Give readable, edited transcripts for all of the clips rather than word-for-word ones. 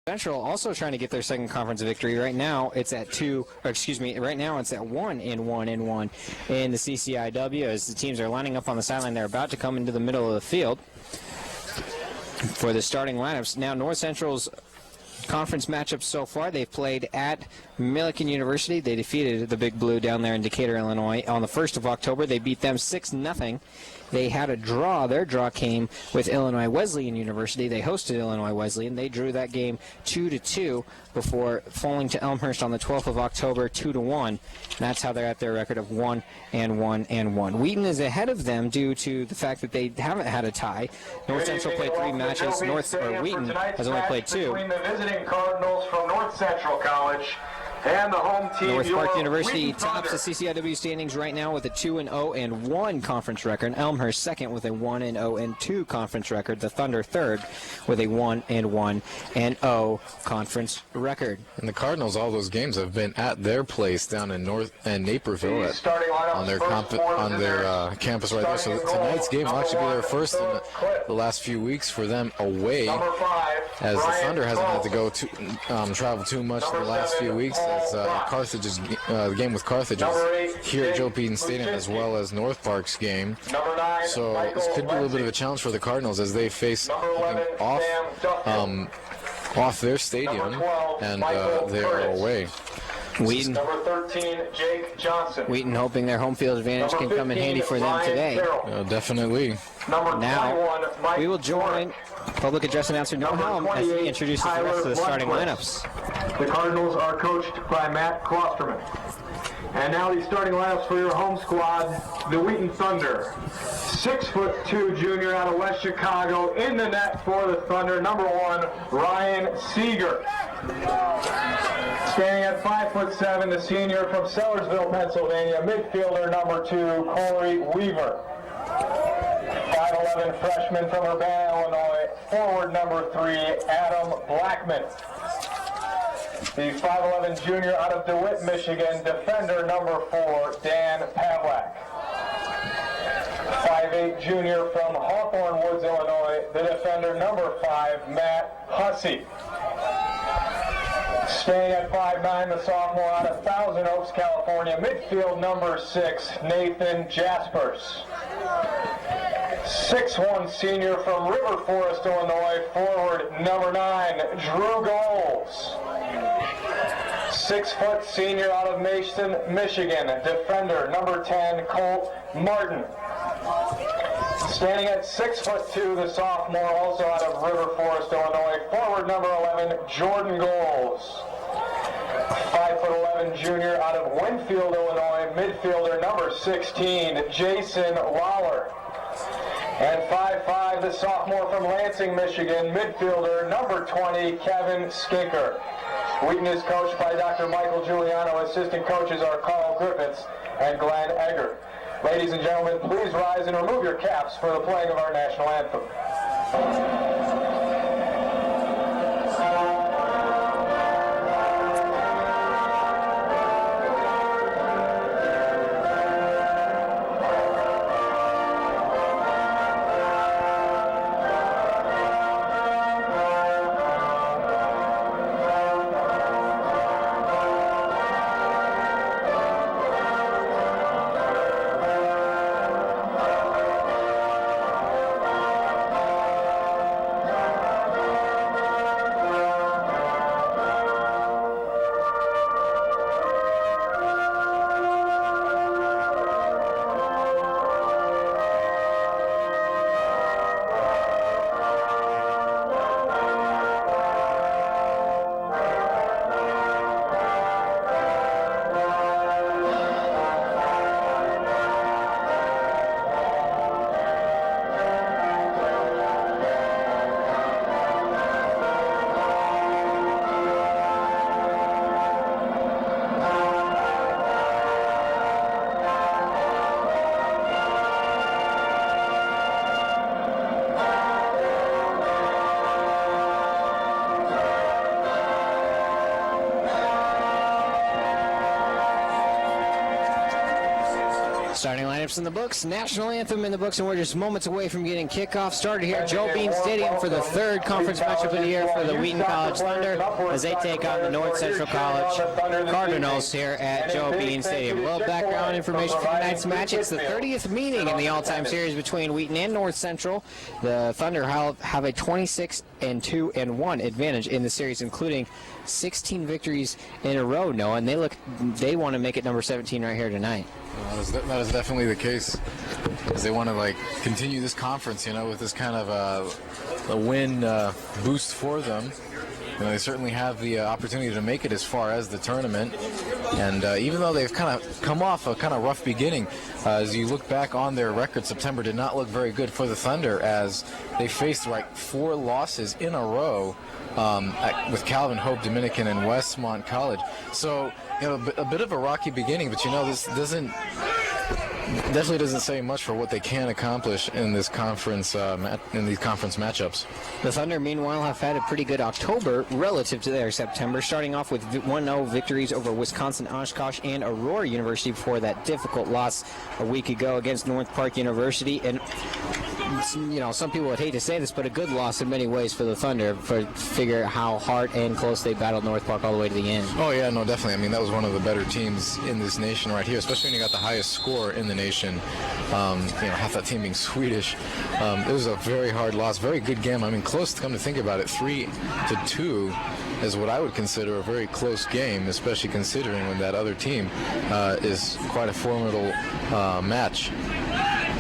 Central also trying to get their second conference victory. Right now it's at 1-1-1 in the CCIW as the teams are lining up on the sideline. They're about to come into the middle of the field for the starting lineups. Now North Central's conference matchups so far, they've played at Millikan University. They defeated the Big Blue down there in Decatur, Illinois on the 1st of October. They beat them 6-0. They had a draw. Their draw came with Illinois Wesleyan University. They hosted Illinois Wesleyan. They drew that game 2-2 before falling to Elmhurst on the 12th of October 2-1. And that's how they're at their record of 1-1-1. Wheaton is ahead of them due to the fact that they haven't had a tie. North Central played 3 matches. Wheaton has only played 2. Between the visiting Cardinals from North Central College and the home team, North Park University tops the CCIW standings right now with a 2-0-1 conference record. Elmhurst second with a 1-0-2 conference record. The Thunder third with a 1-1-0 conference record. And the Cardinals, all those games have been at their place down in Naperville on their campus right there. So tonight's game will actually be their first in the last few weeks for them away, as the Thunder hasn't had to go travel too much in the last few weeks. As the game with Carthage is here at Joe Wheaton Stadium, as well as North Park's game. So this could be a little bit of a challenge for the Cardinals as they face off their stadium, and they are away. Wheaton, number 13, Jake Johnson. Wheaton hoping their home field advantage can come in handy for them today. Definitely. Now we will join public address announcer Noah Helm as he introduces the rest of the starting lineups. The Cardinals are coached by Matt Klosterman. And now the starting lineups for your home squad, the Wheaton Thunder. 6'2" junior out of West Chicago in the net for the Thunder. Number 1, Ryan Seeger. Standing at 5'7", the senior from Sellersville, Pennsylvania, midfielder number 2, Corey Weaver. 5'11" freshman from Urbana, Illinois, forward number 3, Adam Blackman. The 5'11" junior out of DeWitt, Michigan, defender number 4, Dan Pavlak. 5'8" junior from Hawthorne Woods, Illinois, the defender number 5, Matt Hussey. Staying at 5'9", the sophomore out of Thousand Oaks, California, midfield number 6, Nathan Jaspers. 6'1" senior from River Forest, Illinois, forward number 9, Drew Goals. 6 foot senior out of Mason, Michigan, defender number 10, Colt Martin. Standing at 6'2", the sophomore, also out of River Forest, Illinois, forward number 11, Jordan Goals. 5'11" junior out of Winfield, Illinois, midfielder number 16, Jason Lawler. And 5'5", the sophomore from Lansing, Michigan, midfielder number 20, Kevin Skinker. Wheaton is coached by Dr. Michael Giuliano. Assistant coaches are Carl Griffiths and Glenn Egger. Ladies and gentlemen, please rise and remove your caps for the playing of our national anthem. Starting lineups in the books, national anthem in the books, and we're just moments away from getting kickoff started here at Joe Bean Stadium for the third conference matchup of the year for the Wheaton College Thunder as they take on the North Central College Cardinals here at Joe Bean Stadium. A little background information for tonight's match. It's the 30th meeting in the all-time series between Wheaton and North Central. The Thunder have a 26-2-1 advantage in the series, including 16 victories in a row, Noah, and they want to make it number 17 right here tonight. That is definitely the case, as they want to continue this conference, with this kind of a win boost for them. They certainly have the opportunity to make it as far as the tournament, and even though they've kind of come off a kind of rough beginning, as you look back on their record, September did not look very good for the Thunder as they faced 4 losses in a row with Calvin Hope, Dominican, and Westmont College. So, a bit of a rocky beginning, but this definitely doesn't say much for what they can accomplish in this conference, in these conference matchups. The Thunder, meanwhile, have had a pretty good October relative to their September, starting off with 1-0 victories over Wisconsin Oshkosh and Aurora University before that difficult loss a week ago against North Park University. And some people would hate to say this, but a good loss in many ways for the Thunder, for figure out how hard and close they battled North Park all the way to the end. Oh yeah, no, definitely. I mean, that was one of the better teams in this nation right here, especially when you got the highest score in the nation. Half that team being Swedish. It was a very hard loss, very good game. I mean, close to come to think about it, 3-2 is what I would consider a very close game, especially considering when that other team is quite a formidable match.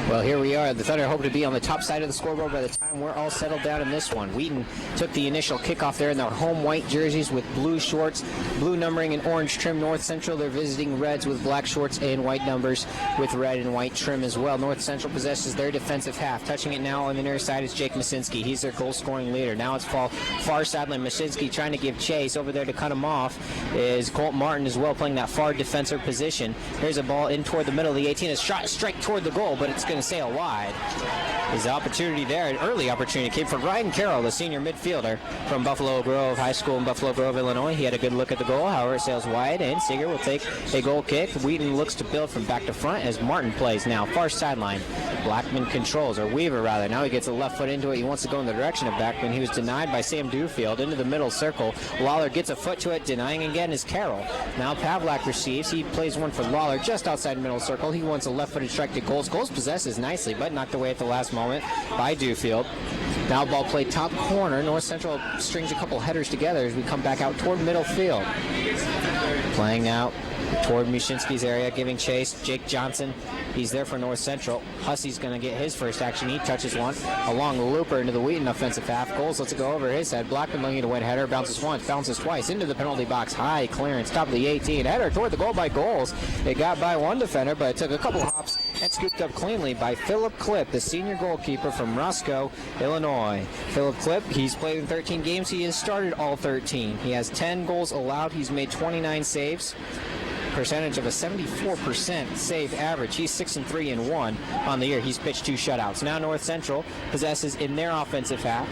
Well, here we are. The Thunder hope to be on the top side of the scoreboard by the time we're all settled down in this one. Wheaton took the initial kickoff there in their home white jerseys with blue shorts, blue numbering, and orange trim. North Central, they're visiting reds with black shorts and white numbers with red and white trim as well. North Central possesses their defensive half. Touching it now on the near side is Jake Masinski. He's their goal-scoring leader. Now it's far sideline. Masinski trying to give chase. Over there to cut him off is Colt Martin as well, playing that far defensive position. Here's a ball in toward the middle of the 18. A shot straight toward the goal, but it's going to sail wide. There's an opportunity there, an early opportunity came for Ryan Carroll, the senior midfielder from Buffalo Grove High School in Buffalo Grove, Illinois. He had a good look at the goal, however, it sails wide, and Seeger will take a goal kick. Wheaton looks to build from back to front as Martin plays now, far sideline. Blackman controls, or Weaver rather. Now he gets a left foot into it. He wants to go in the direction of Blackman. He was denied by Sam Dewfield into the middle circle. Lawler gets a foot to it, denying again is Carroll. Now Pavlak receives. He plays one for Lawler just outside middle circle. He wants a left-footed strike to Goals. Goals possesses nicely, but knocked away at the last moment by Dewfield. Now ball played top corner. North Central strings a couple headers together as we come back out toward middle field. Playing now toward Mushinski's area, giving chase. Jake Johnson, he's there for North Central. Hussey's going to get his first action. He touches one. A long looper into the Wheaton offensive half. Goals lets it go over his head. Blackman looking to win header. Bounces once, bounces twice. Into the penalty box. High clearance. Top of the 18. Header toward the goal by Goals. It got by one defender, but it took a couple hops and scooped up cleanly by Philip Klipp, the senior goalkeeper from Roscoe, Illinois. Philip Klipp, he's played in 13 games. He has started all 13. He has 10 goals allowed. He's made 29 saves. Percentage of a 74% save average. He's 6-3-1 on the year. He's pitched 2 shutouts. Now North Central possesses in their offensive half.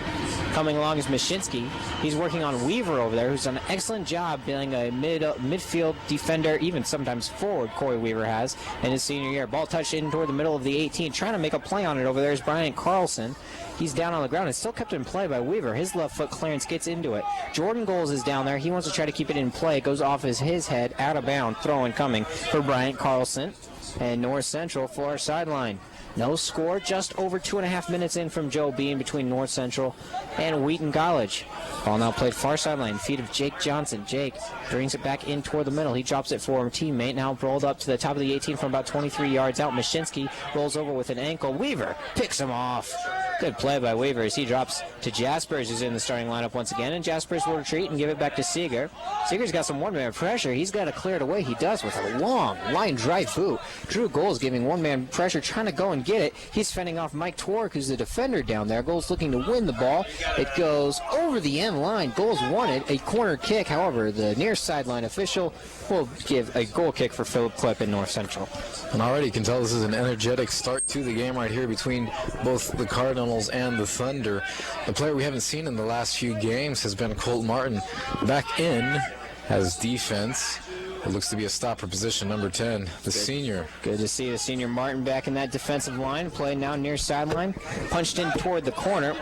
Coming along is Mashinsky. He's working on Weaver over there, who's done an excellent job being a midfield defender, even sometimes forward. Corey Weaver has in his senior year. Ball touched in toward the middle of the 18. Trying to make a play on it over there is Brian Carlson. He's down on the ground. It's still kept in play by Weaver. His left foot clearance gets into it. Jordan Goals is down there. He wants to try to keep it in play. It goes off his head, out of bounds. Throw-in coming for Bryant Carlson. And North Central far sideline. No score, just over 2.5 minutes in from Joe Bean between North Central and Wheaton College. Ball now played far sideline, feet of Jake Johnson. Jake brings it back in toward the middle. He drops it for a teammate. Now rolled up to the top of the 18 from about 23 yards out. Mashinsky rolls over with an ankle. Weaver picks him off. Good play by Weaver as he drops to Jaspers, who's in the starting lineup once again. And Jaspers will retreat and give it back to Seeger. Seeger's got some one-man pressure. He's got to clear it away. He does with a long line drive boot. Drew Goals giving one-man pressure, trying to go and get it. He's fending off Mike Tork, who's the defender down there. Goals looking to win the ball. It goes over the end line. Goals wanted a corner kick. However, the near sideline official will give a goal kick for Philip Klipp in North Central. And already you can tell this is an energetic start to the game right here between both the Cardinals and the Thunder. The player we haven't seen in the last few games has been Colt Martin back in as defense. It looks to be a stopper position, number 10, the senior. Good to see the senior Martin back in that defensive line. Play now near sideline. Punched in toward the corner.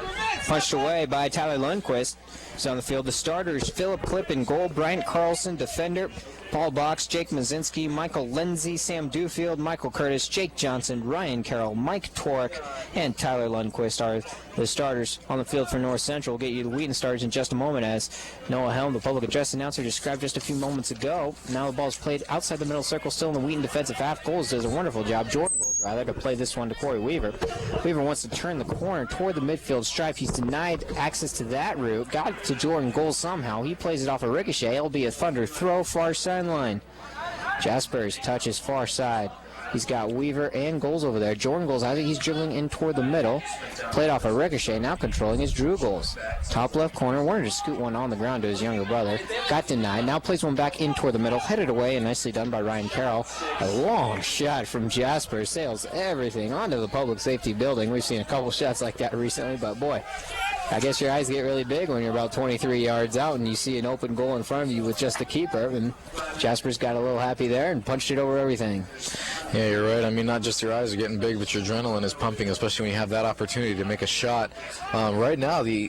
Punched away by Tyler Lundquist. He's on the field. The starters, Philip Klipp in goal, Bryant Carlson, defender, Paul Box, Jake Mazinski, Michael Lindsay, Sam Dewfield, Michael Curtis, Jake Johnson, Ryan Carroll, Mike Torek, and Tyler Lundquist are the starters on the field for North Central. We'll get you the Wheaton starters in just a moment as Noah Helm, the public address announcer, described just a few moments ago. Now the ball's played outside the middle circle, still in the Wheaton defensive half. Goals does a wonderful job. Jordan Goals, rather, to play this one to Corey Weaver. Weaver wants to turn the corner toward the midfield stripe. He's denied access to that route. Got to Jordan Goals somehow. He plays it off a ricochet. It'll be a Thunder throw, far sideline. Jaspers touches far side. He's got Weaver and Goals over there. Jordan Goals, I think he's dribbling in toward the middle. Played off a ricochet. Now controlling is Drew Goals. Top left corner. Wanted to scoot one on the ground to his younger brother. Got denied. Now plays one back in toward the middle. Headed away and nicely done by Ryan Carroll. A long shot from Jasper. Sails everything onto the public safety building. We've seen a couple shots like that recently, but boy, I guess your eyes get really big when you're about 23 yards out and you see an open goal in front of you with just the keeper. And Jasper's got a little happy there and punched it over everything. Yeah, you're right. I mean, not just your eyes are getting big, but your adrenaline is pumping, especially when you have that opportunity to make a shot. Right now, the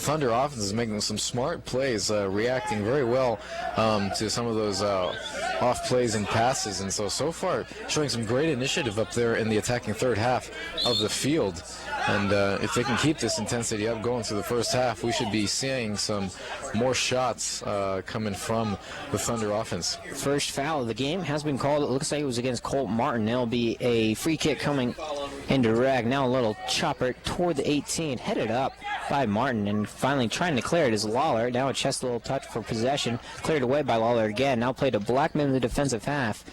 Thunder offense is making some smart plays, reacting very well to some of those off plays and passes. And so far, showing some great initiative up there in the attacking third half of the field. And if they can keep this intensity up going through the first half, we should be seeing some more shots coming from the Thunder offense. First foul of the game has been called. It looks like it was against Colt Martin. It'll be a free kick coming into Rag. Now a little chopper toward the 18, headed up by Martin, and finally trying to clear it is Lawler. Now a chest little touch for possession. Cleared away by Lawler again. Now played to Blackman in the defensive half.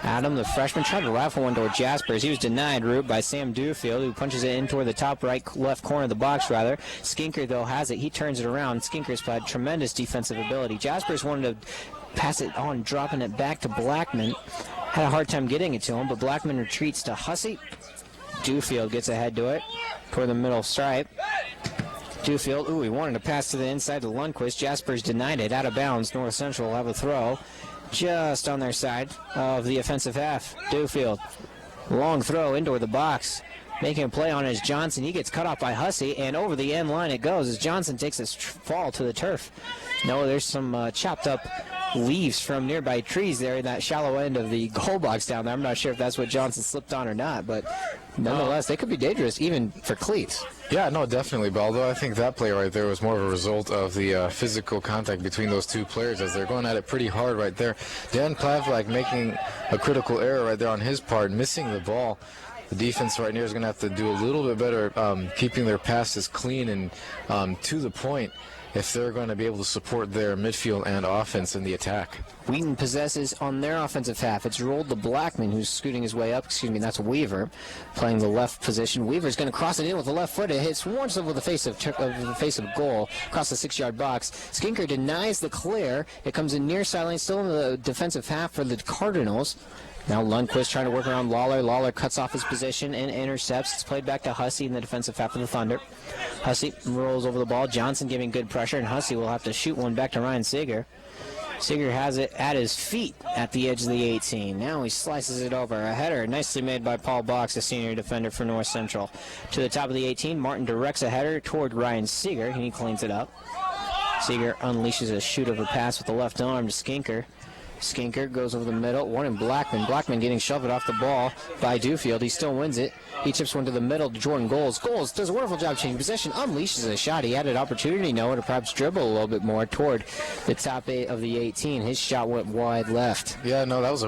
Adam, the freshman, tried to rifle one toward Jaspers. He was denied route by Sam Dewfield, who punches it in toward the top left corner of the box, rather. Skinker, though, has it. He turns it around. Skinker's had tremendous defensive ability. Jaspers wanted to pass it on, dropping it back to Blackman. Had a hard time getting it to him, but Blackman retreats to Hussey. Dewfield gets ahead to it toward the middle stripe. Dewfield, he wanted to pass to the inside to Lundquist. Jaspers denied it. Out of bounds. North Central will have a throw just on their side of the offensive half. Dewfield, long throw into the box. Making a play on is Johnson. He gets cut off by Hussey, and over the end line it goes as Johnson takes his fall to the turf. No, there's some chopped up leaves from nearby trees there in that shallow end of the goal box down there. I'm not sure if that's what Johnson slipped on or not, but nonetheless, they could be dangerous even for cleats. Yeah, no, definitely. But although I think that play right there was more of a result of the physical contact between those two players as they're going at it pretty hard right there. Dan Plavlak making a critical error right there on his part, missing the ball. The defense right here is going to have to do a little bit better keeping their passes clean and to the point if they're going to be able to support their midfield and offense in the attack. Wheaton possesses on their offensive half. It's rolled to Blackman, who's scooting his way up. That's Weaver playing the left position. Weaver's going to cross it in with the left foot. It hits once over the face of goal across the 6-yard box. Skinker denies the clear. It comes in near sideline, still in the defensive half for the Cardinals. Now Lundquist trying to work around Lawler. Lawler cuts off his position and intercepts. It's played back to Hussey in the defensive half of the Thunder. Hussey rolls over the ball. Johnson giving good pressure, and Hussey will have to shoot one back to Ryan Seeger. Seeger has it at his feet at the edge of the 18. Now he slices it over. A header nicely made by Paul Box, a senior defender for North Central. To the top of the 18, Martin directs a header toward Ryan Seeger, and he cleans it up. Seeger unleashes a shoot over pass with the left arm to Skinker. Skinker goes over the middle. One in Blackman. Blackman getting shoved off the ball by Dewfield. He still wins it. He chips one to the middle to Jordan Goals. Goals does a wonderful job changing possession. Unleashes a shot. He had an opportunity, Noah, to perhaps dribble a little bit more toward the top 8 of the 18. His shot went wide left. Yeah, no, that was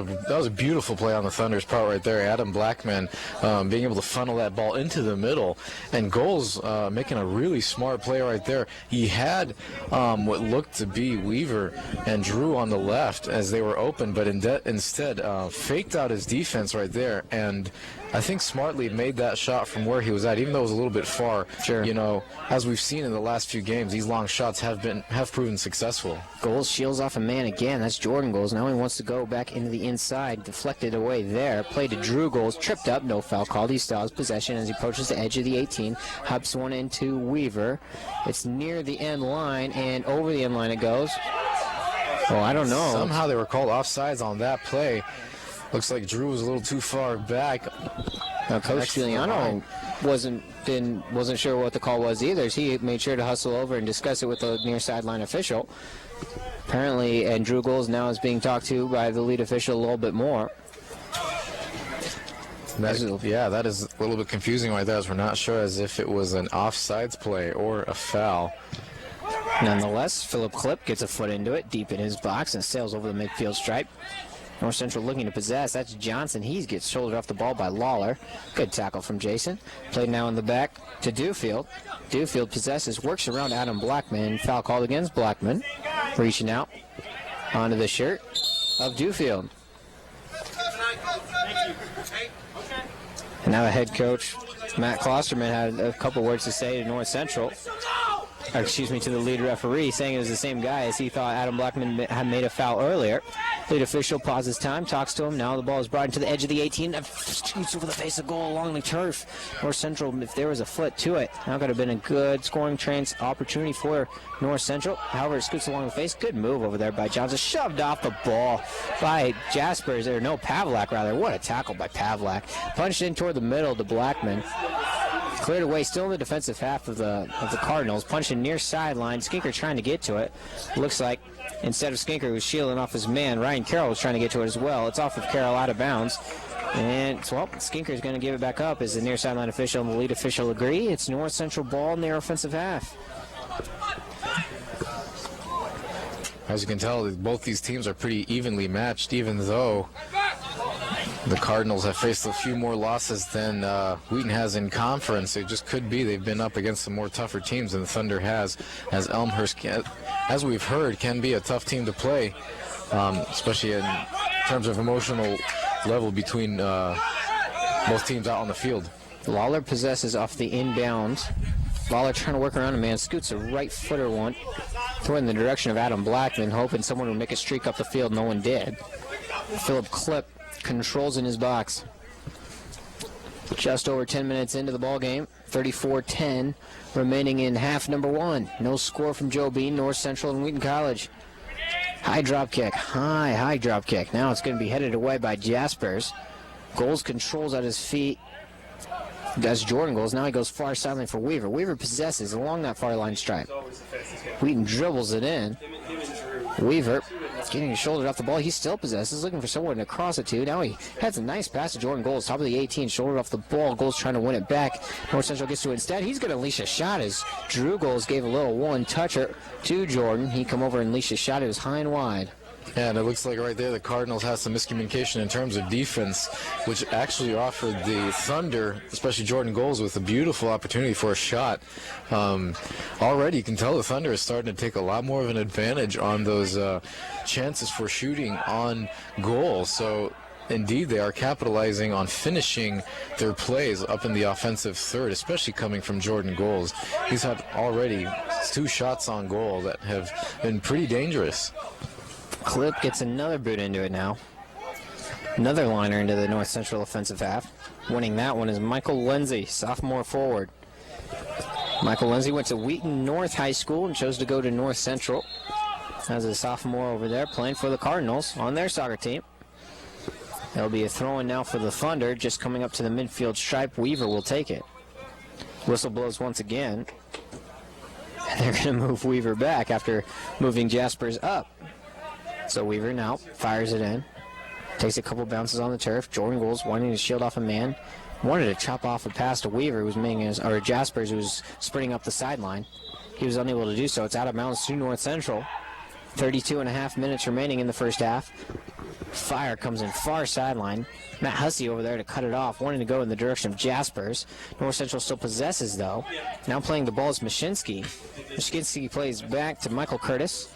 a beautiful play on the Thunder's part right there. Adam Blackman being able to funnel that ball into the middle, and Goals making a really smart play right there. He had what looked to be Weaver and Drew on the left as they were open, but instead faked out his defense right there, and I think smartly made that shot from where he was at, even though it was a little bit far. Sure. You know, as we've seen in the last few games, these long shots have proven successful. Goals shields off a man again. That's Jordan Goals. Now he wants to go back into the inside. Deflected away there. Played to Drew Goals. Tripped up. No foul called. He still has possession as he approaches the edge of the 18. Hops one into Weaver. It's near the end line, and over the end line it goes. Well, I don't know. Somehow they were called offsides on that play. Looks like Drew was a little too far back. Now, Coach Giuliano wasn't sure what the call was either. So he made sure to hustle over and discuss it with the near sideline official. Apparently, and Drew Goals now is being talked to by the lead official a little bit more. That is a little bit confusing right there, as we're not sure as if it was an offsides play or a foul. Nonetheless, Philip Klipp gets a foot into it, deep in his box, and sails over the midfield stripe. North Central looking to possess. That's Johnson. He gets shouldered off the ball by Lawler. Good tackle from Jason. Played now in the back to Dewfield. Dewfield possesses, works around Adam Blackman. Foul called against Blackman. Reaching out onto the shirt of Dewfield. And now the head coach, Matt Klosterman, had a couple words to say to North Central. To the lead referee, saying it was the same guy as he thought Adam Blackman had made a foul earlier. Lead official pauses time, talks to him. Now the ball is brought into the edge of the 18. Shoots over the face of goal along the turf. North Central, if there was a foot to it, now could have been a good scoring chance opportunity for North Central. However, it scoots along the face. Good move over there by Johnson. Shoved off the ball by Jaspers, or no, Pavlak rather. What a tackle by Pavlak. Punched in toward the middle to Blackman. Cleared away, still in the defensive half of the Cardinals. Punching near sideline. Skinker trying to get to it. Looks like instead of Skinker, who was shielding off his man, Ryan Carroll was trying to get to it as well. It's off of Carroll out of bounds. And, Skinker's going to give it back up as the near sideline official and the lead official agree. It's North Central ball in their offensive half. As you can tell, both these teams are pretty evenly matched, even though the Cardinals have faced a few more losses than Wheaton has in conference. It just could be they've been up against some more tougher teams than the Thunder has, as Elmhurst, as we've heard, can be a tough team to play, especially in terms of emotional level between both teams out on the field. Lawler possesses off the inbound. Lawler trying to work around a man, scoots a right footer one, throwing in the direction of Adam Blackman, hoping someone would make a streak up the field. No one did. Philip Klipp controls in his box. Just over 10 minutes into the ball game, 34-10 remaining in half number one. No score from Joe Bean, North Central, and Wheaton College. High drop kick, high drop kick. Now it's going to be headed away by Jaspers. Goals controls at his feet. That's Jordan Goals. Now he goes far sideline for Weaver. Weaver possesses along that far line stripe. Wheaton dribbles it in. Weaver getting his shoulder off the ball. He still possesses, looking for someone to cross it to. Now he has a nice pass to Jordan Goals, top of the 18, shouldered off the ball. Goals trying to win it back. North Central gets to it instead. He's going to unleash a shot as Drew Goals gave a little one-toucher to Jordan. He come over and unleashed a shot. It was high and wide. Yeah, and it looks like right there the Cardinals had some miscommunication in terms of defense, which actually offered the Thunder, especially Jordan Goals, with a beautiful opportunity for a shot. Already you can tell the Thunder is starting to take a lot more of an advantage on those chances for shooting on goal. So indeed they are capitalizing on finishing their plays up in the offensive third, especially coming from Jordan Goals. He's had already 2 shots on goal that have been pretty dangerous. Klipp gets another boot into it now. Another liner into the North Central offensive half. Winning that one is Michael Lindsay, sophomore forward. Michael Lindsay went to Wheaton North High School and chose to go to North Central as a sophomore over there, playing for the Cardinals on their soccer team. There'll be a throw-in now for the Thunder, just coming up to the midfield stripe. Weaver will take it. Whistle blows once again. And they're going to move Weaver back after moving Jaspers up. So Weaver now fires it in. Takes a couple bounces on the turf. Jordan Goals wanting to shield off a man. Wanted to chop off a pass to Weaver, who was making or Jaspers, who was sprinting up the sideline. He was unable to do so. It's out of bounds to North Central. 32.5 minutes remaining in the first half. Fire comes in far sideline. Matt Hussey over there to cut it off, wanting to go in the direction of Jaspers. North Central still possesses, though. Now playing the ball is Mashinsky. Mashinsky plays back to Michael Curtis.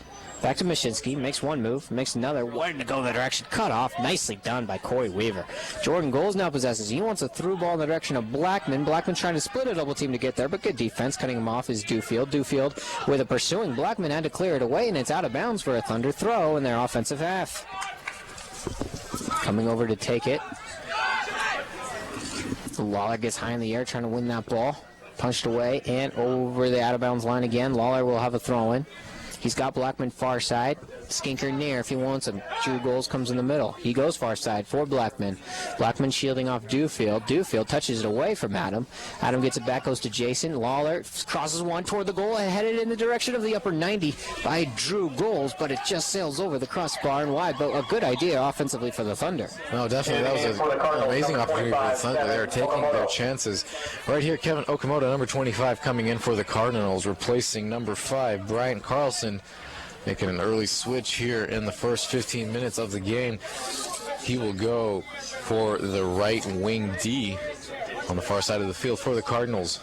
Back to Mashinsky, makes one move, makes another, wanting to go in the direction, cut off, nicely done by Corey Weaver. Jordan Goals now possesses. He wants a through ball in the direction of Blackman. Blackman trying to split a double team to get there, but good defense. Cutting him off is Dewfield. Dewfield with a pursuing Blackman had to clear it away, and it's out of bounds for a Thunder throw in their offensive half. Coming over to take it. Lawler gets high in the air trying to win that ball. Punched away and over the out of bounds line again. Lawler will have a throw in. He's got Blackman far side. Skinker near if he wants him. Drew Goals comes in the middle. He goes far side for Blackman. Blackman shielding off Dewfield. Dewfield touches it away from Adam. Adam gets it back, goes to Jason. Lawler crosses one toward the goal, headed in the direction of the upper 90 by Drew Goals, but it just sails over the crossbar and wide. But a good idea offensively for the Thunder. No, definitely. That was an amazing opportunity for the Thunder. They're taking their chances. Right here, Kevin Okamoto, number 25, coming in for the Cardinals, replacing number 5, Brian Carlson, making an early switch here in the first 15 minutes of the game. He will go for the right wing D on the far side of the field for the Cardinals.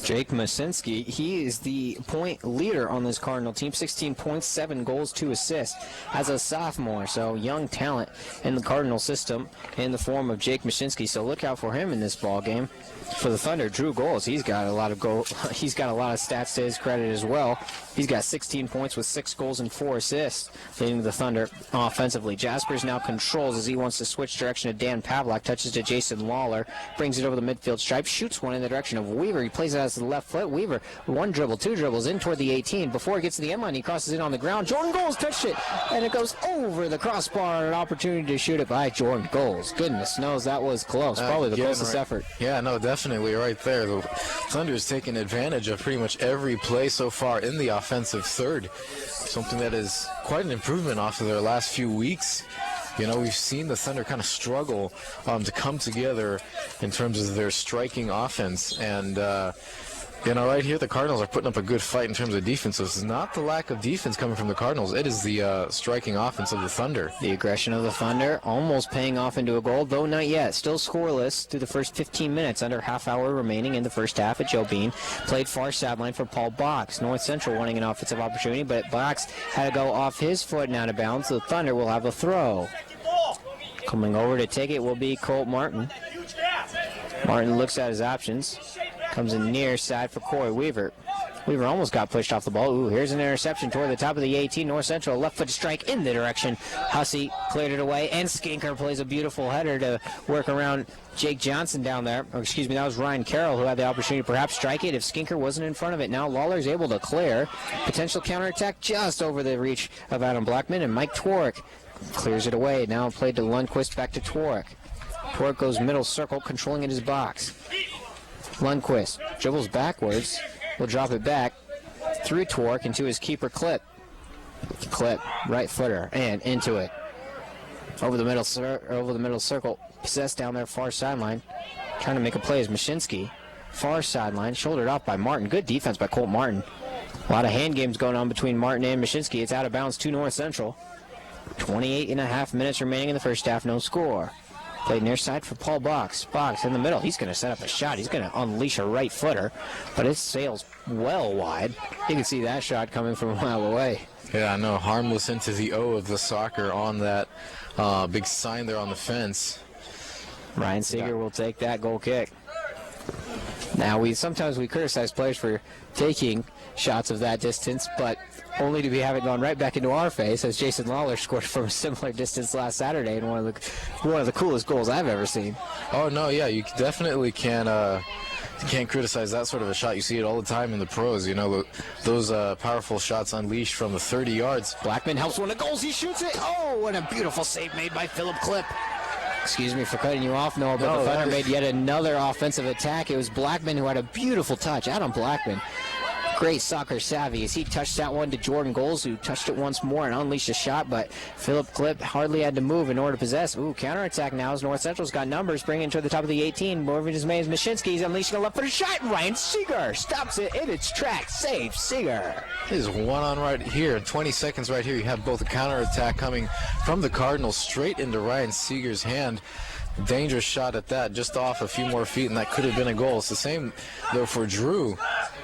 Jake Masinski, he is the point leader on this Cardinal team, 16 points, 7 goals, 2 assists as a sophomore. So young talent in the Cardinal system in the form of Jake Masinski. So look out for him in this ball game. For the Thunder, Drew Goals, he's got a lot of stats to his credit as well. He's got 16 points with 6 goals and 4 assists, leading the Thunder offensively. Jaspers now controls as he wants to switch direction to Dan Pavlak, touches to Jason Lawler, brings it over the midfield stripe, shoots one in the direction of Weaver. He plays it out to the left foot. Weaver, 1 dribble, 2 dribbles in toward the 18. Before he gets to the end line, he crosses it on the ground. Jordan Goals touched it, and it goes over the crossbar. An opportunity to shoot it by Jordan Goals. Goodness knows that was close. Probably the closest effort. Yeah, no, definitely right there. The Thunder's taken advantage of pretty much every play so far in the offensive third. Something that is quite an improvement off of their last few weeks. You know, we've seen the Thunder kind of struggle to come together in terms of their striking offense. And, you know, right here the Cardinals are putting up a good fight in terms of defense. So it's not the lack of defense coming from the Cardinals. It is the striking offense of the Thunder. The aggression of the Thunder almost paying off into a goal, though not yet. Still scoreless through the first 15 minutes, under half hour remaining in the first half. At Joe Bean played far sideline for Paul Box. North Central wanting an offensive opportunity, but Box had to go off his foot and out of bounds. The Thunder will have a throw. Coming over to take it will be Colt Martin. Martin looks at his options. Comes in near side for Corey Weaver. Weaver almost got pushed off the ball. Ooh, here's an interception toward the top of the 18. North Central, left foot strike in the direction. Hussey cleared it away, and Skinker plays a beautiful header to work around Jake Johnson down there. Or, excuse me, that was Ryan Carroll who had the opportunity to perhaps strike it if Skinker wasn't in front of it. Now Lawler's able to clear. Potential counterattack just over the reach of Adam Blackman, and Mike Twark clears it away. Now played to Lundquist, back to Twark. Twark goes middle circle, controlling in his box. Lundquist dribbles backwards, will drop it back through Twark into his keeper Clip. Clip, right footer, and into it. Over the middle circle, possessed down there far sideline. Trying to make a play is Mashinsky. Far sideline, shouldered off by Martin. Good defense by Colt Martin. A lot of hand games going on between Martin and Mashinsky. It's out of bounds to North Central. 28.5 minutes remaining in the first half, no score. Played near side for Paul Box. Box in the middle. He's going to set up a shot. He's going to unleash a right footer, but it sails well wide. You can see that shot coming from a mile away. Yeah, I know. Harmless into the O of the soccer on that big sign there on the fence. Ryan Seeger will take that goal kick. Now, sometimes we criticize players for taking shots of that distance, but only to have it gone right back into our face, as Jason Lawler scored from a similar distance last Saturday in one of the coolest goals I've ever seen. Oh no, yeah, you definitely can't criticize that sort of a shot. You see it all the time in the pros. You know, those powerful shots unleashed from the 30 yards. Blackman helps one of the goals. He shoots it. Oh, what a beautiful save made by Philip Clip. Excuse me for cutting you off, Noah, but the Thunder made yet another offensive attack. It was Blackman who had a beautiful touch. Adam Blackman, great soccer savvy as he touched that one to Jordan Goals, who touched it once more and unleashed a shot, but Philip Clip hardly had to move in order to possess. Ooh, counterattack now as North Central's got numbers, bringing it to the top of the 18. Moving his man is Mashinsky. He's unleashing a left-footed shot. Ryan Seeger stops it in its tracks. Save Seeger. There's one on right here. In 20 seconds right here, you have both a counterattack coming from the Cardinals straight into Ryan Seeger's hand. Dangerous shot at that, just off a few more feet, and that could have been a goal. It's the same, though, for Drew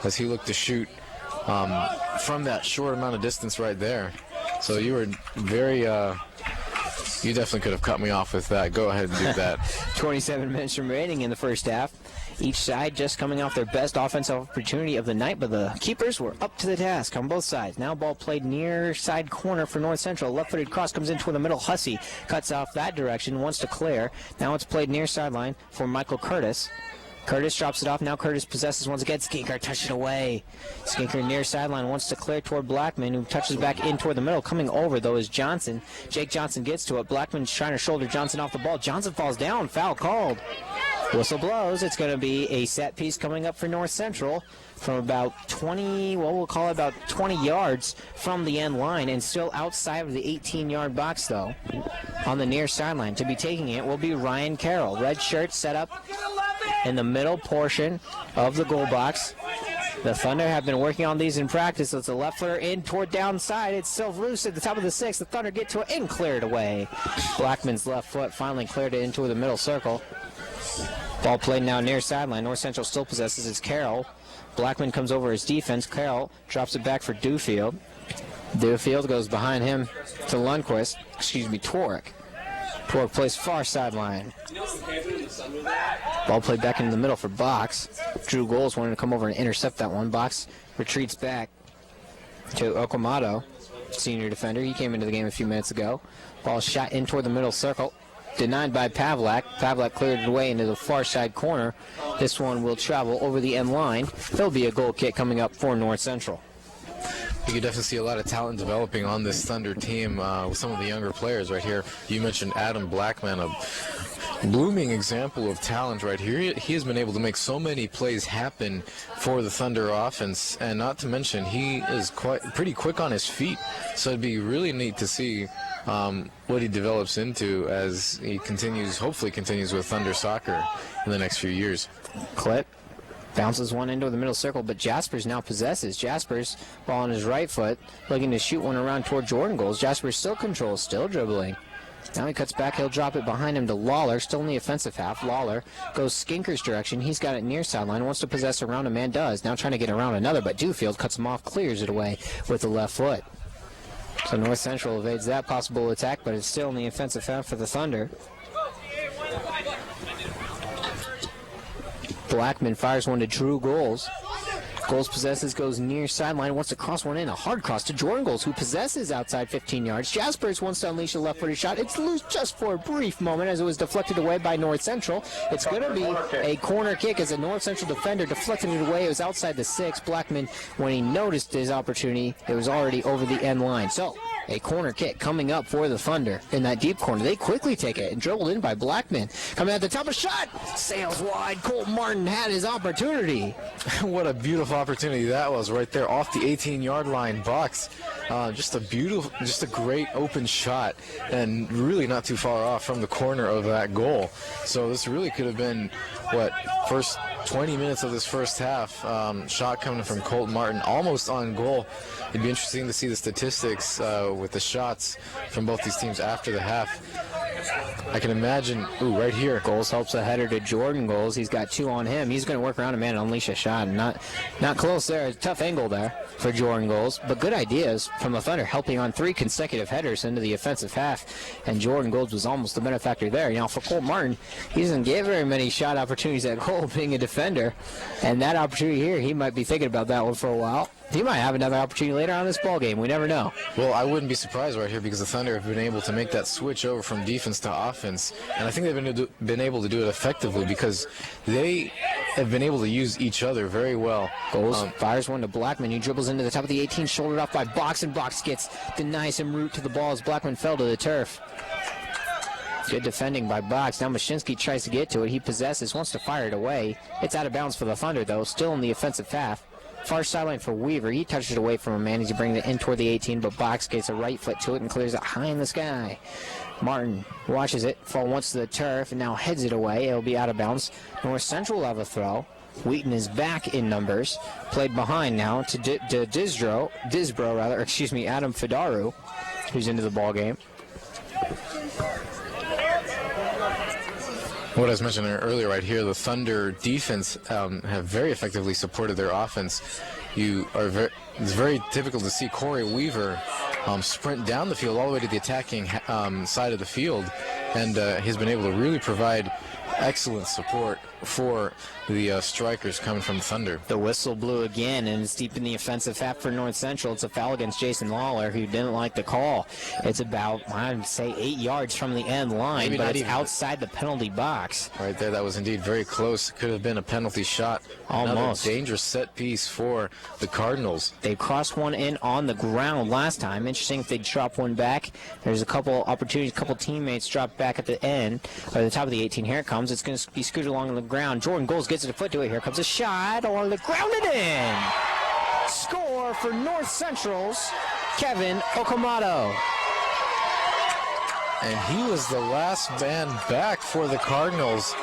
as he looked to shoot from that short amount of distance right there. So you were very, you definitely could have cut me off with that. Go ahead and do that. 27 minutes remaining in the first half. Each side just coming off their best offensive opportunity of the night, but the keepers were up to the task on both sides. Now ball played near side corner for North Central. Left-footed cross comes in toward the middle. Hussey cuts off that direction, wants to clear. Now it's played near sideline for Michael Curtis. Curtis drops it off. Now Curtis possesses once again. Skinker touched it away. Skinker near sideline wants to clear toward Blackman, who touches back in toward the middle. Coming over, though, is Johnson. Jake Johnson gets to it. Blackman's trying to shoulder Johnson off the ball. Johnson falls down. Foul called. Whistle blows. It's going to be a set piece coming up for North Central from about 20, well, we'll call it about 20 yards from the end line, and still outside of the 18-yard box, though, on the near sideline. To be taking it will be Ryan Carroll. Red shirt set up in the middle portion of the goal box. The Thunder have been working on these in practice. It's a left footer in toward downside. It's still loose at the top of the 6. The Thunder get to it and clear it away. Blackman's left foot finally cleared it into the middle circle. Ball played now near sideline. North Central still possesses. It's Carroll. Blackman comes over his defense. Carroll drops it back for Dewfield. Dewfield goes behind him to Lundquist. Torek. Torek plays far sideline. Ball played back into the middle for Box. Drew Goals wanted to come over and intercept that one. Box retreats back to Okamoto, senior defender. He came into the game a few minutes ago. Ball shot in toward the middle circle. Denied by Pavlak. Pavlak cleared it away into the far side corner. This one will travel over the end line. There'll be a goal kick coming up for North Central. You can definitely see a lot of talent developing on this Thunder team with some of the younger players right here. You mentioned Adam Blackman, a blooming example of talent right here. He has been able to make so many plays happen for the Thunder offense, and not to mention he is pretty quick on his feet. So it'd be really neat to see what he develops into as he hopefully continues with Thunder soccer in the next few years. Clip bounces one into the middle circle, but Jaspers now possesses. Jaspers, ball on his right foot, looking to shoot one around toward Jordan Goals. Jaspers still controls, still dribbling. Now he cuts back. He'll drop it behind him to Lawler, still in the offensive half. Lawler goes Skinker's direction. He's got it near sideline, wants to possess around a man, does. Now trying to get around another, but Dewfield cuts him off, clears it away with the left foot. So North Central evades that possible attack, but it's still in the offensive half for the Thunder. Blackman fires one to Drew Goals. Goals possesses, goes near sideline, wants to cross one in. A hard cross to Jordan Goals, who possesses outside 15 yards. Jaspers wants to unleash a left-footed shot. It's loose just for a brief moment as it was deflected away by North Central. It's going to be a corner kick as a North Central defender deflected it away. It was outside the 6. Blackman, when he noticed his opportunity, it was already over the end line. So a corner kick coming up for the Thunder in that deep corner. They quickly take it and dribbled in by Blackman. Coming at the top of shot. Sails wide. Colt Martin had his opportunity. What a beautiful opportunity that was right there off the 18-yard line. Box. Just a great open shot and really not too far off from the corner of that goal. So this really could have been, first 20 minutes of this first half. Shot coming from Colt Martin, almost on goal. It'd be interesting to see the statistics with the shots from both these teams after the half. I can imagine, right here. Goals helps a header to Jordan Goals. He's got 2 on him. He's going to work around a man and unleash a shot. Not close there. A tough angle there for Jordan Goals. But good ideas from the Thunder, helping on 3 consecutive headers into the offensive half. And Jordan Goals was almost the benefactor there. For Colt Martin, he doesn't get very many shot opportunities at goal being a defender. And that opportunity here, he might be thinking about that one for a while. He might have another opportunity later on in this ball game. We never know. Well, I wouldn't be surprised right here because the Thunder have been able to make that switch over from defense to offense. And I think they've been able to do it effectively because they have been able to use each other very well. Goals fires one to Blackman. He dribbles into the top of the 18, shouldered off by Box, and Box denies him route to the ball as Blackman fell to the turf. Good defending by Box. Now Mashinsky tries to get to it. He possesses, wants to fire it away. It's out of bounds for the Thunder, though, still in the offensive half. Far sideline for Weaver. He touched it away from him, man. He's bringing it in toward the 18, but Box gets a right foot to it and clears it high in the sky. Martin watches it, fall once to the turf, and now heads it away. It'll be out of bounds. North Central will have a throw. Wheaton is back in numbers. Played behind now to Adam Fidaru, who's into the ball game. What I was mentioning earlier right here, the Thunder defense have very effectively supported their offense. It's very typical to see Corey Weaver sprint down the field all the way to the attacking side of the field, and he's been able to really provide excellent support for the strikers coming from Thunder. The whistle blew again, and it's deep in the offensive half for North Central. It's a foul against Jason Lawler, who didn't like the call. It's about, I'd say, 8 yards from the end line, Maybe but it's even outside the penalty box. Right there, that was indeed very close. Could have been a penalty shot. Almost. Another dangerous set piece for the Cardinals. They crossed one in on the ground last time. Interesting if they drop one back. There's a couple opportunities, a couple teammates dropped back at the end, or the top of the 18. Here it comes. It's going to be scooted along the ground. Jordan Goals gets it a foot to it. Here comes a shot on the ground and in. Score for North Central's Kevin Okamoto. And he was the last man back for the Cardinals.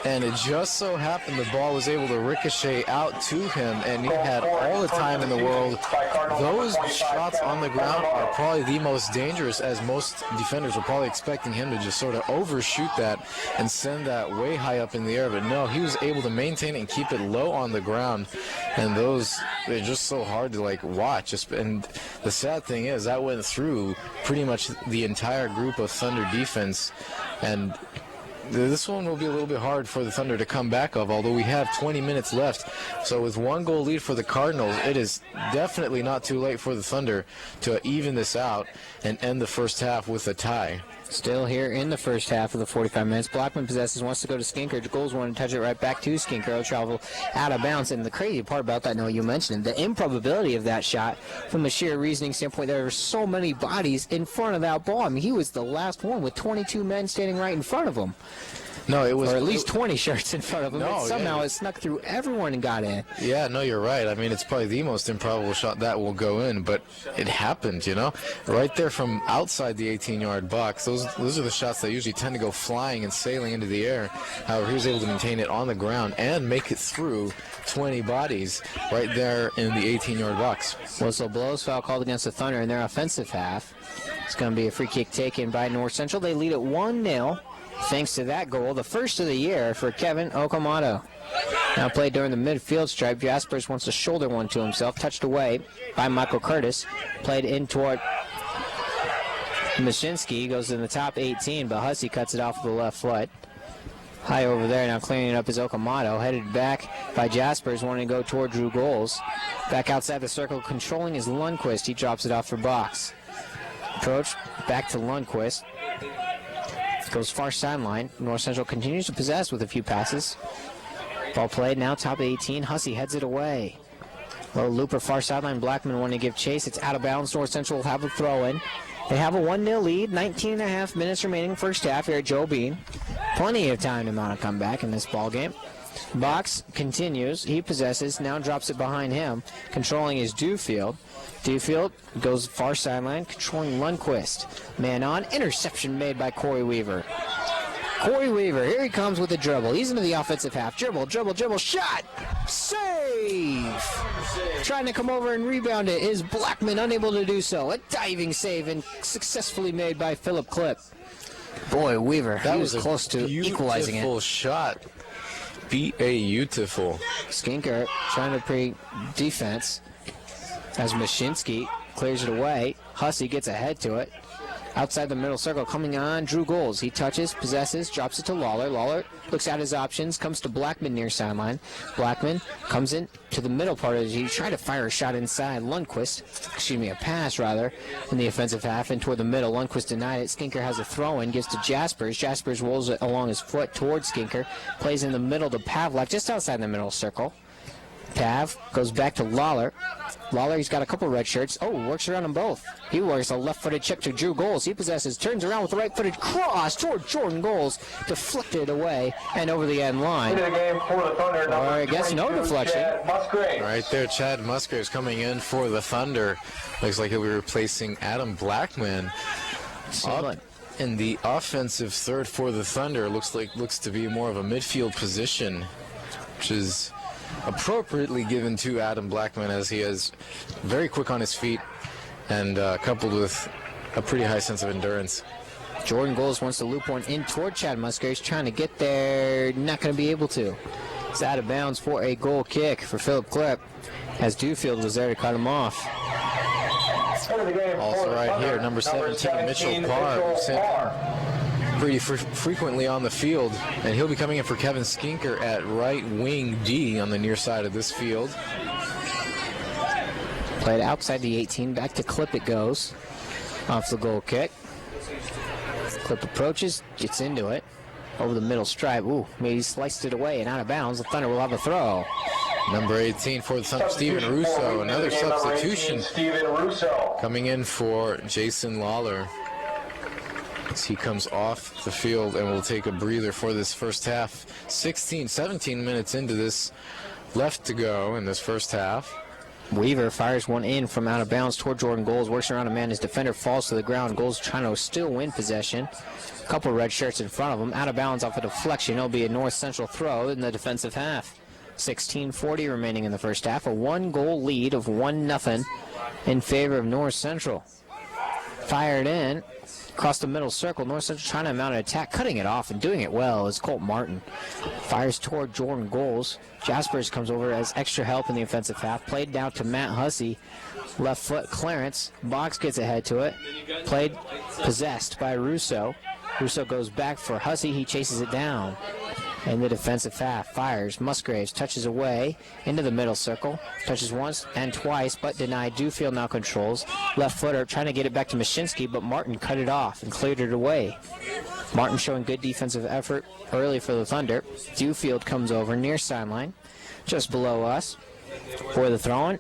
And it just so happened the ball was able to ricochet out to him, and he had all the time in the world. Those shots on the ground are probably the most dangerous, as most defenders were probably expecting him to just sort of overshoot that and send that way high up in the air. But no, he was able to maintain it and keep it low on the ground. And those, they're just so hard to watch. And the sad thing is that went through pretty much the entire group of Thunder defense. And this one will be a little bit hard for the Thunder to come back of, although we have 20 minutes left. So with 1 goal lead for the Cardinals, it is definitely not too late for the Thunder to even this out and end the first half with a tie. Still here in the first half of the 45 minutes. Blackman possesses, wants to go to Skinker. Goals want to touch it right back to Skinker. He'll travel out of bounds. And the crazy part about that, Noah, you mentioned the improbability of that shot from a sheer reasoning standpoint. There were so many bodies in front of that ball. I mean, he was the last one with 22 men standing right in front of him. No, it was, or at least 20 shirts in front of him. No, somehow it snuck through everyone and got in. Yeah, no, you're right. I mean, it's probably the most improbable shot that will go in, but it happened, right there from outside the 18-yard box. Those are the shots that usually tend to go flying and sailing into the air. However, he was able to maintain it on the ground and make it through 20 bodies right there in the 18-yard box. Whistle blows, foul called against the Thunder in their offensive half. It's going to be a free kick taken by North Central. They lead at 1-0. Thanks to that goal, the first of the year for Kevin Okamoto. Now played during the midfield stripe. Jaspers wants to shoulder one to himself. Touched away by Michael Curtis. Played in toward Mashinsky. Goes in the top 18, but Hussey cuts it off with the left foot. High over there, now cleaning it up is Okamoto. Headed back by Jaspers, wanting to go toward Drew Goals. Back outside the circle, controlling is Lundquist. He drops it off for Box. Approach back to Lundquist. Goes far sideline. North Central continues to possess with a few passes. Ball played now, top 18. Hussey heads it away. Low looper, far sideline. Blackman wanting to give chase. It's out of bounds. North Central will have a throw in. They have a 1-0 lead. 19 and a half minutes remaining first half here at Joe Bean. Plenty of time to mount a comeback in this ball game. Box continues. He possesses. Now drops it behind him. Controlling is Dewfield. Dewfield goes far sideline, controlling Lundquist. Man on. Interception made by Corey Weaver. Corey Weaver, here he comes with the dribble. He's into the offensive half. Dribble, shot! Save! Trying to come over and rebound it is Blackman, unable to do so. A diving save and successfully made by Philip Klipp. Boy, Weaver, that he was close to equalizing it. Beautiful shot. Beautiful. Skinker trying to pre-defense as Mashinsky clears it away. Hussey gets ahead to it. Outside the middle circle, coming on, Drew Goals. He touches, possesses, drops it to Lawler. Lawler looks at his options, comes to Blackman near sideline. Blackman comes in to the middle part of it. He tried to fire a shot inside. a pass rather, in the offensive half and toward the middle. Lundquist denied it. Skinker has a throw-in, gives to Jaspers. Jaspers rolls it along his foot towards Skinker. Plays in the middle to Pavlak, just outside the middle circle. Pav goes back to Lawler. Lawler, he's got a couple red shirts. Oh, works around them both. He works a left-footed chip to Drew Goals. He possesses, turns around with the right-footed cross toward Jordan Goals. Deflected away and over the end line. Into the game for the Thunder, or I guess no deflection. Right there, Chad Musgrave is coming in for the Thunder. Looks like he'll be replacing Adam Blackman. Up in the offensive third for the Thunder. Looks to be more of a midfield position, which is appropriately given to Adam Blackman, as he is very quick on his feet and coupled with a pretty high sense of endurance. Jordan Goals wants to loop one in toward Chad Musgrave. He's trying to get there, not going to be able to. It's out of bounds for a goal kick for Philip Klipp, as Dewfield was there to cut him off. Also right here, number 17, Mitchell Parr. pretty frequently on the field, and he'll be coming in for Kevin Skinker at right wing D on the near side of this field. Played outside the 18, back to Clip it goes. Off the goal kick. Clip approaches, gets into it. Over the middle stripe. Ooh, maybe he sliced it away and out of bounds. The Thunder will have a throw. Number 18 for the Thunder, Steven Russo. Another substitution. Steven Russo. Coming in for Jason Lawler. As he comes off the field and will take a breather for this first half. 17 minutes into this left to go in this first half. Weaver fires one in from out of bounds toward Jordan Goals. Works around a man. His defender falls to the ground. Goals trying to still win possession. A couple red shirts in front of him. Out of bounds off a deflection. It'll be a North Central throw in the defensive half. 16:40 remaining in the first half. A one-goal lead of 1-0 in favor of North Central. Fired in. Across the middle circle, North Central trying to mount an attack, cutting it off and doing it well is Colt Martin. Fires toward Jordan Goals. Jaspers comes over as extra help in the offensive half. Played down to Matt Hussey. Left foot clearance. Box gets ahead to it. Played possessed by Russo. Russo goes back for Hussey. He chases it down. In the defensive half, fires. Musgraves touches away into the middle circle. Touches once and twice, but denied. Dewfield now controls. Left footer trying to get it back to Mashinsky, but Martin cut it off and cleared it away. Martin showing good defensive effort early for the Thunder. Dewfield comes over near sideline, just below us for the throw-in.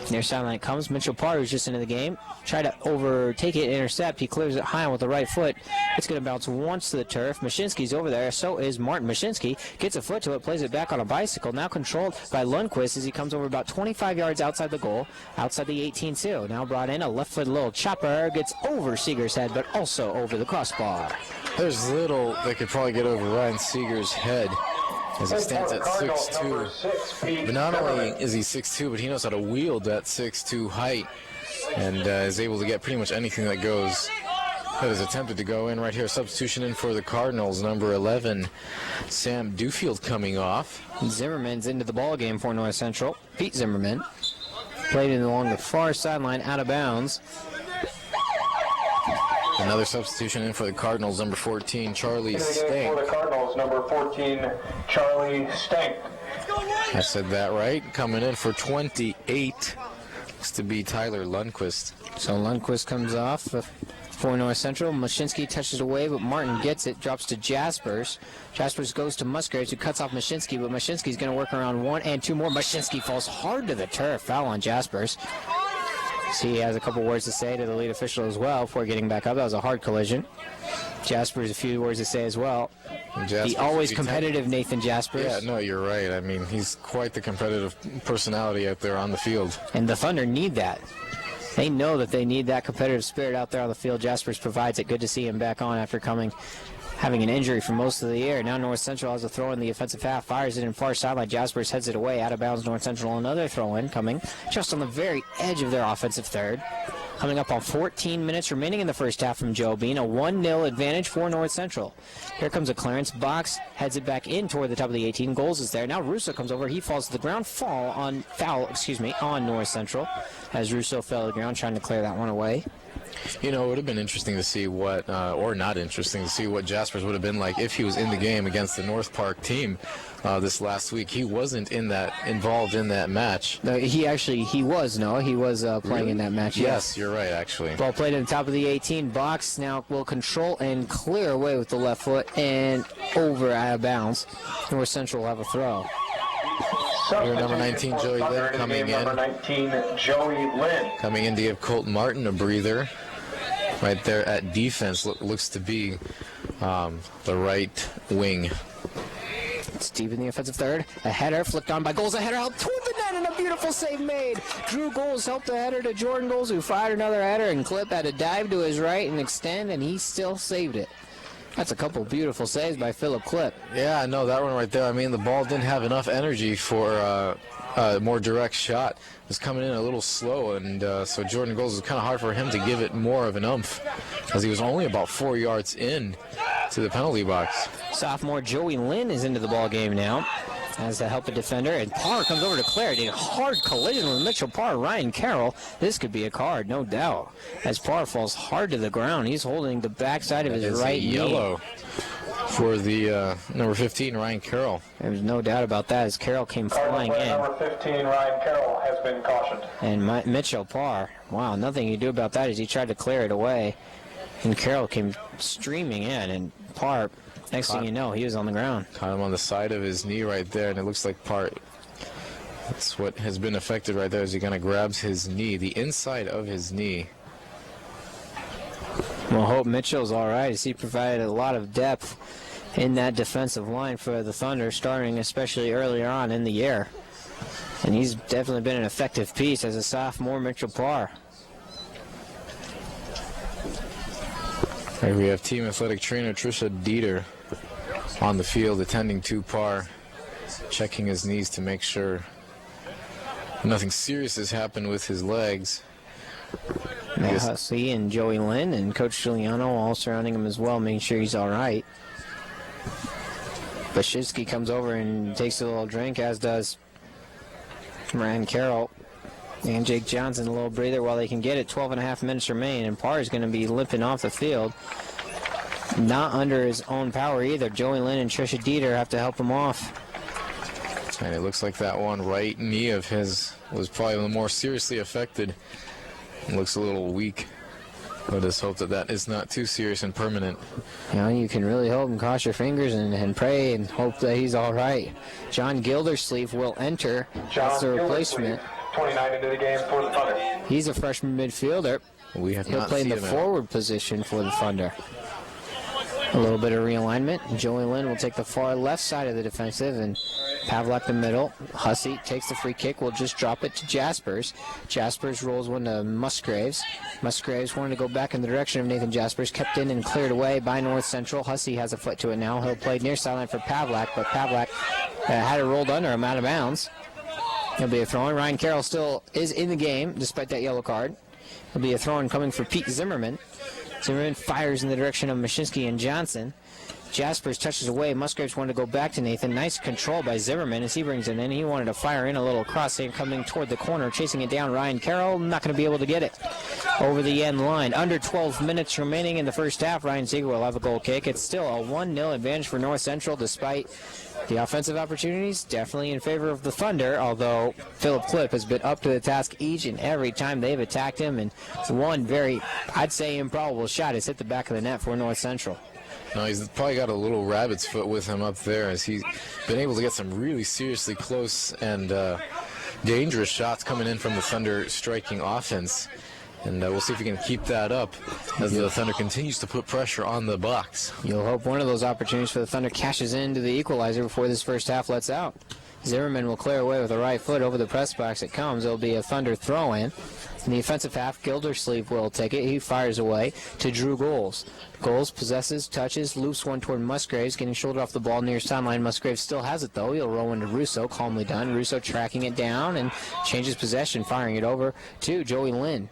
Near sideline it comes. Mitchell Parr, who's just into the game, try to overtake it, intercept. He clears it high on with the right foot. It's going to bounce once to the turf. Mashinsky's over there. So is Martin. Mashinsky gets a foot to it, plays it back on a bicycle. Now controlled by Lundqvist as he comes over about 25 yards outside the goal, outside the 18 too. Now brought in a left foot little chopper. Gets over Seeger's head, but also over the crossbar. There's little that could probably get over Ryan Seeger's head, as he stands at 6'2". But not only is he 6'2", but he knows how to wield that 6'2" height and is able to get pretty much anything that goes, that is attempted to go in right here. Substitution in for the Cardinals, number 11, Sam Dewfield coming off. Zimmerman's into the ball game for North Central. Pete Zimmerman played it along the far sideline, out of bounds. Another substitution in for the Cardinals, number 14, Charlie Stank. For the Cardinals, number 14, Charlie Stank. I said that right. Coming in for 28, looks to be Tyler Lundqvist. So Lundqvist comes off for North Central. Mashinsky touches away, but Martin gets it, drops to Jaspers. Jaspers goes to Musgraves, who cuts off Mashinsky, but Mashinsky's going to work around one and two more. Mashinsky falls hard to the turf. Foul on Jaspers. So he has a couple words to say to the lead official as well before getting back up. That was a hard collision. Jaspers, a few words to say as well. The always competitive Nathan Jaspers. Yeah, no, you're right. I mean, he's quite the competitive personality out there on the field. And the Thunder need that. They know that they need that competitive spirit out there on the field. Jaspers provides it. Good to see him back on after having an injury for most of the year. Now North Central has a throw in the offensive half, fires it in far sideline. Jaspers heads it away, out of bounds. North Central, another throw in coming just on the very edge of their offensive third. Coming up on 14 minutes remaining in the first half from Joe Bean. A 1-0 advantage for North Central. Here comes a clearance. Box heads it back in toward the top of the 18. Goals is there. Now Russo comes over. He falls to the ground. Foul on North Central as Russo fell to the ground trying to clear that one away. You know, it would have been interesting to see what, or not interesting to see what Jaspers would have been like if he was in the game against the North Park team this last week. He wasn't involved in that match. No, he was playing Really? in that match. Yes, you're right, actually. Ball played at the top of the 18. Box now will control and clear away with the left foot and over out of bounds. North Central will have a throw. Here, number 19, Joey Lynn coming in. Number 19, Joey Lynn. Coming in to give Colt Martin a breather. Right there at defense, looks to be the right wing. It's deep in the offensive third. A header flipped on by Goals. A header out toward the net and a beautiful save made. Drew Goals helped the header to Jordan Goals, who fired another header, and Clip had to dive to his right and extend, and he still saved it. That's a couple beautiful saves by Philip Clip. Yeah, no, that one right there. I mean, the ball didn't have enough energy for a more direct shot. It was coming in a little slow, and so Jordan Goals, was kind of hard for him to give it more of an oomph, as he was only about 4 yards in to the penalty box. Sophomore Joey Lynn is into the ball game now. as to help a defender, and Parr comes over to clear it. A hard collision with Mitchell Parr. Ryan Carroll, this could be a card, no doubt, as Parr falls hard to the ground. He's holding the backside of his right knee. Yellow for the number 15, Ryan Carroll. There's no doubt about that, as Carroll came flying in. Number 15, Ryan Carroll, has been cautioned. And Mitchell Parr, wow, nothing you do about that as he tried to clear it away. And Carroll came streaming in, and Parr, next thing you know, he was on the ground. Caught him on the side of his knee right there, and it looks like Parr, that's what has been affected right there, as he kind of grabs his knee, the inside of his knee. We'll hope Mitchell's all right, as he provided a lot of depth in that defensive line for the Thunder, starting especially earlier on in the year. And he's definitely been an effective piece as a sophomore, Mitchell Parr. Here we have team athletic trainer Trisha Dieter on the field, attending to Parr, checking his knees to make sure nothing serious has happened with his legs. Matt Hussey and Joey Lynn and Coach Giuliano all surrounding him as well, making sure he's all right. Bashitsky comes over and takes a little drink, as does Ryan Carroll. And Jake Johnson a little breather while they can get it. 12.5 minutes remain, and Parr is going to be limping off the field. Not under his own power either. Joey Lynn and Trisha Dieter have to help him off. And it looks like that one right knee of his was probably the more seriously affected. It looks a little weak. Let us hope that that is not too serious and permanent. You know, you can really hope and cross your fingers and pray and hope that he's all right. John Gildersleeve will enter. That's the replacement. 29 into the game for the Thunder. He's a freshman midfielder. He'll play in the forward position for the Thunder. A little bit of realignment. Joey Lynn will take the far left side of the defensive, and Pavlak the middle. Hussey takes the free kick. Will just drop it to Jaspers. Jaspers rolls one to Musgraves. Musgraves wanted to go back in the direction of Nathan Jaspers. Kept in and cleared away by North Central. Hussey has a foot to it now. He'll play near sideline for Pavlak, but Pavlak had it rolled under him out of bounds. It'll be a throw-in. Ryan Carroll still is in the game, despite that yellow card. It'll be a throw-in coming for Pete Zimmerman. Zimmerman fires in the direction of Mashinsky and Johnson. Jaspers touches away. Musgraves wanted to go back to Nathan. Nice control by Zimmerman as he brings it in. He wanted to fire in a little cross here, coming toward the corner, chasing it down. Ryan Carroll not going to be able to get it over the end line. Under 12 minutes remaining in the first half. Ryan Seeger will have a goal kick. It's still a 1-0 advantage for North Central, despite the offensive opportunities definitely in favor of the Thunder, although Philip Clipp has been up to the task each and every time they've attacked him, and one very, I'd say, improbable shot has hit the back of the net for North Central. No, he's probably got a little rabbit's foot with him up there, as he's been able to get some really seriously close and dangerous shots coming in from the Thunder striking offense. And we'll see if he can keep that up as the Thunder continues to put pressure on the box. You'll hope one of those opportunities for the Thunder cashes into the equalizer before this first half lets out. Zimmerman will clear away with the right foot over the press box. It comes. It'll be a Thunder throw-in. In the offensive half, Gildersleeve will take it. He fires away to Drew Goals. Goals possesses, touches, loops one toward Musgraves, getting shouldered off the ball near sideline. Musgraves still has it, though. He'll roll into Russo, calmly done. Russo tracking it down and changes possession, firing it over to Joey Lynn.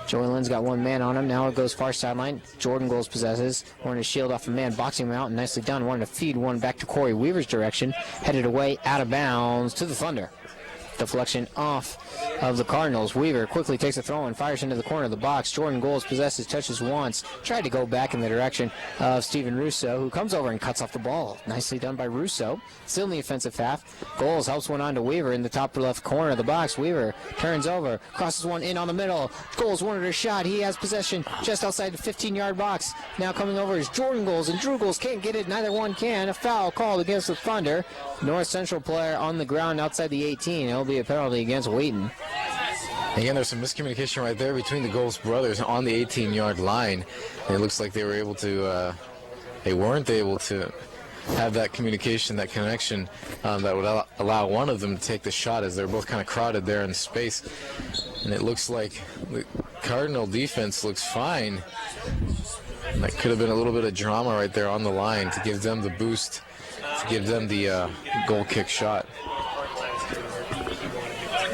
Joey Lynn's got one man on him. Now it goes far sideline. Jordan Goals possesses. Wanted to shield off a man, boxing him out, and nicely done. Wanted to feed one back to Corey Weaver's direction. Headed away, out of bounds to the Thunder. Deflection off of the Cardinals. Weaver quickly takes a throw and fires into the corner of the box. Jordan Goals possesses, touches once, tried to go back in the direction of Steven Russo, who comes over and cuts off the ball. Nicely done by Russo. Still in the offensive half. Goals helps one on to Weaver in the top left corner of the box. Weaver turns over, crosses one in on the middle. Goals wanted a shot. He has possession just outside the 15-yard box. Now coming over is Jordan Goals, and Drew Goals can't get it. Neither one can. A foul called against the Thunder. North Central player on the ground outside the 18. It'll be a penalty against Wheaton. Again, there's some miscommunication right there between the Goals brothers on the 18-yard line. And it looks like they weren't able to have that communication, that connection that would allow one of them to take the shot, as they're both kind of crowded there in space. And it looks like the Cardinal defense looks fine. And that could have been a little bit of drama right there on the line to give them the boost, to give them the goal kick shot.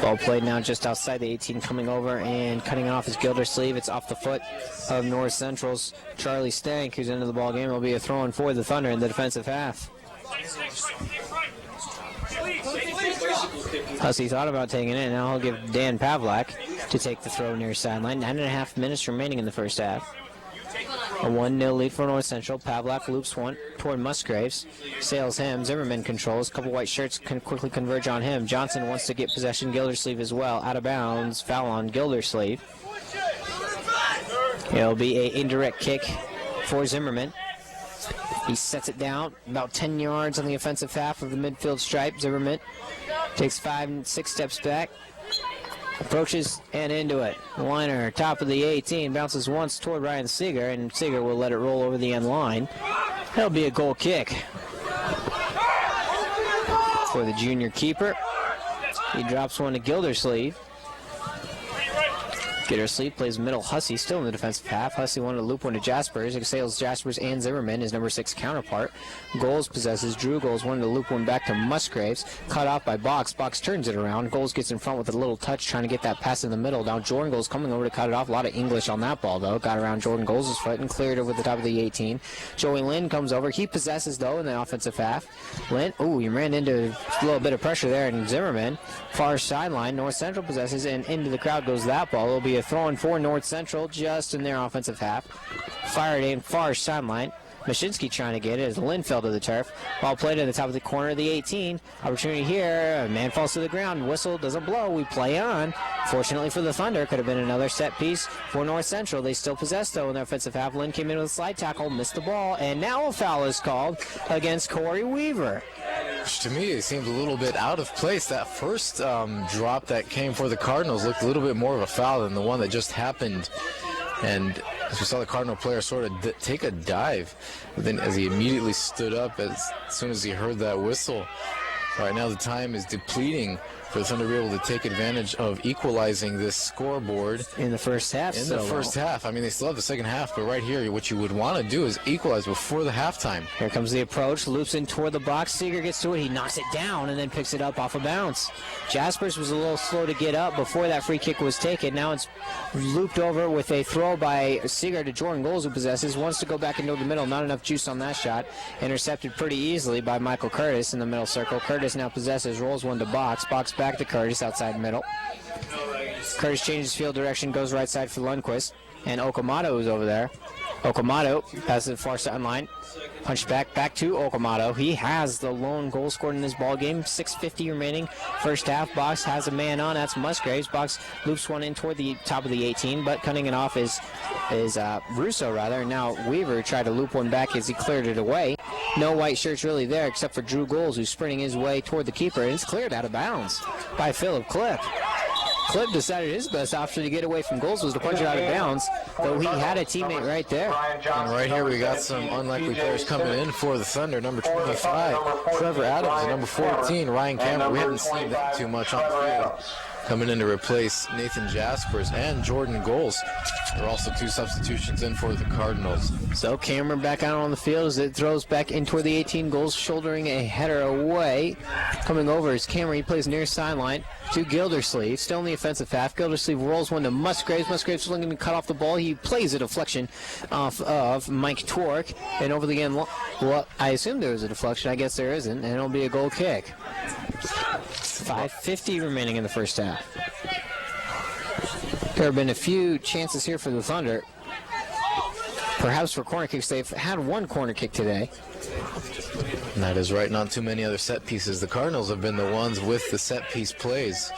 Ball played now just outside the 18, coming over and cutting it off his Gildersleeve. It's off the foot of North Central's Charlie Stank, who's into the ball game. It'll be a throw-in for the Thunder in the defensive half. Hussey thought about taking it, and now he'll give Dan Pavlak to take the throw near sideline. 9.5 minutes remaining in the first half. A 1-0 lead for North Central. Pavlak loops one toward Musgraves. Sails him. Zimmerman controls. A couple white shirts can quickly converge on him. Johnson wants to get possession. Gildersleeve as well. Out of bounds. Foul on Gildersleeve. It'll be an indirect kick for Zimmerman. He sets it down about 10 yards on the offensive half of the midfield stripe. Zimmerman takes 5 and 6 steps back. Approaches and into it. Liner, top of the 18, bounces once toward Ryan Seeger, and Seeger will let it roll over the end line. That'll be a goal kick for the junior keeper. He drops one to Gildersleeve. Gildersleeve plays middle. Hussey still in the defensive half. Hussey wanted to loop one to Jaspers. It sails Jaspers and Zimmerman, his number 6 counterpart. Goals possesses. Drew Goals wanted to loop one back to Musgraves. Cut off by Box. Box turns it around. Goals gets in front with a little touch, trying to get that pass in the middle. Now Jordan Goals coming over to cut it off. A lot of English on that ball, though. Got around Jordan Goals' foot and cleared over the top of the 18. Joey Lynn comes over. He possesses, though, in the offensive half. Lynn, he ran into a little bit of pressure there, and Zimmerman, far sideline. North Central possesses, and into the crowd goes that ball. It'll be a throw-in for North Central just in their offensive half. Fired in far sideline. Mashinsky trying to get it as Lynn fell to the turf. Ball played at the top of the corner of the 18. Opportunity here. A man falls to the ground. Whistle doesn't blow. We play on. Fortunately for the Thunder, could have been another set piece for North Central. They still possess, though, in their offensive half. Lynn came in with a slide tackle, missed the ball, and now a foul is called against Corey Weaver. Which to me, it seems a little bit out of place. That first drop that came for the Cardinals looked a little bit more of a foul than the one that just happened. And as we saw the Cardinal player sort of take a dive, but then as he immediately stood up as soon as he heard that whistle. Right now the time is depleting for the Thunder to be able to take advantage of equalizing this scoreboard. In the first half. In the first half. I mean, they still have the second half, but right here, what you would want to do is equalize before the halftime. Here comes the approach. Loops in toward the box. Seeger gets to it. He knocks it down and then picks it up off a bounce. Jaspers was a little slow to get up before that free kick was taken. Now it's looped over with a throw by Seeger to Jordan Goals, who possesses. Wants to go back into the middle. Not enough juice on that shot. Intercepted pretty easily by Michael Curtis in the middle circle. Curtis now possesses. Rolls one to Box. Box back to Curtis outside middle. Curtis changes field direction, goes right side for Lundquist, and Okamoto is over there. Okamoto passes the far sideline. Punch back to Okamoto. He has the lone goal scored in this ball game. 6:50 remaining. First half. Box has a man on. That's Musgraves. Box loops one in toward the top of the 18, but cutting it off is Russo rather. Now Weaver tried to loop one back as he cleared it away. No white shirts really there except for Drew Goals, who's sprinting his way toward the keeper, and it's cleared out of bounds by Philip Clipp. Clipp decided his best option to get away from Goals was to punch it out of bounds, though he had a teammate right there. And right here we got some unlikely players coming in for the Thunder. Number 25, Trevor Adams, and number 14, Ryan Campbell. We haven't seen that too much on the field. Coming in to replace Nathan Jaspers and Jordan Goals. There are also 2 substitutions in for the Cardinals. So Cameron back out on the field as it throws back in toward the 18. Goals, shouldering a header away. Coming over is Cameron. He plays near sideline to Gildersleeve. Still in the offensive half. Gildersleeve rolls one to Musgraves. Musgraves looking to cut off the ball. He plays a deflection off of Mike Tork. And over the end, well, I assume there was a deflection. I guess there isn't. And it'll be a goal kick. 5:50 remaining in the first half. There have been a few chances here for the Thunder. Perhaps for corner kicks. They've had one corner kick today. And that is right. Not too many other set pieces. The Cardinals have been the ones with the set piece plays.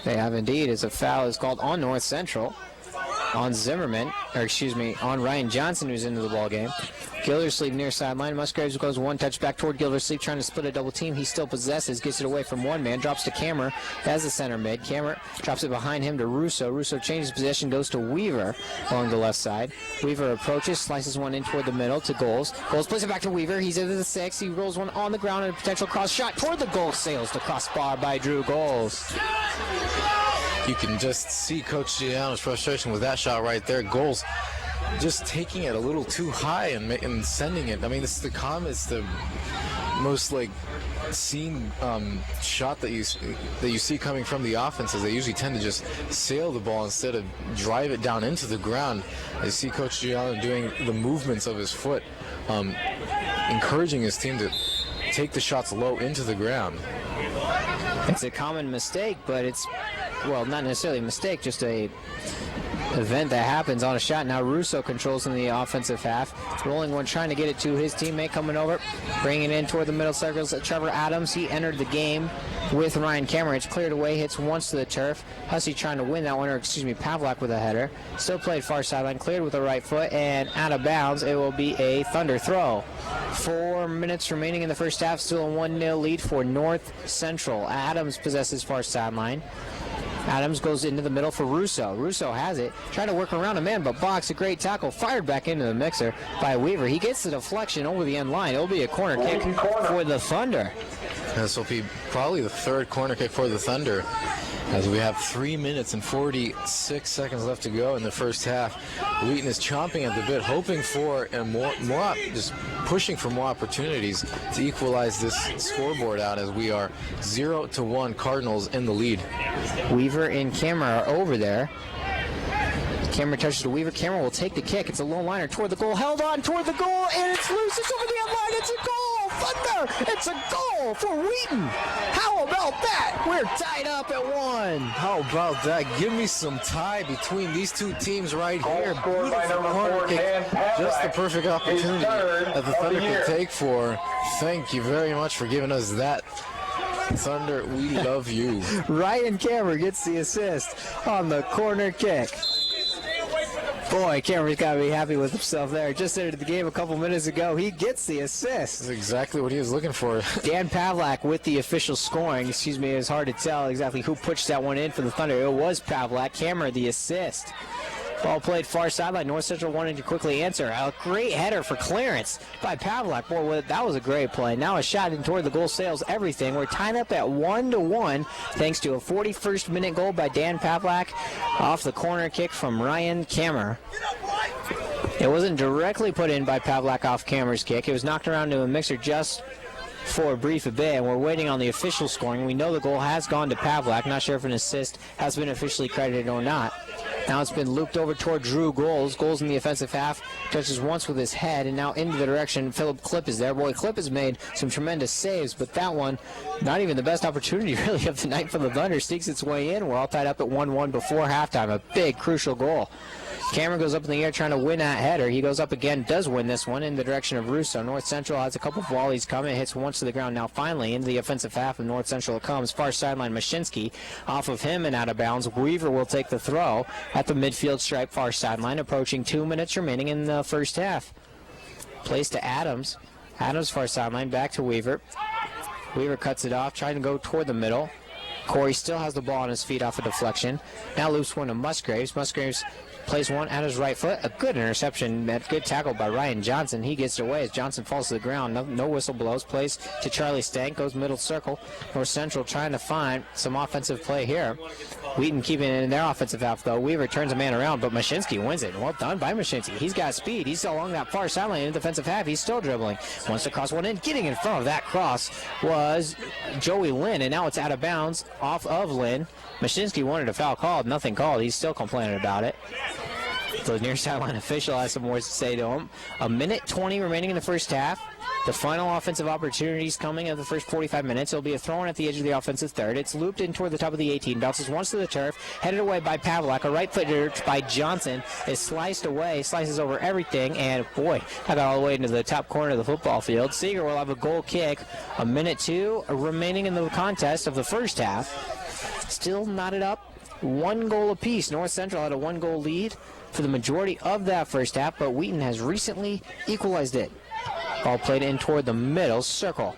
They have indeed, as a foul is called on North Central, on Zimmerman, on Ryan Johnson, who's into the ball game. Gildersleeve near sideline. Musgraves goes one touch back toward Gildersleeve, trying to split a double team. He still possesses, gets it away from one man, drops to Kammer as the center mid. Kammer drops it behind him to Russo. Russo changes possession, goes to Weaver along the left side. Weaver approaches, slices one in toward the middle to Goals. Goals plays it back to Weaver. He's into the 6. He rolls one on the ground and a potential cross shot toward the goal. Sails to crossbar by Drew Goals. You can just see Coach Giuliano's frustration with that shot right there. Goals just taking it a little too high and sending it. I mean, it's the most seen shot that you see coming from the offenses. They usually tend to just sail the ball instead of drive it down into the ground. I see Coach Giuliano doing the movements of his foot, encouraging his team to take the shots low into the ground. It's a common mistake, but it's, well, not necessarily a mistake, just a event that happens on a shot. Now Russo controls in the offensive half. Rolling one, trying to get it to his teammate coming over. Bringing it in toward the middle circles. Trevor Adams, he entered the game with Ryan Cameron. It's cleared away, hits once to the turf. Hussey trying to win that one, or Pavlak with a header. Still played far sideline, cleared with the right foot, and out of bounds. It will be a Thunder throw. 4 minutes remaining in the first half. Still a 1-0 lead for North Central. Adams possesses far sideline. Adams goes into the middle for Russo. Russo has it, trying to work around a man, but blocks. A great tackle, fired back into the mixer by Weaver. He gets the deflection over the end line. It'll be a corner kick for the Thunder. This will be probably the third corner kick for the Thunder, as we have 3 minutes and 46 seconds left to go in the first half. Wheaton is chomping at the bit, hoping for more, just pushing for more opportunities to equalize this scoreboard out, as we are 0-1 Cardinals in the lead. Weaver and Cameron are over there. Cameron touches to Weaver. Cameron will take the kick. It's a low liner toward the goal. Held on toward the goal, and it's loose. It's over the end line. It's a goal. Thunder. It's a goal for Wheaton. How about that? We're tied up at 1. How about that? Give me some tie between these two teams right here. Scored by number 4, Dan Pavlak. Just the perfect opportunity that the Thunder can take for. Thank you very much for giving us that. Thunder, we love you. Ryan Cameron gets the assist on the corner kick. Boy, Cameron's got to be happy with himself there. Just entered the game a couple minutes ago. He gets the assist. That's exactly what he was looking for. Dan Pavlak with the official scoring. It's hard to tell exactly who pushed that one in for the Thunder. It was Pavlak. Cameron, the assist. Ball played far sideline. North Central wanted to quickly answer. A great header for clearance by Pavlak. Boy, that was a great play. Now a shot in toward the goal sails everything. We're tied up at 1-1 thanks to a 41st minute goal by Dan Pavlak off the corner kick from Ryan Kammer. It wasn't directly put in by Pavlak off Kammer's kick. It was knocked around to a mixer just for a brief bit, and we're waiting on the official scoring. We know the goal has gone to Pavlak. Not sure if an assist has been officially credited or not. Now it's been looped over toward Drew Goals. Goals in the offensive half. Touches once with his head, and now into the direction. Philip Klipp is there. Boy, Klipp has made some tremendous saves, but that one, not even the best opportunity really of the night for the Thunder. Sneaks its way in. We're all tied up at 1-1 before halftime. A big, crucial goal. Cameron goes up in the air trying to win that header. He goes up again, does win this one in the direction of Russo. North Central has a couple of volleys coming, hits once to the ground. Now finally into the offensive half of North Central it comes. Far sideline Mashinsky off of him and out of bounds. Weaver will take the throw at the midfield stripe far sideline, approaching 2 minutes remaining in the first half. Plays to Adams. Adams far sideline, back to Weaver. Weaver cuts it off, trying to go toward the middle. Corey still has the ball on his feet off a deflection. Now loops one to Musgraves. Musgraves plays one at his right foot. A good interception. A good tackle by Ryan Johnson. He gets it away as Johnson falls to the ground. No whistle blows. Plays to Charlie Stank. Goes middle circle. North Central trying to find some offensive play here. Wheaton keeping it in their offensive half, though. Weaver turns a man around, but Mashinsky wins it. Well done by Mashinsky. He's got speed. He's along that far sideline in the defensive half. He's still dribbling. Wants to cross one in. Getting in front of that cross was Joey Lynn, and now it's out of bounds off of Lynn. Mashinsky wanted a foul called. Nothing called. He's still complaining about it. The near sideline official has some more to say to him. 1:20 remaining in the first half. The final offensive opportunities coming of the first 45 minutes. It'll be a throw in at the edge of the offensive third. It's looped in toward the top of the 18. Bounces once to the turf. Headed away by Pavlak. A right footer by Johnson is sliced away. Slices over everything. And boy, I got all the way into the top corner of the football field. Seeger will have a goal kick. 1:02 remaining in the contest of the first half. Still knotted up. 1 goal apiece. North Central had a 1-goal lead for the majority of that first half, but Wheaton has recently equalized it. Ball played in toward the middle circle.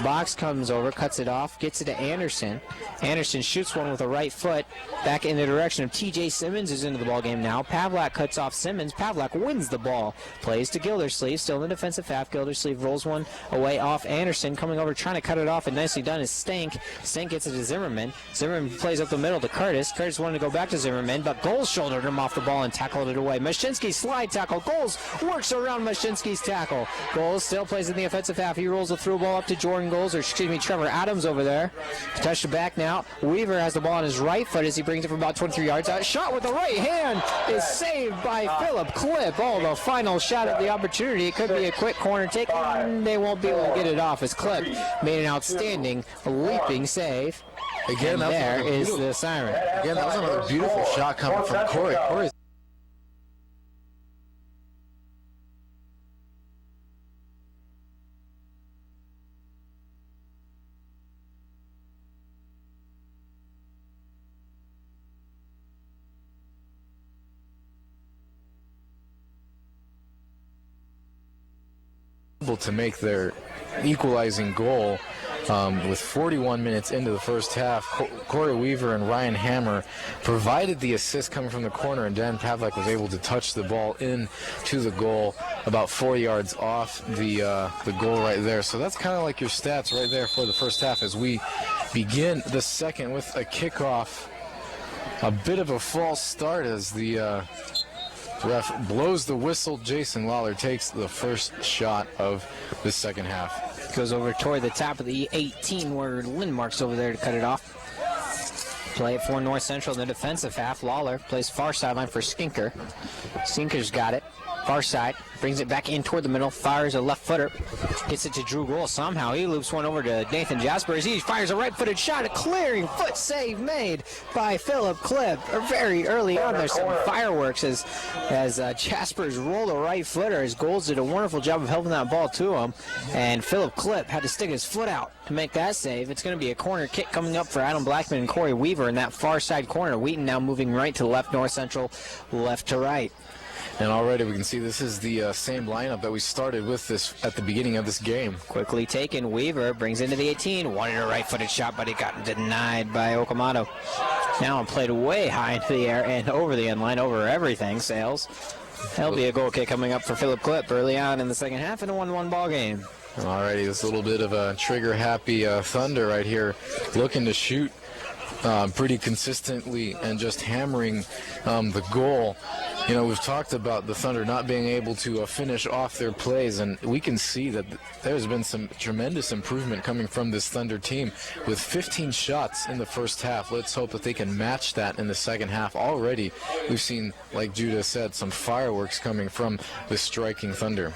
Box comes over, cuts it off, gets it to Anderson. Anderson shoots one with a right foot back in the direction of T.J. Simmons, who's into the ball game now. Pavlak cuts off Simmons. Pavlak wins the ball. Plays to Gildersleeve, still in the defensive half. Gildersleeve rolls one away off Anderson. Coming over, trying to cut it off, and nicely done is Stank. Stank gets it to Zimmerman. Zimmerman plays up the middle to Curtis. Curtis wanted to go back to Zimmerman, but Goals shouldered him off the ball and tackled it away. Mashinsky slide tackle. Goals works around Mashinsky's tackle. Goals still plays in the offensive half. He rolls the through ball up to Trevor Adams over there. Touched it back now. Weaver has the ball on his right foot as he brings it from about 23 yards out. Shot with the right hand is saved by Philip Klipp. Oh, the final shot of the opportunity. It could be a quick corner take, and they won't be able to get it off as Klipp made an outstanding leaping save. Again, and there is the siren. Again, that was another beautiful shot coming from Corey. Corey's able to make their equalizing goal with 41 minutes into the first half. Corey Weaver and Ryan Hammer provided the assist coming from the corner, and Dan Pavlik was able to touch the ball into the goal about 4 yards off the goal right there. So that's kind of like your stats right there for the first half as we begin the second with a kickoff. A bit of a false start as the ref blows the whistle. Jason Lawler takes the first shot of the second half. Goes over toward the top of the 18 where Lindmark's over there to cut it off. Play it for North Central in the defensive half. Lawler plays far sideline for Skinker. Skinker's got it. Far side. Brings it back in toward the middle. Fires a left footer. Gets it to Drew Gohl somehow. He loops one over to Nathan Jaspers. He fires a right-footed shot. A clearing foot save made by Philip Clipp. Very early on, there's some fireworks as Jaspers rolled a right footer. His goals did a wonderful job of helping that ball to him. And Philip Clipp had to stick his foot out to make that save. It's going to be a corner kick coming up for Adam Blackman and Corey Weaver in that far side corner. Wheaton now moving right to left. North Central left to right. And already we can see this is the same lineup that we started with this at the beginning of this game. Quickly taken. Weaver brings into the 18. Wanted a right-footed shot, but it got denied by Okamoto. Now played way high into the air and over the end line, over everything. Sales. That'll be a goal kick coming up for Philip Clipp early on in the second half in a 1-1 ball game. Alrighty, this little bit of a trigger-happy Thunder right here, looking to shoot pretty consistently and just hammering the goal. You know, we've talked about the Thunder not being able to finish off their plays, and we can see that there's been some tremendous improvement coming from this Thunder team with 15 shots in the first half. Let's hope that they can match that in the second half. Already, we've seen, like Judah said, some fireworks coming from the striking Thunder.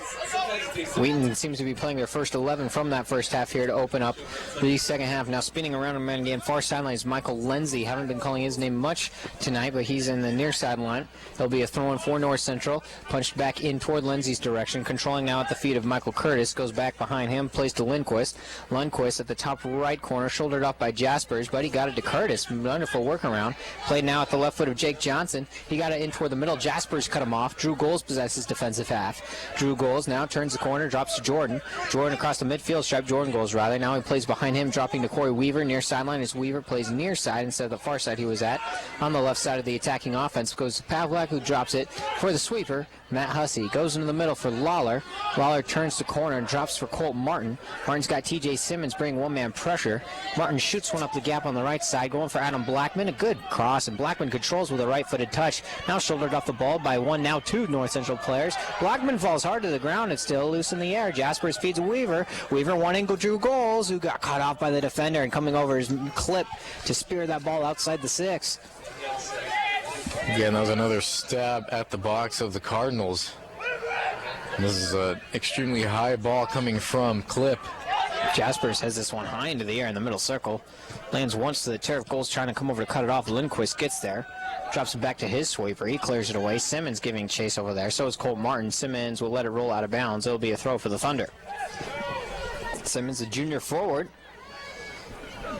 Wheaton seems to be playing their first 11 from that first half here to open up the second half. Now spinning around him again, far sideline is Michael Lindsay. Haven't been calling his name much tonight, but he's in the near sideline. There'll be a throw-in for North Central. Punched back in toward Lindsay's direction. Controlling now at the feet of Michael Curtis. Goes back behind him. Plays to Lundquist. Lundquist at the top right corner. Shouldered off by Jaspers, but he got it to Curtis. Wonderful workaround. Played now at the left foot of Jake Johnson. He got it in toward the middle. Jaspers cut him off. Drew Goals possesses defensive half. Drew Goals now turns the corner. Drops to Jordan. Jordan across the midfield stripe. Jordan Goals rather. Now he plays behind him. Dropping to Corey Weaver. Near sideline as Weaver plays near side instead of the far side he was at. On the left side of the attacking offense goes to Pavlik, who drops it for the sweeper. Matt Hussey goes into the middle for Lawler. Lawler turns the corner and drops for Colt Martin. Martin's got TJ Simmons bringing one-man pressure. Martin shoots one up the gap on the right side, going for Adam Blackman. A good cross, and Blackman controls with a right-footed touch. Now shouldered off the ball by one, now two North Central players. Blackman falls hard to the ground. It's still loose in the air. Jaspers feeds Weaver. Weaver wanting to Drew Goals, who got caught off by the defender and coming over his clip to spear that ball outside the 6. Again, that was another stab at the box of the Cardinals. This is an extremely high ball coming from Clipp. Jaspers has this one high into the air in the middle circle. Lands once to the turf. Goals trying to come over to cut it off. Lindquist gets there. Drops it back to his sweeper. He clears it away. Simmons giving chase over there. So is Colt Martin. Simmons will let it roll out of bounds. It'll be a throw for the Thunder. Simmons, a junior forward,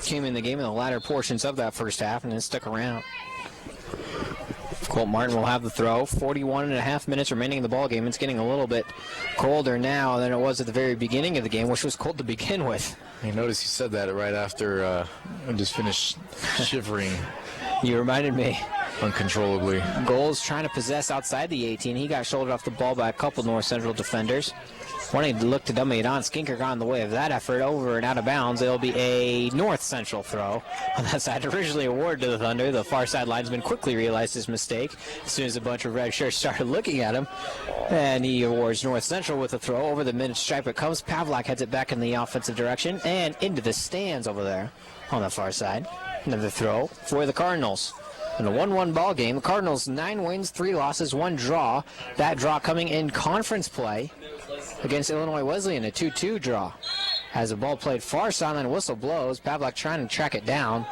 came in the game in the latter portions of that first half and then stuck around. Colt Martin will have the throw. 41 and a half minutes remaining in the ball game. It's getting a little bit colder now than it was at the very beginning of the game, which was cold to begin with. You notice you said that right after I just finished shivering. You reminded me. Uncontrollably. Goals trying to possess outside the 18. He got shouldered off the ball by a couple North Central defenders. Wanting to look to dummy it on. Skinker got in the way of that effort, over and out of bounds. It'll be a North Central throw on that side. Originally awarded to the Thunder. The far side linesman quickly realized his mistake as soon as a bunch of red shirts started looking at him. And he awards North Central with a throw. Over the mid stripe it comes. Pavlik heads it back in the offensive direction and into the stands over there on the far side. Another throw for the Cardinals. In a 1-1 ball game, the Cardinals 9 wins, 3 losses, 1 draw. That draw coming in conference play against Illinois Wesleyan, a 2-2 draw. As the ball played far sideline, whistle blows. Pavlik trying to track it down.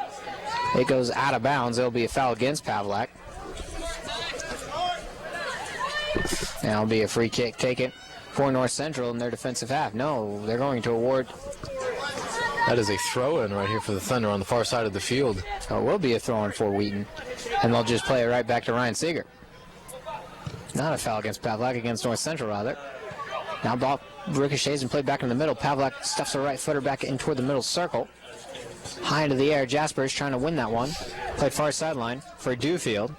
It goes out of bounds. It'll be a foul against Pavlak. And it'll be a free kick taken for North Central in their defensive half. No, they're going to award. That is a throw-in right here for the Thunder on the far side of the field. So it will be a throw-in for Wheaton. And they'll just play it right back to Ryan Seeger. Not a foul against Pavlak, against North Central, rather. Now ball ricochets and played back in the middle. Pavlak stuffs a right footer back in toward the middle circle. High into the air. Jasper is trying to win that one. Played far sideline for Dewfield.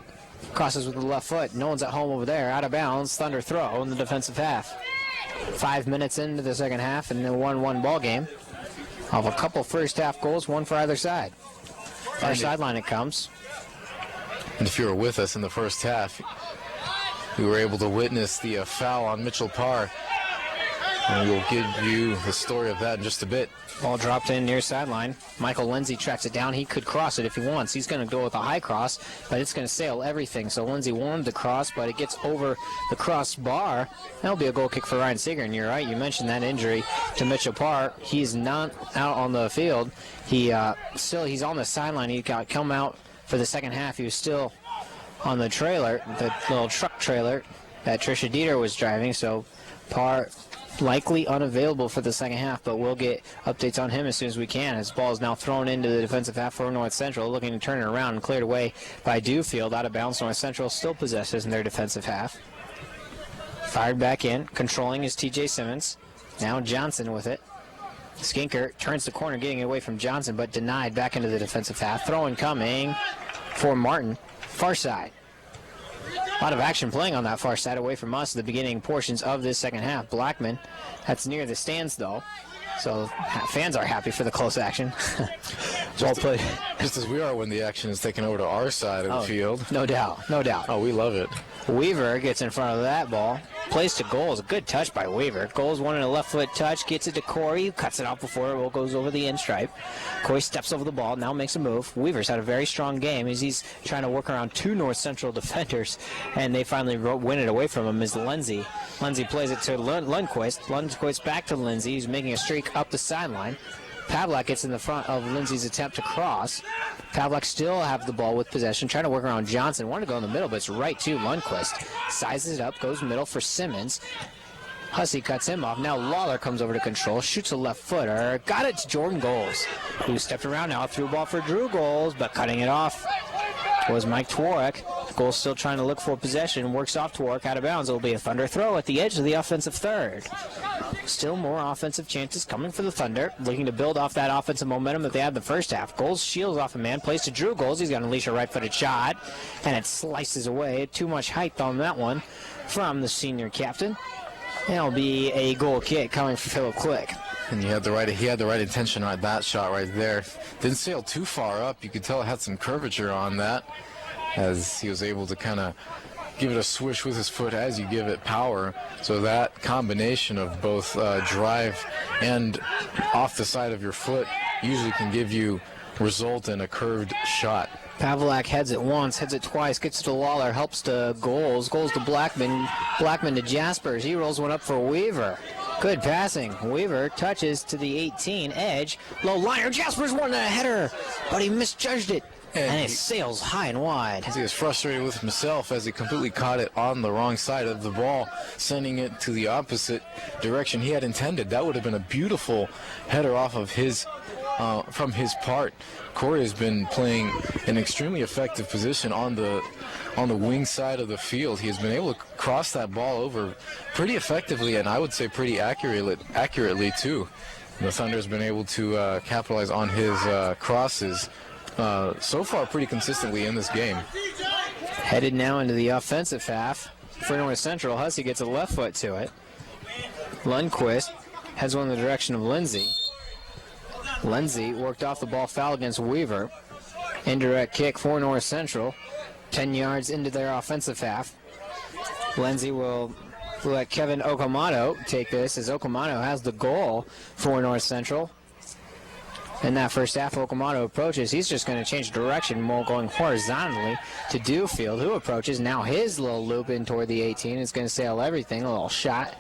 Crosses with the left foot. No one's at home over there. Out of bounds. Thunder throw in the defensive half. 5 minutes into the second half and a 1-1 ball game. Of a couple first half goals, one for either side. Far sideline it comes. And if you were with us in the first half, we were able to witness the foul on Mitchell Parr. And we'll give you the story of that in just a bit. Ball dropped in near sideline. Michael Lindsay tracks it down. He could cross it if he wants. He's going to go with a high cross, but it's going to sail everything. So Lindsay warmed the cross, but it gets over the crossbar. That'll be a goal kick for Ryan Seeger. And you're right, you mentioned that injury to Mitchell Parr. He's not out on the field. He's on the sideline. He got come out for the second half. He was still on the trailer, the little truck trailer that Trisha Dieter was driving. So Parr likely unavailable for the second half, but we'll get updates on him as soon as we can. His ball is now thrown into the defensive half for North Central, looking to turn it around and cleared away by Dewfield. Out of bounds. North Central still possesses in their defensive half. Fired back in. Controlling is TJ Simmons. Now Johnson with it. Skinker turns the corner, getting away from Johnson, but denied back into the defensive half. Throw-in coming for Martin. Far side. A lot of action playing on that far side away from us at the beginning portions of this second half. Blackman, that's near the stands though, so fans are happy for the close action. Well played. Just as we are when the action is taken over to our side of the field. No doubt, no doubt. Oh, we love it. Weaver gets in front of that ball. Plays to Goals. A good touch by Weaver. Goals one in a left foot touch. Gets it to Corey. Cuts it out before it goes over the end stripe. Corey steps over the ball. Now makes a move. Weaver's had a very strong game as he's trying to work around two North Central defenders. And they finally win it away from him is Lindsay. Lindsay plays it to Lundquist. Lundquist back to Lindsay. He's making a streak up the sideline. Pavlak gets in the front of Lindsay's attempt to cross. Pavlak still have the ball with possession, trying to work around Johnson. Wanted to go in the middle, but it's right to Lundquist. Sizes it up, goes middle for Simmons. Hussey cuts him off. Now Lawler comes over to control, shoots a left footer. Got it to Jordan Goals, who stepped around now, threw a ball for Drew Goals, but cutting it off was Mike Twarek. Goals still trying to look for possession. Works off Twarek out of bounds. It'll be a Thunder throw at the edge of the offensive third. Still more offensive chances coming for the Thunder, looking to build off that offensive momentum that they had in the first half. Goals shields off a man, plays to Drew Goals. He's going to unleash a right-footed shot, and it slices away. Too much height on that one from the senior captain. It'll be a goal kick coming for Philip Click. And he had the right intention on that shot right there. Didn't sail too far up. You could tell it had some curvature on that, as he was able to kind of give it a swish with his foot as you give it power. So that combination of both drive and off the side of your foot usually can result in a curved shot. Pavlak heads it once, heads it twice, gets it to Lawler, helps to Goals to Blackman, Blackman to Jaspers. He rolls one up for Weaver. Good passing. Weaver touches to the 18 edge. Low liner. Jaspers won a header, but he misjudged it. And it sails high and wide. He was frustrated with himself as he completely caught it on the wrong side of the ball, sending it to the opposite direction he had intended. That would have been a beautiful header off of from his part. Corey has been playing an extremely effective position on the wing side of the field. He has been able to cross that ball over pretty effectively, and I would say pretty accurately too. The Thunder has been able to capitalize on his crosses so far pretty consistently in this game. Headed now into the offensive half for North Central. Hussey gets a left foot to it. Lundquist has one in the direction of Lindsay. Lindsay worked off the ball, foul against Weaver. Indirect kick for North Central. 10 yards into their offensive half. Lindsay will let Kevin Okamoto take this as Okamoto has the goal for North Central. In that first half, Okamoto approaches. He's just going to change direction, more going horizontally to Dewfield, who approaches. Now his little loop in toward the 18 is going to sail everything. A little shot.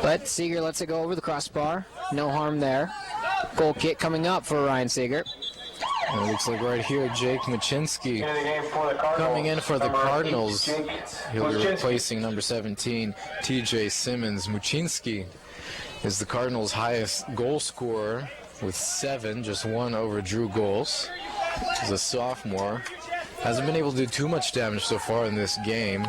But Seeger lets it go over the crossbar. No harm there. Goal kick coming up for Ryan Seeger. And it looks like right here, Jake Muchinski coming in for the Cardinals. He'll be replacing number 17, TJ Simmons. Muchinski is the Cardinals' highest goal scorer with 7, just 1 over Drew Goals. He's a sophomore. Hasn't been able to do too much damage so far in this game.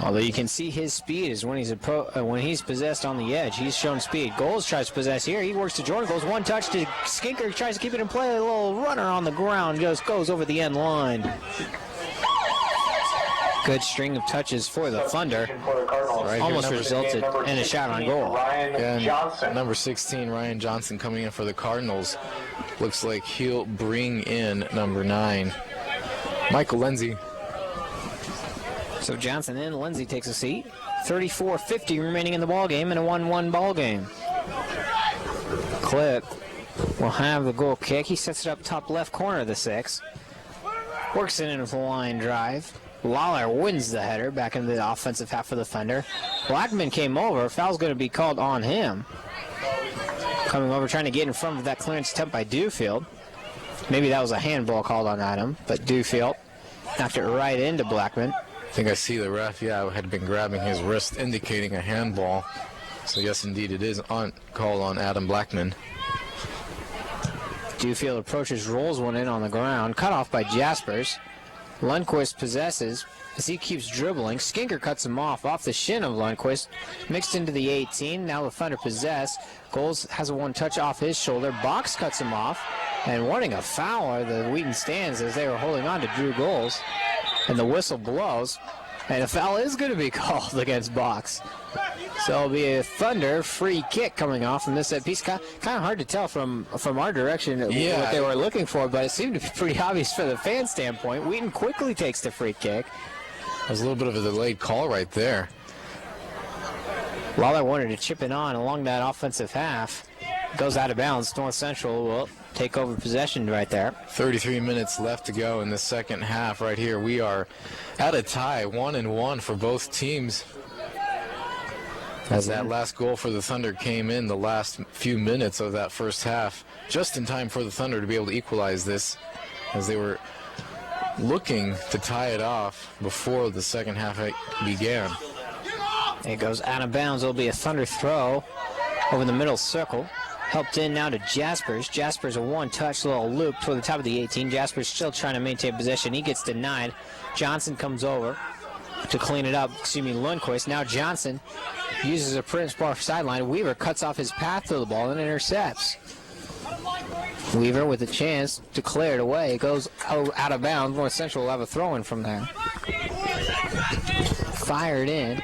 Although you can see his speed is when he's possessed on the edge. He's shown speed. Goals tries to possess here. He works to Jordan. Goes one touch to Skinker. Tries to keep it in play. A little runner on the ground. Just goes over the end line. Good string of touches for the Thunder. Right almost resulted in a shot on goal. And number 16, Ryan Johnson, coming in for the Cardinals. Looks like he'll bring in number 9, Michael Lindsay. So Johnson in, Lindsay takes a seat. 34:50 remaining in the ball game, and a 1-1 ball game. Clip will have the goal kick. He sets it up top left corner of the 6. Works it into the line drive. Lawler wins the header back into the offensive half of the Thunder. Blackman came over. Foul's going to be called on him. Coming over, trying to get in front of that clearance attempt by Dewfield. Maybe that was a handball called on Adam, but Dewfield knocked it right into Blackman. I think I see the ref, had been grabbing his wrist, indicating a handball. So yes, indeed, it is called on Adam Blackman. Dewfield approaches, rolls one in on the ground, cut off by Jaspers. Lundqvist possesses as he keeps dribbling. Skinker cuts him off the shin of Lundqvist, mixed into the 18. Now the Thunder possess. Goals has a one touch off his shoulder. Box cuts him off, and wanting a foul are the Wheaton stands as they were holding on to Drew Goals. And the whistle blows, and a foul is going to be called against Box. So it'll be a Thunder free kick coming off from this set piece. Kind of hard to tell from our direction what they were looking for, but it seemed to be pretty obvious for the fan standpoint. Wheaton quickly takes the free kick. There's a little bit of a delayed call right there. Lawler wanted to chip it on along that offensive half. Goes out of bounds. North Central will take over possession right there. 33 minutes left to go in the second half right here. We are at a tie, 1-1 for both teams. As that last goal for the Thunder came in the last few minutes of that first half, just in time for the Thunder to be able to equalize this, as they were looking to tie it off before the second half began. It goes out of bounds. It'll be a Thunder throw over the middle circle. Helped in now to Jaspers. Jaspers a one-touch little loop toward the top of the 18. Jaspers still trying to maintain possession. He gets denied. Johnson comes over to clean it up. Lundqvist. Now Johnson uses a Prince Bar sideline. Weaver cuts off his path to the ball and intercepts. Weaver with a chance to clear it away. It goes out of bounds. North Central will have a throw-in from there. Fired in.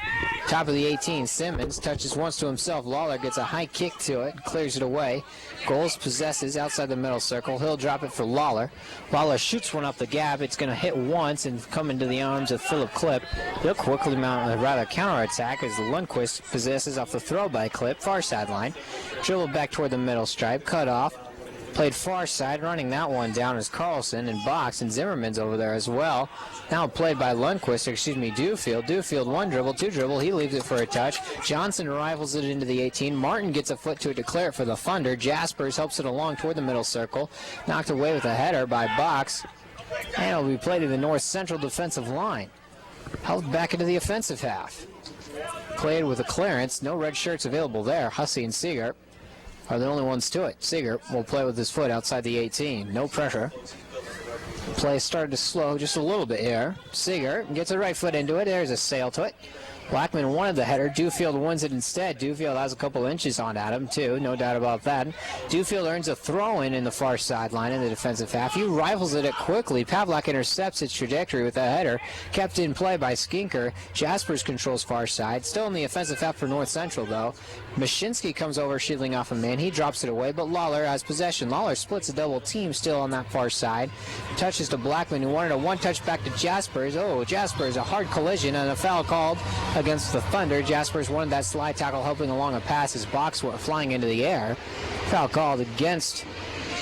Top of the 18, Simmons touches once to himself. Lawler gets a high kick to it, clears it away. Goals possesses outside the middle circle. He'll drop it for Lawler. Lawler shoots one up the gap. It's going to hit once and come into the arms of Philip Clip. He'll quickly mount a counterattack as Lundqvist possesses off the throw by Clip, far sideline. Dribbled back toward the middle stripe, cut off. Played far side, running that one down is Carlson and Box, and Zimmerman's over there as well. Now played by Dewfield. Dewfield, one dribble, two dribble. He leaves it for a touch. Johnson rifles it into the 18. Martin gets a foot to it, declare it for the Thunder. Jaspers helps it along toward the middle circle. Knocked away with a header by Box. And it'll be played to the North Central defensive line. Held back into the offensive half. Played with a clearance. No red shirts available there. Hussey and Seager are the only ones to it. Seager will play with his foot outside the 18. No pressure. Play started to slow just a little bit here. Seager gets a right foot into it. There's a sail to it. Blackman wanted the header. Dewfield wins it instead. Dewfield has a couple inches on Adam, too. No doubt about that. Dewfield earns a throw-in in the far sideline in the defensive half. He rifles it quickly. Pavlak intercepts its trajectory with a header. Kept in play by Skinker. Jaspers controls far side. Still in the offensive half for North Central, though. Mashinsky comes over, shielding off a man. He drops it away, but Lawler has possession. Lawler splits a double team still on that far side. Touches to Blackman, who wanted a one-touch back to Jaspers. Oh, Jaspers, a hard collision and a foul called against the Thunder. Jaspers wanted that slide tackle, helping along a pass. His Box went flying into the air. Foul called against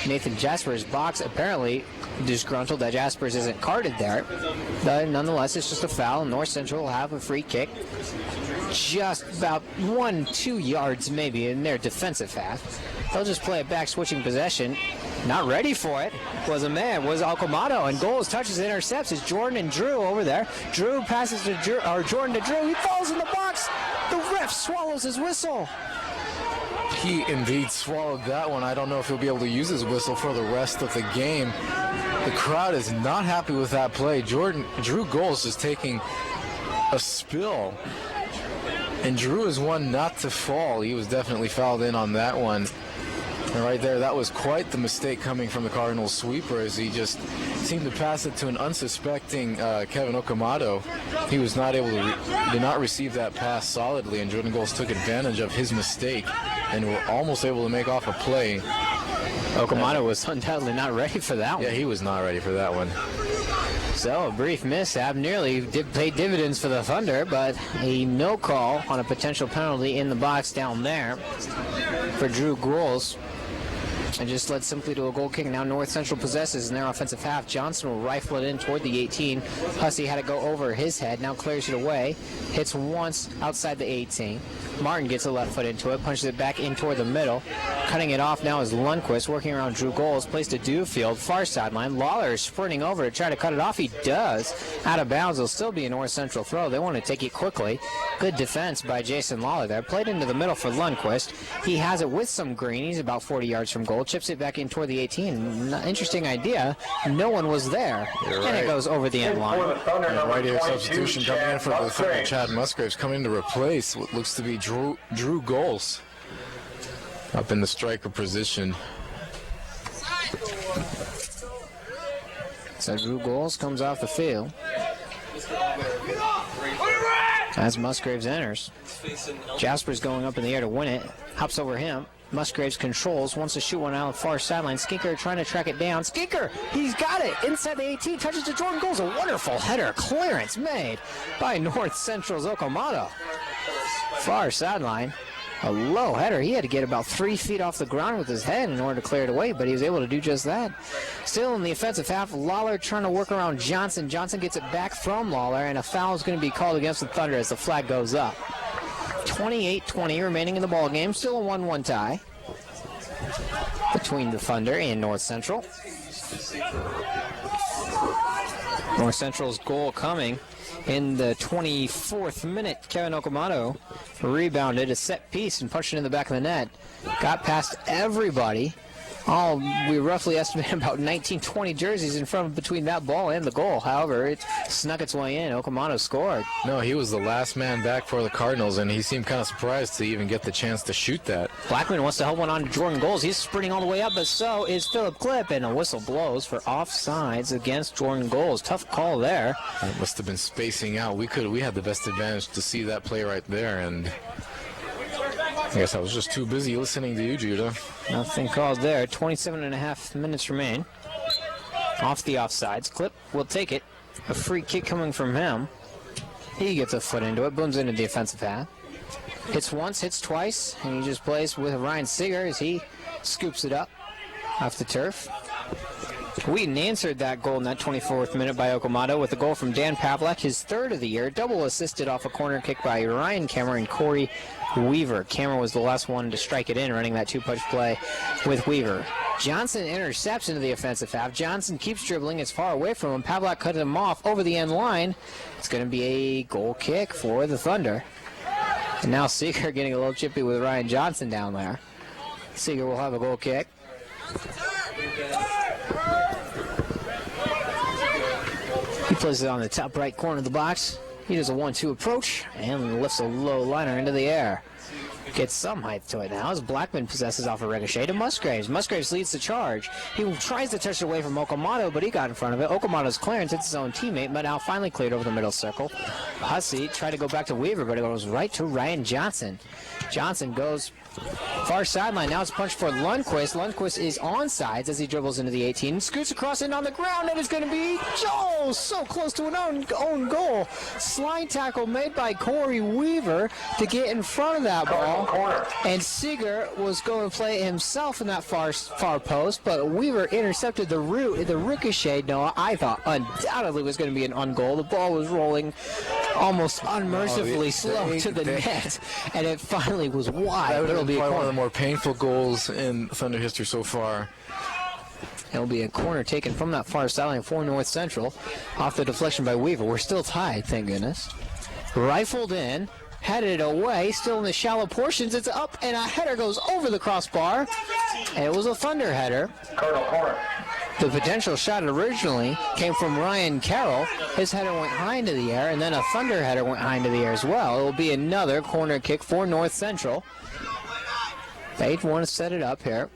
Nathan Jaspers. Box apparently disgruntled that Jaspers isn't carded there. But nonetheless, it's just a foul. North Central will have a free kick. Just about 1-2 yards maybe in their defensive half. They'll just play it back, switching possession. Not ready for it was Okamoto, and goals, touches, intercepts. It's Jordan and Drew over there. Drew passes to Jordan to Drew. He falls in the box. The ref swallows his whistle. He indeed swallowed that one. I don't know if he'll be able to use his whistle for the rest of the game. The crowd is not happy with that play. Drew Goals is taking a spill, and Drew is one not to fall. He was definitely fouled in on that one. And right there, that was quite the mistake coming from the Cardinals sweeper, as he just seemed to pass it to an unsuspecting Kevin Okamoto. He was not able to, did not receive that pass solidly, and Jordan Goals took advantage of his mistake and were almost able to make off a play. Okamoto was undoubtedly not ready for that one. Yeah, he was not ready for that one. So a brief mishap nearly did pay dividends for the Thunder, but a no call on a potential penalty in the box down there for Drew Goals. And just led simply to a goal kick. Now North Central possesses in their offensive half. Johnson will rifle it in toward the 18. Hussey had to go over his head. Now clears it away. Hits once outside the 18. Martin gets a left foot into it. Punches it back in toward the middle. Cutting it off now is Lundquist, working around Drew Goals. Plays to Dewfield, far sideline. Lawler is sprinting over to try to cut it off. He does. Out of bounds. It'll still be a North Central throw. They want to take it quickly. Good defense by Jason Lawler there. Played into the middle for Lundquist. He has it with some green. He's about 40 yards from goal. Chips it back in toward the 18. Interesting idea. No one was there. And it goes over the end line. Right here, substitution coming in for the Thunder. Chad Musgraves coming to replace what looks to be Drew Goals up in the striker position. So Drew Goals comes off the field as Musgraves enters. Jasper's going up in the air to win it. Hops over him. Musgraves controls, wants to shoot one out on the far sideline. Skinker trying to track it down. Skinker, he's got it inside the 18, touches to Jordan Goals. A wonderful header clearance made by North Central's Okamoto. Far sideline. A low header. He had to get about 3 feet off the ground with his head in order to clear it away, but he was able to do just that. Still in the offensive half, Lawler trying to work around Johnson. Johnson gets it back from Lawler, and a foul is going to be called against the Thunder as the flag goes up. 28-20 remaining in the ball game. Still a 1-1 tie between the Thunder and North Central. North Central's goal coming in the 24th minute. Kevin Okamoto rebounded a set piece and punched it in the back of the net. Got past everybody. We roughly estimate about 19-20 jerseys in front of between that ball and the goal. However, it snuck its way in. Okamoto scored. No, he was the last man back for the Cardinals, and he seemed kind of surprised to even get the chance to shoot that. Blackman wants to help one on to Jordan Goals. He's sprinting all the way up, but so is Philip Clipp, and a whistle blows for offsides against Jordan Goals. Tough call there. It must have been spacing out. We had the best advantage to see that play right there, and I guess I was just too busy listening to you, Judah. Nothing called there. 27.5 minutes remain. Off the offsides. Clipp will take it. A free kick coming from him. He gets a foot into it. Booms into the offensive half. Hits once, hits twice, and he just plays with Ryan Seeger as he scoops it up off the turf. Wheaton answered that goal in that 24th minute by Okamoto with a goal from Dan Pavlak, his third of the year. Double assisted off a corner kick by Ryan Kammer and Corey Weaver. Kammer was the last one to strike it in, running that two-punch play with Weaver. Johnson intercepts into the offensive half. Johnson keeps dribbling. It's far away from him. Pavlak cut him off over the end line. It's going to be a goal kick for the Thunder. And now Seeger getting a little chippy with Ryan Johnson down there. Seeger will have a goal kick. He places it on the top right corner of the box. He does a 1-2 approach and lifts a low liner into the air. Gets some height to it now as Blackman possesses off a ricochet to Musgraves. Musgraves leads the charge. He tries to touch it away from Okamoto, but he got in front of it. Okamoto's clearance hits his own teammate, but now finally cleared over the middle circle. Hussey tried to go back to Weaver, but it goes right to Ryan Johnson. Johnson goes Far sideline. Now it's punched for Lundqvist. Lundqvist is onside as he dribbles into the 18. Scoots across in on the ground, and it's going to be so close to an own goal. Slide tackle made by Corey Weaver to get in front of that ball. And Seeger was going to play it himself in that far post, but Weaver intercepted the ricochet. No, I thought undoubtedly was going to be an on goal. The ball was rolling almost unmercifully slow to the net, and it finally was wide. That would It'll have be been a one of corner. the more painful goals in Thunder history so far. It'll be a corner taken from that far sideline for North Central off the deflection by Weaver. We're still tied, thank goodness. Rifled in, headed away, still in the shallow portions. It's up, and a header goes over the crossbar. And it was a Thunder header. Cardinal corner. The potential shot originally came from Ryan Carroll. His header went high into the air, and then a Thunder header went high into the air as well. It will be another corner kick for North Central. They want to set it up here.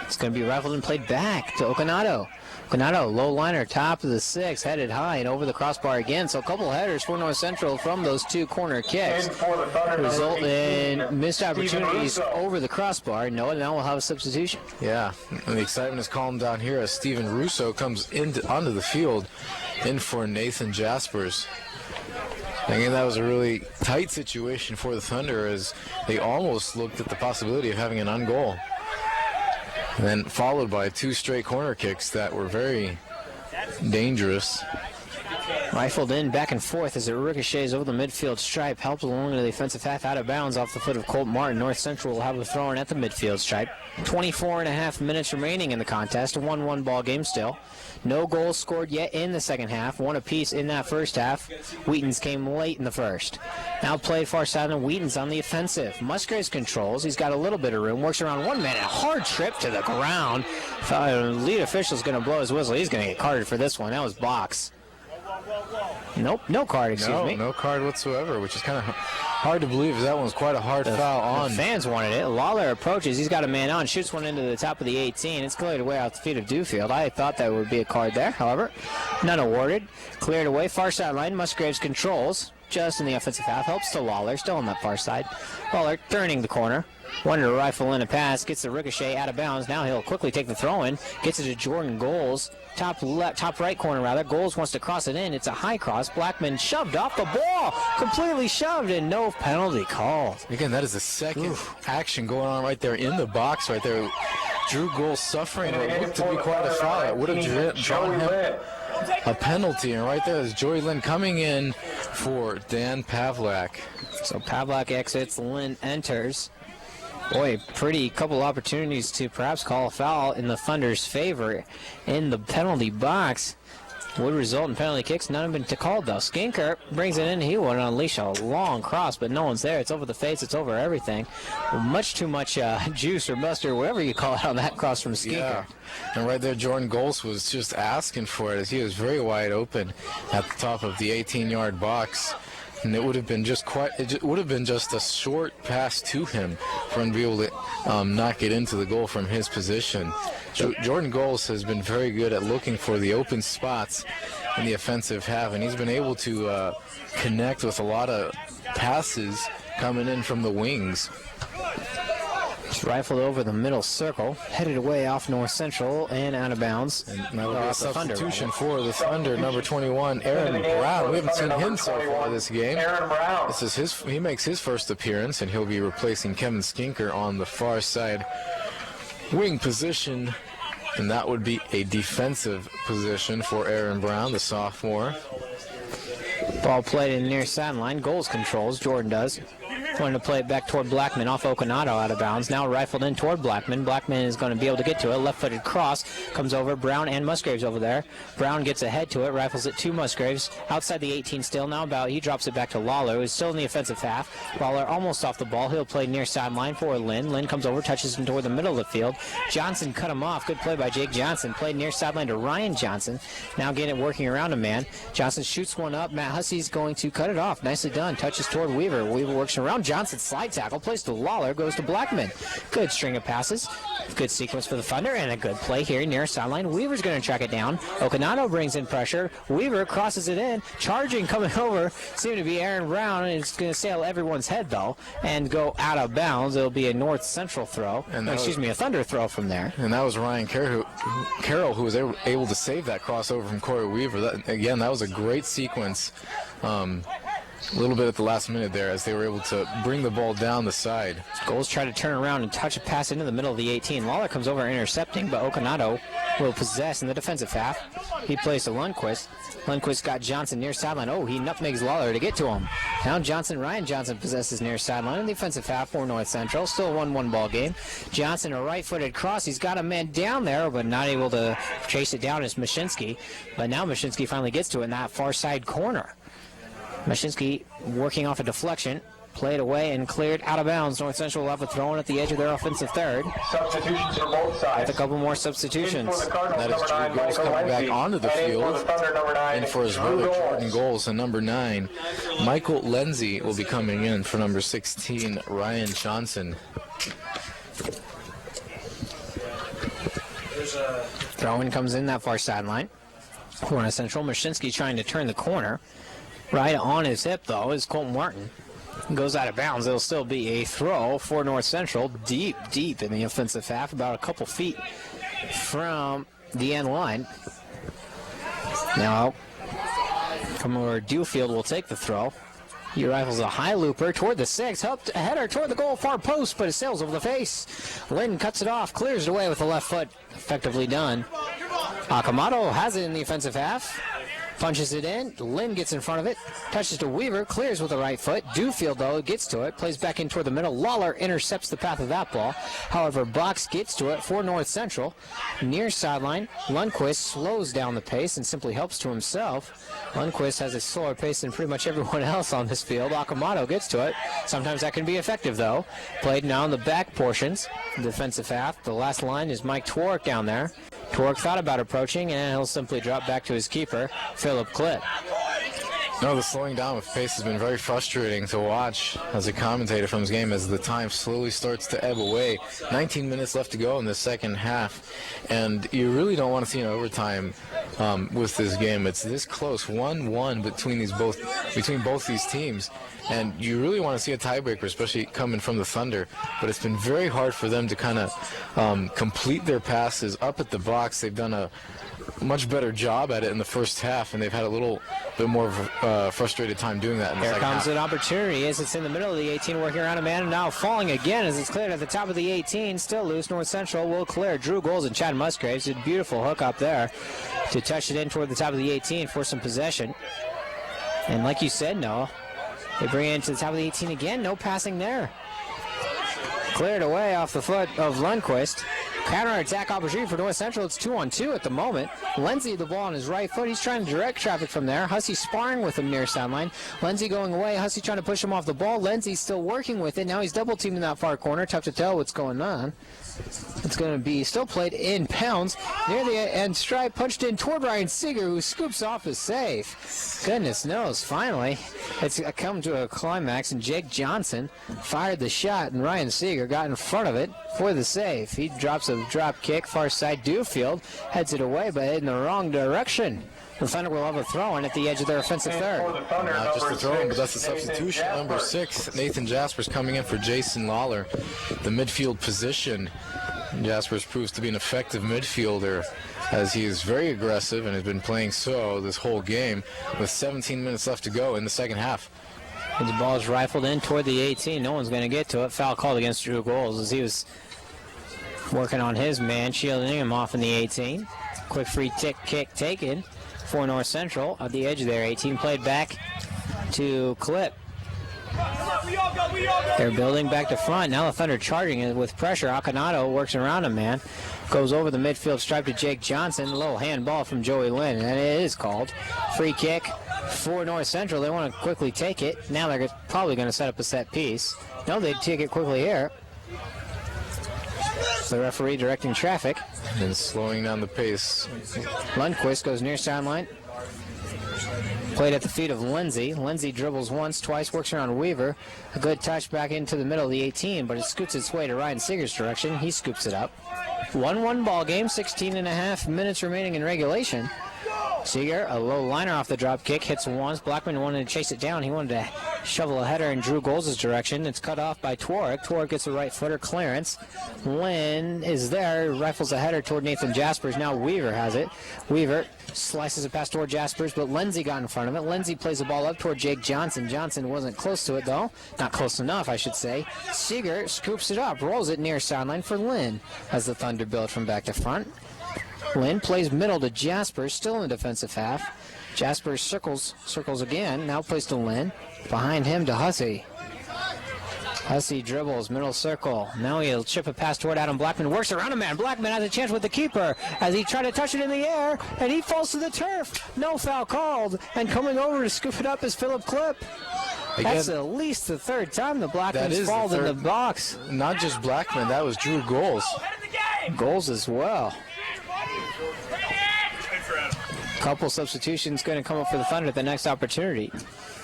It's going to be rifled and played back to Okinato. Okinato, low liner, top of the 6, headed high and over the crossbar again. So a couple headers for North Central from those 2 corner kicks. Result in missed opportunities over the crossbar. Now we'll have a substitution. Yeah, and the excitement has calmed down here as Steven Russo comes onto the field in for Nathan Jaspers. Again, that was a really tight situation for the Thunder as they almost looked at the possibility of having an on-goal. And then followed by 2 straight corner kicks that were very dangerous. Rifled in back and forth as it ricochets over the midfield stripe. Helped along to the defensive half, out of bounds off the foot of Colt Martin. North Central will have a throw in at the midfield stripe. 24.5 minutes remaining in the contest. A 1-1 ball game still. No goals scored yet in the second half. One apiece in that first half. Wheaton's came late in the first. Now played far side, and Wheaton's on the offensive. Musgraves controls. He's got a little bit of room. Works around one man. A hard trip to the ground. Lead official's going to blow his whistle. He's going to get carded for this one. That was box. Nope, no card, excuse me. No card whatsoever, which is kind of hard to believe, as that one's quite a hard foul on. The fans wanted it. Lawler approaches. He's got a man on, shoots one into the top of the 18. It's cleared away off the feet of Dewfield. I thought that would be a card there, however. None awarded. Cleared away. Far sideline. Musgraves controls. Just in the offensive half. Helps to Lawler. Still on that far side. Lawler turning the corner. Wanted to rifle in a pass. Gets the ricochet out of bounds. Now he'll quickly take the throw in. Gets it to Jordan Goals. Top right corner rather. Goals wants to cross it in. It's a high cross. Blackman shoved off the ball. Completely shoved and no penalty called. Again, that is the second action going on right there in the box right there. Drew Goals suffering what looked to be quite a foul. It would have drawn him a penalty. And right there is Joey Lynn coming in for Dan Pavlak. So Pavlak exits. Lynn enters. Boy, pretty couple opportunities to perhaps call a foul in the Thunder's favor in the penalty box. Would result in penalty kicks. None have been called, though. Skinker brings it in. He wanted to unleash a long cross, but no one's there. It's over the face. It's over everything. Much too much juice or mustard, whatever you call it, on that cross from Skinker. Yeah. And right there, Jordan Goals was just asking for it as he was very wide open at the top of the 18-yard box. And it would have been just a short pass to him for him to be able to knock it into the goal from his position. Jordan Goals has been very good at looking for the open spots in the offensive half, and he's been able to connect with a lot of passes coming in from the wings. It's rifled over the middle circle, headed away off North Central and out of bounds. And that will be a substitution for the Thunder, number 21, Aaron Brown. We haven't seen him so far this game. Aaron Brown. He makes his first appearance, and he'll be replacing Kevin Skinker on the far side wing position. And that would be a defensive position for Aaron Brown, the sophomore. Ball played in the near sideline. Goals controls. Jordan does. Wanted to play it back toward Blackman, off Okinato, out of bounds. Now rifled in toward Blackman. Blackman is going to be able to get to it. Left-footed cross comes over. Brown and Musgraves over there. Brown gets ahead to it, rifles it to Musgraves. Outside the 18 still. Now he drops it back to Lawler, who's still in the offensive half. Lawler almost off the ball. He'll play near sideline for Lynn. Lynn comes over, touches him toward the middle of the field. Johnson cut him off. Good play by Jake Johnson. Played near sideline to Ryan Johnson. Now getting it working around a man. Johnson shoots one up. Matt Hussey's going to cut it off. Nicely done. Touches toward Weaver. Weaver works around Johnson slide tackle, plays to Lawler, goes to Blackman. Good string of passes, good sequence for the Thunder, and a good play here near sideline. Weaver's going to track it down. Okanado brings in pressure. Weaver crosses it in, charging, coming over, seem to be Aaron Brown, and it's going to sail everyone's head, though, and go out of bounds. It'll be a North Central throw, a Thunder throw from there. And that was Ryan Carroll who was able to save that crossover from Corey Weaver. That was a great sequence. A little bit at the last minute there as they were able to bring the ball down the side. Goals try to turn around and touch a pass into the middle of the 18. Lawler comes over intercepting, but Okanado will possess in the defensive half. He plays to Lundquist. Lundquist got Johnson near sideline. Oh, he nutmegs Lawler to get to him. Now Ryan Johnson possesses near sideline in the defensive half for North Central. Still a 1-1 ball game. Johnson, a right-footed cross. He's got a man down there, but not able to chase it down as Mashinsky. But now Mashinsky finally gets to it in that far side corner. Mashinsky working off a deflection, played away and cleared out of bounds. North Central will have a throw in at the edge of their offensive third. Substitutions for both sides. With a couple more substitutions. That is Drew Goals coming back onto the field. And for his brother Jordan Goals, and number 9, Michael Lenzi will be coming in for number 16, Ryan Johnson. Throw-in comes in that far sideline. North Central, Mashinsky trying to turn the corner. Right on his hip, though, is Colton Martin. Goes out of bounds. It'll still be a throw for North Central, deep in the offensive half, about a couple feet from the end line. Now, Commodore Dewfield will take the throw. He rifles a high looper toward the 6, helped a header toward the goal far post, but it sails over the face. Lynn cuts it off, clears it away with the left foot. Effectively done. Akamoto has it in the offensive half. Punches it in. Lynn gets in front of it. Touches to Weaver. Clears with the right foot. Dewfield, though, gets to it. Plays back in toward the middle. Lawler intercepts the path of that ball. However, Box gets to it for North Central. Near sideline, Lundquist slows down the pace and simply helps to himself. Lundquist has a slower pace than pretty much everyone else on this field. Akamoto gets to it. Sometimes that can be effective, though. Played now in the back portions. Defensive half. The last line is Mike Twark down there. Twark thought about approaching, and he'll simply drop back to his keeper, Philip Klitt. No, the slowing down of pace has been very frustrating to watch as a commentator from this game as the time slowly starts to ebb away. 19 minutes left to go in the second half, and you really don't want to see an overtime with this game. It's this close, 1-1 between both these teams, and you really want to see a tiebreaker, especially coming from the Thunder. But it's been very hard for them to kind of complete their passes up at the box. They've done a much better job at it in the first half, and they've had a little bit more of a frustrated time doing that in the second half. Here comes an opportunity as it's in the middle of the 18, working around a man, and now falling again as it's cleared at the top of the 18. Still loose. North Central will clear. Drew Goals and Chad Musgraves did a beautiful hook up there to touch it in toward the top of the 18 for some possession. And like you said, Noah, they bring it into the top of the 18 again. No passing there. Cleared away off the foot of Lundquist. Counter-attack opportunity for North Central. It's 2-on-2 at the moment. Lenzi the ball on his right foot. He's trying to direct traffic from there. Hussey sparring with him near sideline. Lenzi going away. Hussey trying to push him off the ball. Lenzi still working with it. Now he's double teaming that far corner. Tough to tell what's going on. It's going to be still played in pounds. Near the end stripe, punched in toward Ryan Seeger, who scoops off his save. Goodness knows, finally, it's come to a climax, and Jake Johnson fired the shot, and Ryan Seeger got in front of it for the save. He drops a drop kick, far side. Dewfield heads it away, but in the wrong direction. The Thunder will have a throw-in at the edge of their offensive third. Not just a throw-in, but that's a substitution. Number 6, Nathan Jaspers coming in for Jason Lawler. The midfield position. Jaspers proves to be an effective midfielder as he is very aggressive and has been playing so this whole game with 17 minutes left to go in the second half. And the ball is rifled in toward the 18. No one's going to get to it. Foul called against Drew Goals as he was working on his man, shielding him off in the 18. Quick free kick taken for North Central at the edge of their 18. Played back to Klitt. They're building back to front. Now the Thunder charging it with pressure. Akanato works around him, man. Goes over the midfield stripe to Jake Johnson. A little handball from Joey Lynn, and it is called. Free kick for North Central. They want to quickly take it. Now they're probably going to set up a set piece. No, they take it quickly here. The referee directing traffic. And slowing down the pace. Lundquist goes near sideline. Played at the feet of Lindsay. Lindsay dribbles once, twice, works around Weaver. A good touch back into the middle of the 18, but it scoots its way to Ryan Seeger's direction. He scoops it up. 1-1 ball game, 16 and a half minutes remaining in regulation. Seeger, a low liner off the drop kick, hits once. Blackman wanted to chase it down. He wanted to shovel a header in Drew Goles' direction. It's cut off by Twarek. Twarek gets a right footer clearance. Lynn is there, rifles a header toward Nathan Jaspers. Now Weaver has it. Weaver slices it past toward Jaspers, but Lindsay got in front of it. Lindsay plays the ball up toward Jake Johnson. Johnson wasn't close to it, though. Not close enough, I should say. Seeger scoops it up, rolls it near sideline for Lynn as the Thunder build from back to front. Lynn plays middle to Jaspers, still in the defensive half. Jaspers circles again, now plays to Lynn. Behind him to Hussey. Hussey dribbles, middle circle. Now he'll chip a pass toward Adam Blackman. Works around a man. Blackman has a chance with the keeper as he tried to touch it in the air, and he falls to the turf. No foul called, and coming over to scoop it up is Philip Klipp. That's at least the third time the Blackman's fallen in the box. Not just Blackman, that was Drew Goles. Goals as well. Couple substitutions going to come up for the Thunder at the next opportunity.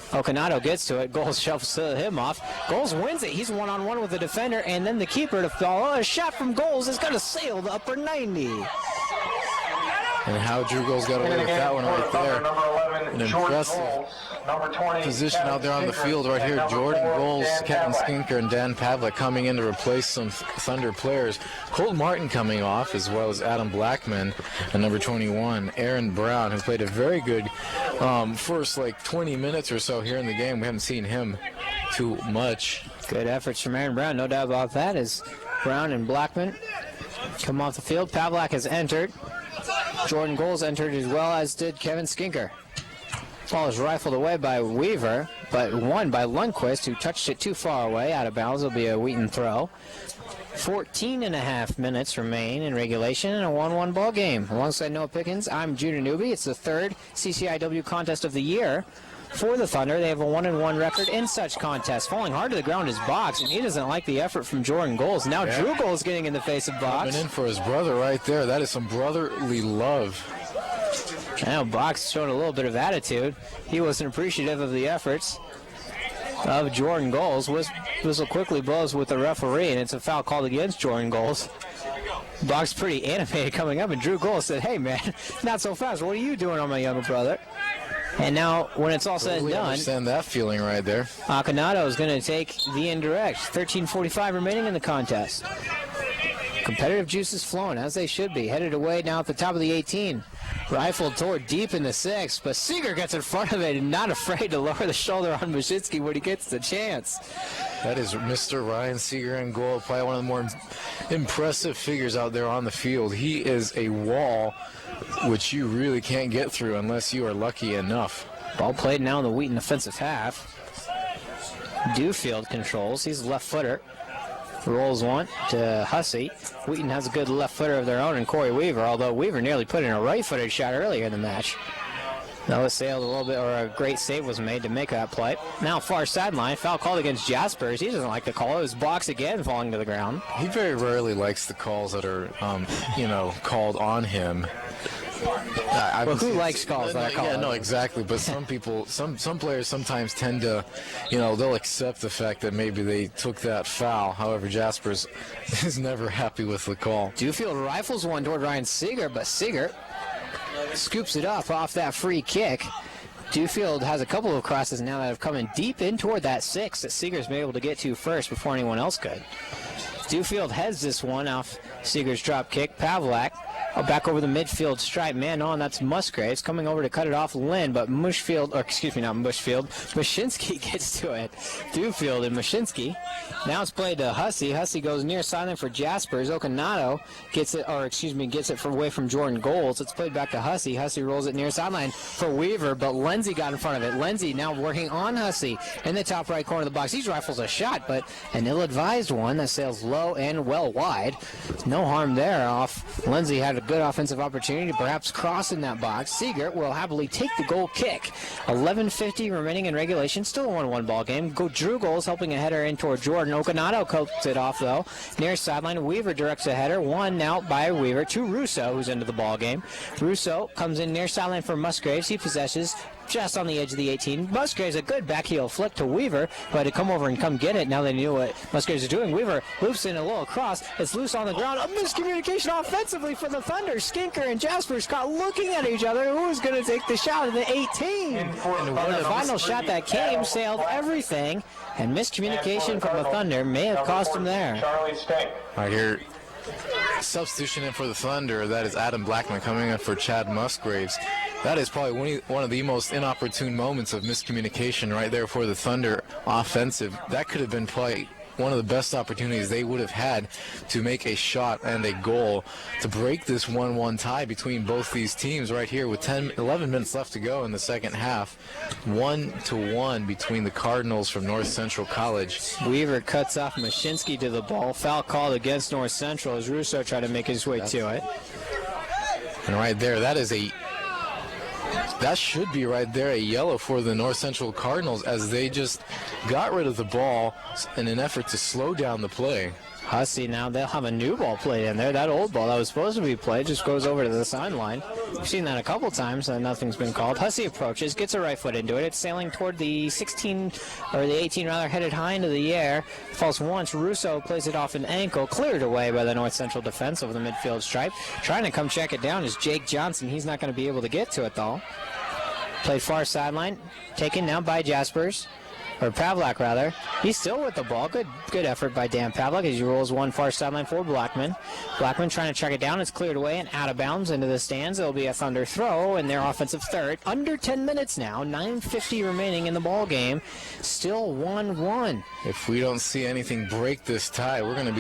Okanado gets to it. Goles shovels him off. Goles wins it. He's one-on-one with the defender, and then the keeper to fall. A shot from Goles is going to sail the upper 90. And how Drew Goles got away with that one right there. An impressive position out there on the field right here. Jordan Goles, Kevin Skinker, and Dan Pavlik coming in to replace some Thunder players. Colt Martin coming off, as well as Adam Blackman, and number 21, Aaron Brown, who played a very good first 20 minutes or so here in the game. We haven't seen him too much. Good efforts from Aaron Brown, no doubt about that, as Brown and Blackman come off the field. Pavlik has entered. Jordan Goles entered as well, as did Kevin Skinker. Ball is rifled away by Weaver, but won by Lundquist, who touched it too far away, out of bounds. It'll be a Wheaton throw. 14 and a half minutes remain in regulation in a 1-1 ball game. Alongside Noah Pickens, I'm Judah Newby. It's the third CCIW contest of the year for the Thunder. They have a 1-1 record in such contests. Falling hard to the ground is Box, and he doesn't like the effort from Jordan Goles. Now Drew Goles getting in the face of Box. Coming in for his brother right there. That is some brotherly love. Now Box showed a little bit of attitude. He wasn't appreciative of the efforts of Jordan Goles. Whistle quickly blows with the referee, and it's a foul called against Jordan Goles. Box pretty animated coming up, and Drew Goles said, "Hey man, not so fast. What are you doing on my younger brother?" And now, when it's all said and done, understand that feeling right there. Okanado is going to take the indirect. 13:45 remaining in the contest. Competitive juices flowing, as they should be. Headed away now at the top of the 18. Rifled toward deep in the 6, but Seeger gets in front of it and not afraid to lower the shoulder on Mashinsky when he gets the chance. That is Mr. Ryan Seeger in goal. Probably one of the more impressive figures out there on the field. He is a wall which you really can't get through unless you are lucky enough. Ball played now in the Wheaton offensive half. Dewfield controls. He's a left footer. Rolls one to Hussey. Wheaton has a good left footer of their own in Corey Weaver, although Weaver nearly put in a right-footed shot earlier in the match. Noah sailed a little bit, or a great save was made to make that play. Now far sideline, foul called against Jaspers. He doesn't like the call. It was Box again falling to the ground. He very rarely likes the calls that are, called on him. Well, who likes calls that are called? Yeah, no, exactly. But some people, some players sometimes tend to, they'll accept the fact that maybe they took that foul. However, Jaspers is never happy with the call. Dewfield rifles one toward Ryan Seeger, but Seeger scoops it off that free kick. Dewfield has a couple of crosses now that have come in deep in toward that 6 that Seeger's been able to get to first before anyone else could. Dewfield heads this one off Seeger's drop kick. Pavlik back over the midfield stripe. Man on, that's Musgraves coming over to cut it off Lynn, but Mashinsky gets to it. Dewfield and Mashinsky. Now it's played to Hussey. Hussey goes near sideline for Jaspers. Okanado gets it away from Jordan Goles. It's played back to Hussey. Hussey rolls it near sideline for Weaver, but Lindsay got in front of it. Lindsay now working on Hussey in the top right corner of the box. He rifles a shot, but an ill-advised one that sails low and well wide. No harm there off. Lindsay had a good offensive opportunity to perhaps cross in that box. Seeger will happily take the goal kick. 11:50 remaining in regulation. Still a 1-1 ball game. Drew Goles helping a header in toward Jordan. Okanado copes it off, though. Near sideline, Weaver directs a header. One out by Weaver to Russo, who's into the ball game. Russo comes in near sideline for Musgraves. He possesses just on the edge of the 18. Musgraves, a good back heel flick to Weaver, but to come over and come get it. Now they knew what Musgraves is doing. Weaver loops in a little cross. It's loose on the ground. A miscommunication offensively for the Thunder. Skinker and Jaspers caught looking at each other. Who was going to take the shot at the 18? And the final shot that came sailed everything, and miscommunication from the Thunder may have cost him there. Right here, substitution in for the Thunder. That is Adam Blackman coming in for Chad Musgraves. That is probably one of the most inopportune moments of miscommunication right there for the Thunder offensive. That could have been probably one of the best opportunities they would have had to make a shot and a goal to break this 1-1 tie between both these teams right here with 11 minutes left to go in the second half. 1-1 between the Cardinals from North Central College. Weaver cuts off Mashinsky to the ball. Foul called against North Central as Russo tried to make his way to it. And right there, that should be right there a yellow for the North Central Cardinals as they just got rid of the ball in an effort to slow down the play. Hussey, now they'll have a new ball played in there. That old ball that was supposed to be played just goes over to the sideline. We've seen that a couple times and nothing's been called. Hussey approaches, gets a right foot into it. It's sailing toward the 16, or the 18 rather, headed high into the air. Falls once. Russo plays it off an ankle, cleared away by the North Central defense over the midfield stripe. Trying to come check it down is Jake Johnson. He's not going to be able to get to it though. Played far sideline, taken now by Jaspers. Or Pavlak, rather. He's still with the ball. Good effort by Dan Pavlak as he rolls one far sideline for Blackman. Blackman trying to check it down. It's cleared away and out of bounds into the stands. It'll be a Thunder throw in their offensive third. Under 10 minutes now. 9:50 remaining in the ball game. Still 1-1. If we don't see anything break this tie, we're gonna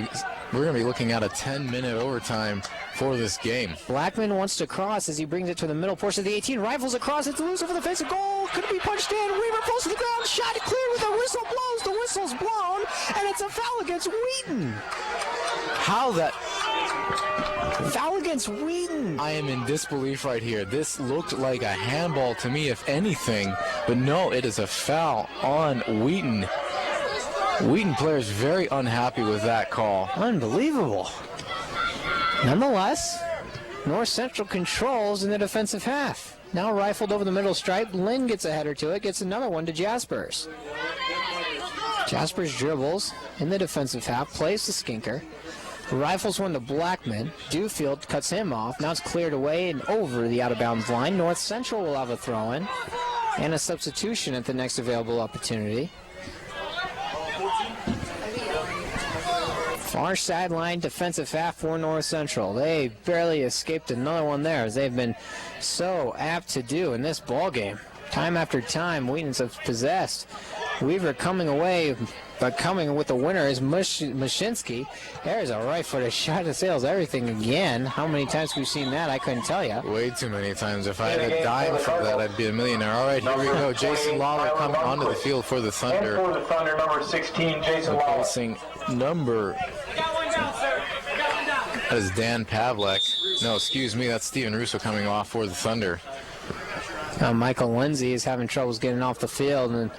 be looking at a 10-minute overtime for this game. Blackman wants to cross as he brings it to the middle portion of the 18. Rifles across. It's loose over the face of goal. Could it be punched in? Weaver pulls to the ground. Shot clear with the whistle blows. The whistle's blown, and it's a foul against Wheaton. How that? Foul against Wheaton. I am in disbelief right here. This looked like a handball to me, if anything, but no, it is a foul on Wheaton. Wheaton players very unhappy with that call. Unbelievable. Nonetheless, North Central controls in the defensive half. Now rifled over the middle stripe. Lynn gets a header to it, gets another one to Jaspers. Jaspers dribbles in the defensive half, plays to Skinker. Rifles one to Blackman. Dewfield cuts him off. Now it's cleared away and over the out-of-bounds line. North Central will have a throw-in and a substitution at the next available opportunity. Far sideline defensive half for North Central. They barely escaped another one there as they've been so apt to do in this ball game. Time after time, Wheaton's have possessed. Weaver coming away, but coming with the winner is Mashinsky. There's a right-footed shot that sails everything again. How many times we've seen that, I couldn't tell you. Way too many times. If I had a dime for that, I'd be a millionaire. All right, here we go. Jason Lawler coming onto the field for the Thunder. And for the Thunder, number 16, Jason Lawler. Replacing number... That is Dan Pavlak. No, excuse me, that's Steven Russo coming off for the Thunder. Michael Lindsay is having troubles getting off the field,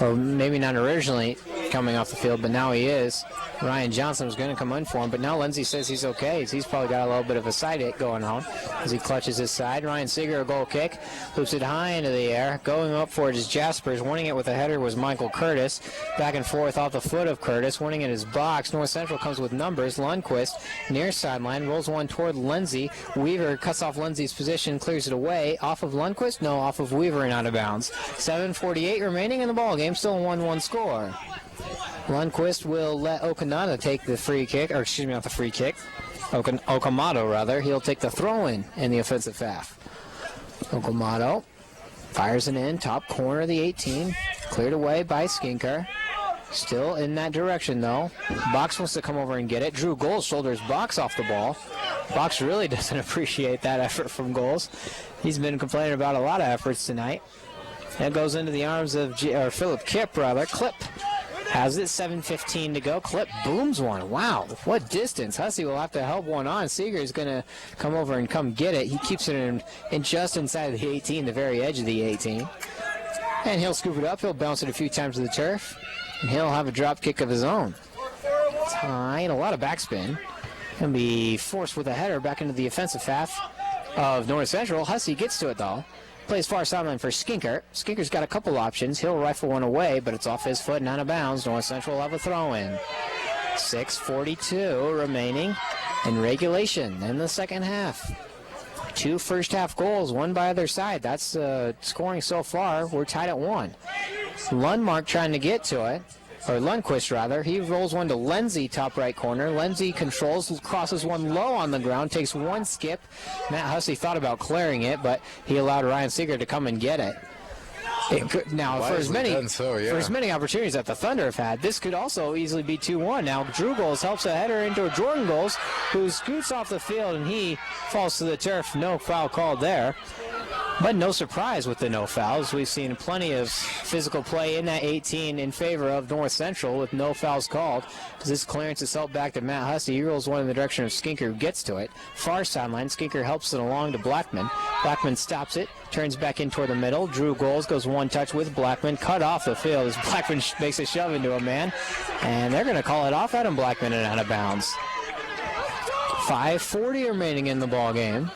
or maybe not originally coming off the field, but now he is. Ryan Johnson was going to come in for him, but now Lindsay says he's okay. He's probably got a little bit of a side hit going on as he clutches his side. Ryan Seeger, a goal kick, loops it high into the air. Going up for it is Jaspers. Winning it with a header was Michael Curtis. Back and forth off the foot of Curtis. Winning in his box. North Central comes with numbers. Lundquist near sideline. Rolls one toward Lindsay. Weaver cuts off Lindsay's position, clears it away. Off of Lundquist? No, off of Weaver and out of bounds. 7:48 remaining in the ball game. Still a 1-1 score. Lundquist will let Okanada take the free kick, or excuse me, not the free kick. Okamoto, rather. He'll take the throw-in the offensive half. Okamoto fires it in, top corner of the 18. Cleared away by Skinker. Still in that direction, though. Box wants to come over and get it. Drew Goals shoulders Box off the ball. Box really doesn't appreciate that effort from Goals. He's been complaining about a lot of efforts tonight. That goes into the arms of Philip Kipp, rather. Clip has it, 7:15 to go. Clip booms one. Wow, what distance. Hussey will have to help one on. Seeger's going to come over and come get it. He keeps it in just inside of the 18, the very edge of the 18. And he'll scoop it up. He'll bounce it a few times to the turf. And he'll have a drop kick of his own. High and a lot of backspin. Going to be forced with a header back into the offensive half of North Central. Hussey gets to it, though. plays far sideline for Skinker. Skinker's got a couple options. He'll rifle one away, but it's off his foot and out of bounds. North Central will have a throw-in. 6:42 remaining in regulation in the second half. 2 first-half goals, one by either side. That's scoring so far. We're tied at 1. Lundmark trying to get to it, or Lundquist rather. He rolls one to Lindsay, top right corner. Lindsay controls, crosses one low on the ground, takes one skip. Matt Hussey thought about clearing it, but he allowed Ryan Seeger to come and get it. Now, for as many opportunities that the Thunder have had, this could also easily be 2-1. Now, Drew Goals helps a header into Jordan Goals, who scoots off the field, and he falls to the turf. No foul called there. But no surprise with the no fouls. We've seen plenty of physical play in that 18 in favor of North Central with no fouls called. This clearance is held back to Matt Hussey. He rolls one in the direction of Skinker, who gets to it. Far sideline, Skinker helps it along to Blackman. Blackman stops it, turns back in toward the middle. Drew Goals goes one touch with Blackman, cut off the field as Blackman makes a shove into a man. And they're going to call it off Adam Blackman and out of bounds. 5:40 remaining in the ball game.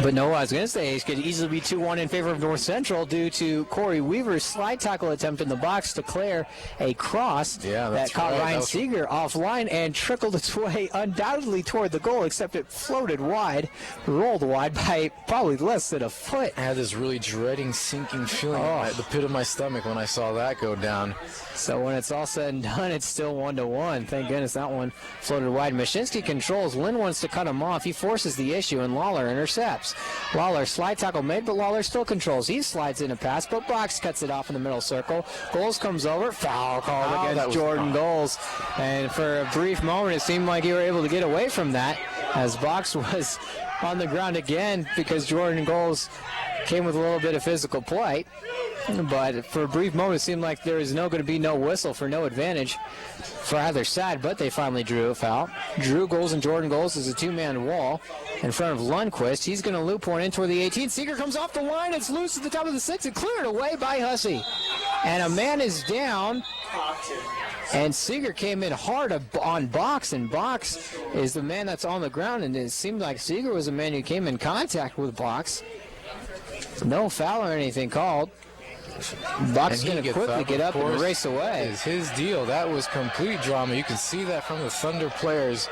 But no, I was going to say it could easily be 2-1 in favor of North Central due to Corey Weaver's slide tackle attempt in the box to clear a cross that caught Ryan Seeger offline and trickled its way undoubtedly toward the goal, except it floated wide, rolled wide by probably less than a foot. I had this really dreading, sinking feeling at the pit of my stomach when I saw that go down. So when it's all said and done, it's still 1-1. Thank goodness that one floated wide. Mashinsky controls. Lynn wants to cut him off. He forces the issue, and Lawler intercepts. Lawler slide tackle made, but Lawler still controls. He slides in a pass, but Box cuts it off in the middle circle. Goals comes over. Foul called against Jordan Goals. And for a brief moment, it seemed like you were able to get away from that as Box was on the ground again because Jordan Goals came with a little bit of physical play. But for a brief moment, it seemed like there was going to be no whistle for no advantage for either side, but they finally drew a foul. Drew Goals and Jordan Goals is a two-man wall in front of Lundquist. He's going to loop one in toward the 18. Seeger comes off the line. It's loose at the top of the 6 and cleared away by Hussey. And a man is down. And Seeger came in hard on Box, and Box is the man that's on the ground, and it seemed like Seeger was the man who came in contact with Box. No foul or anything called. Box is going to quickly get up and race away. Is his deal. That was complete drama. You can see that from the Thunder players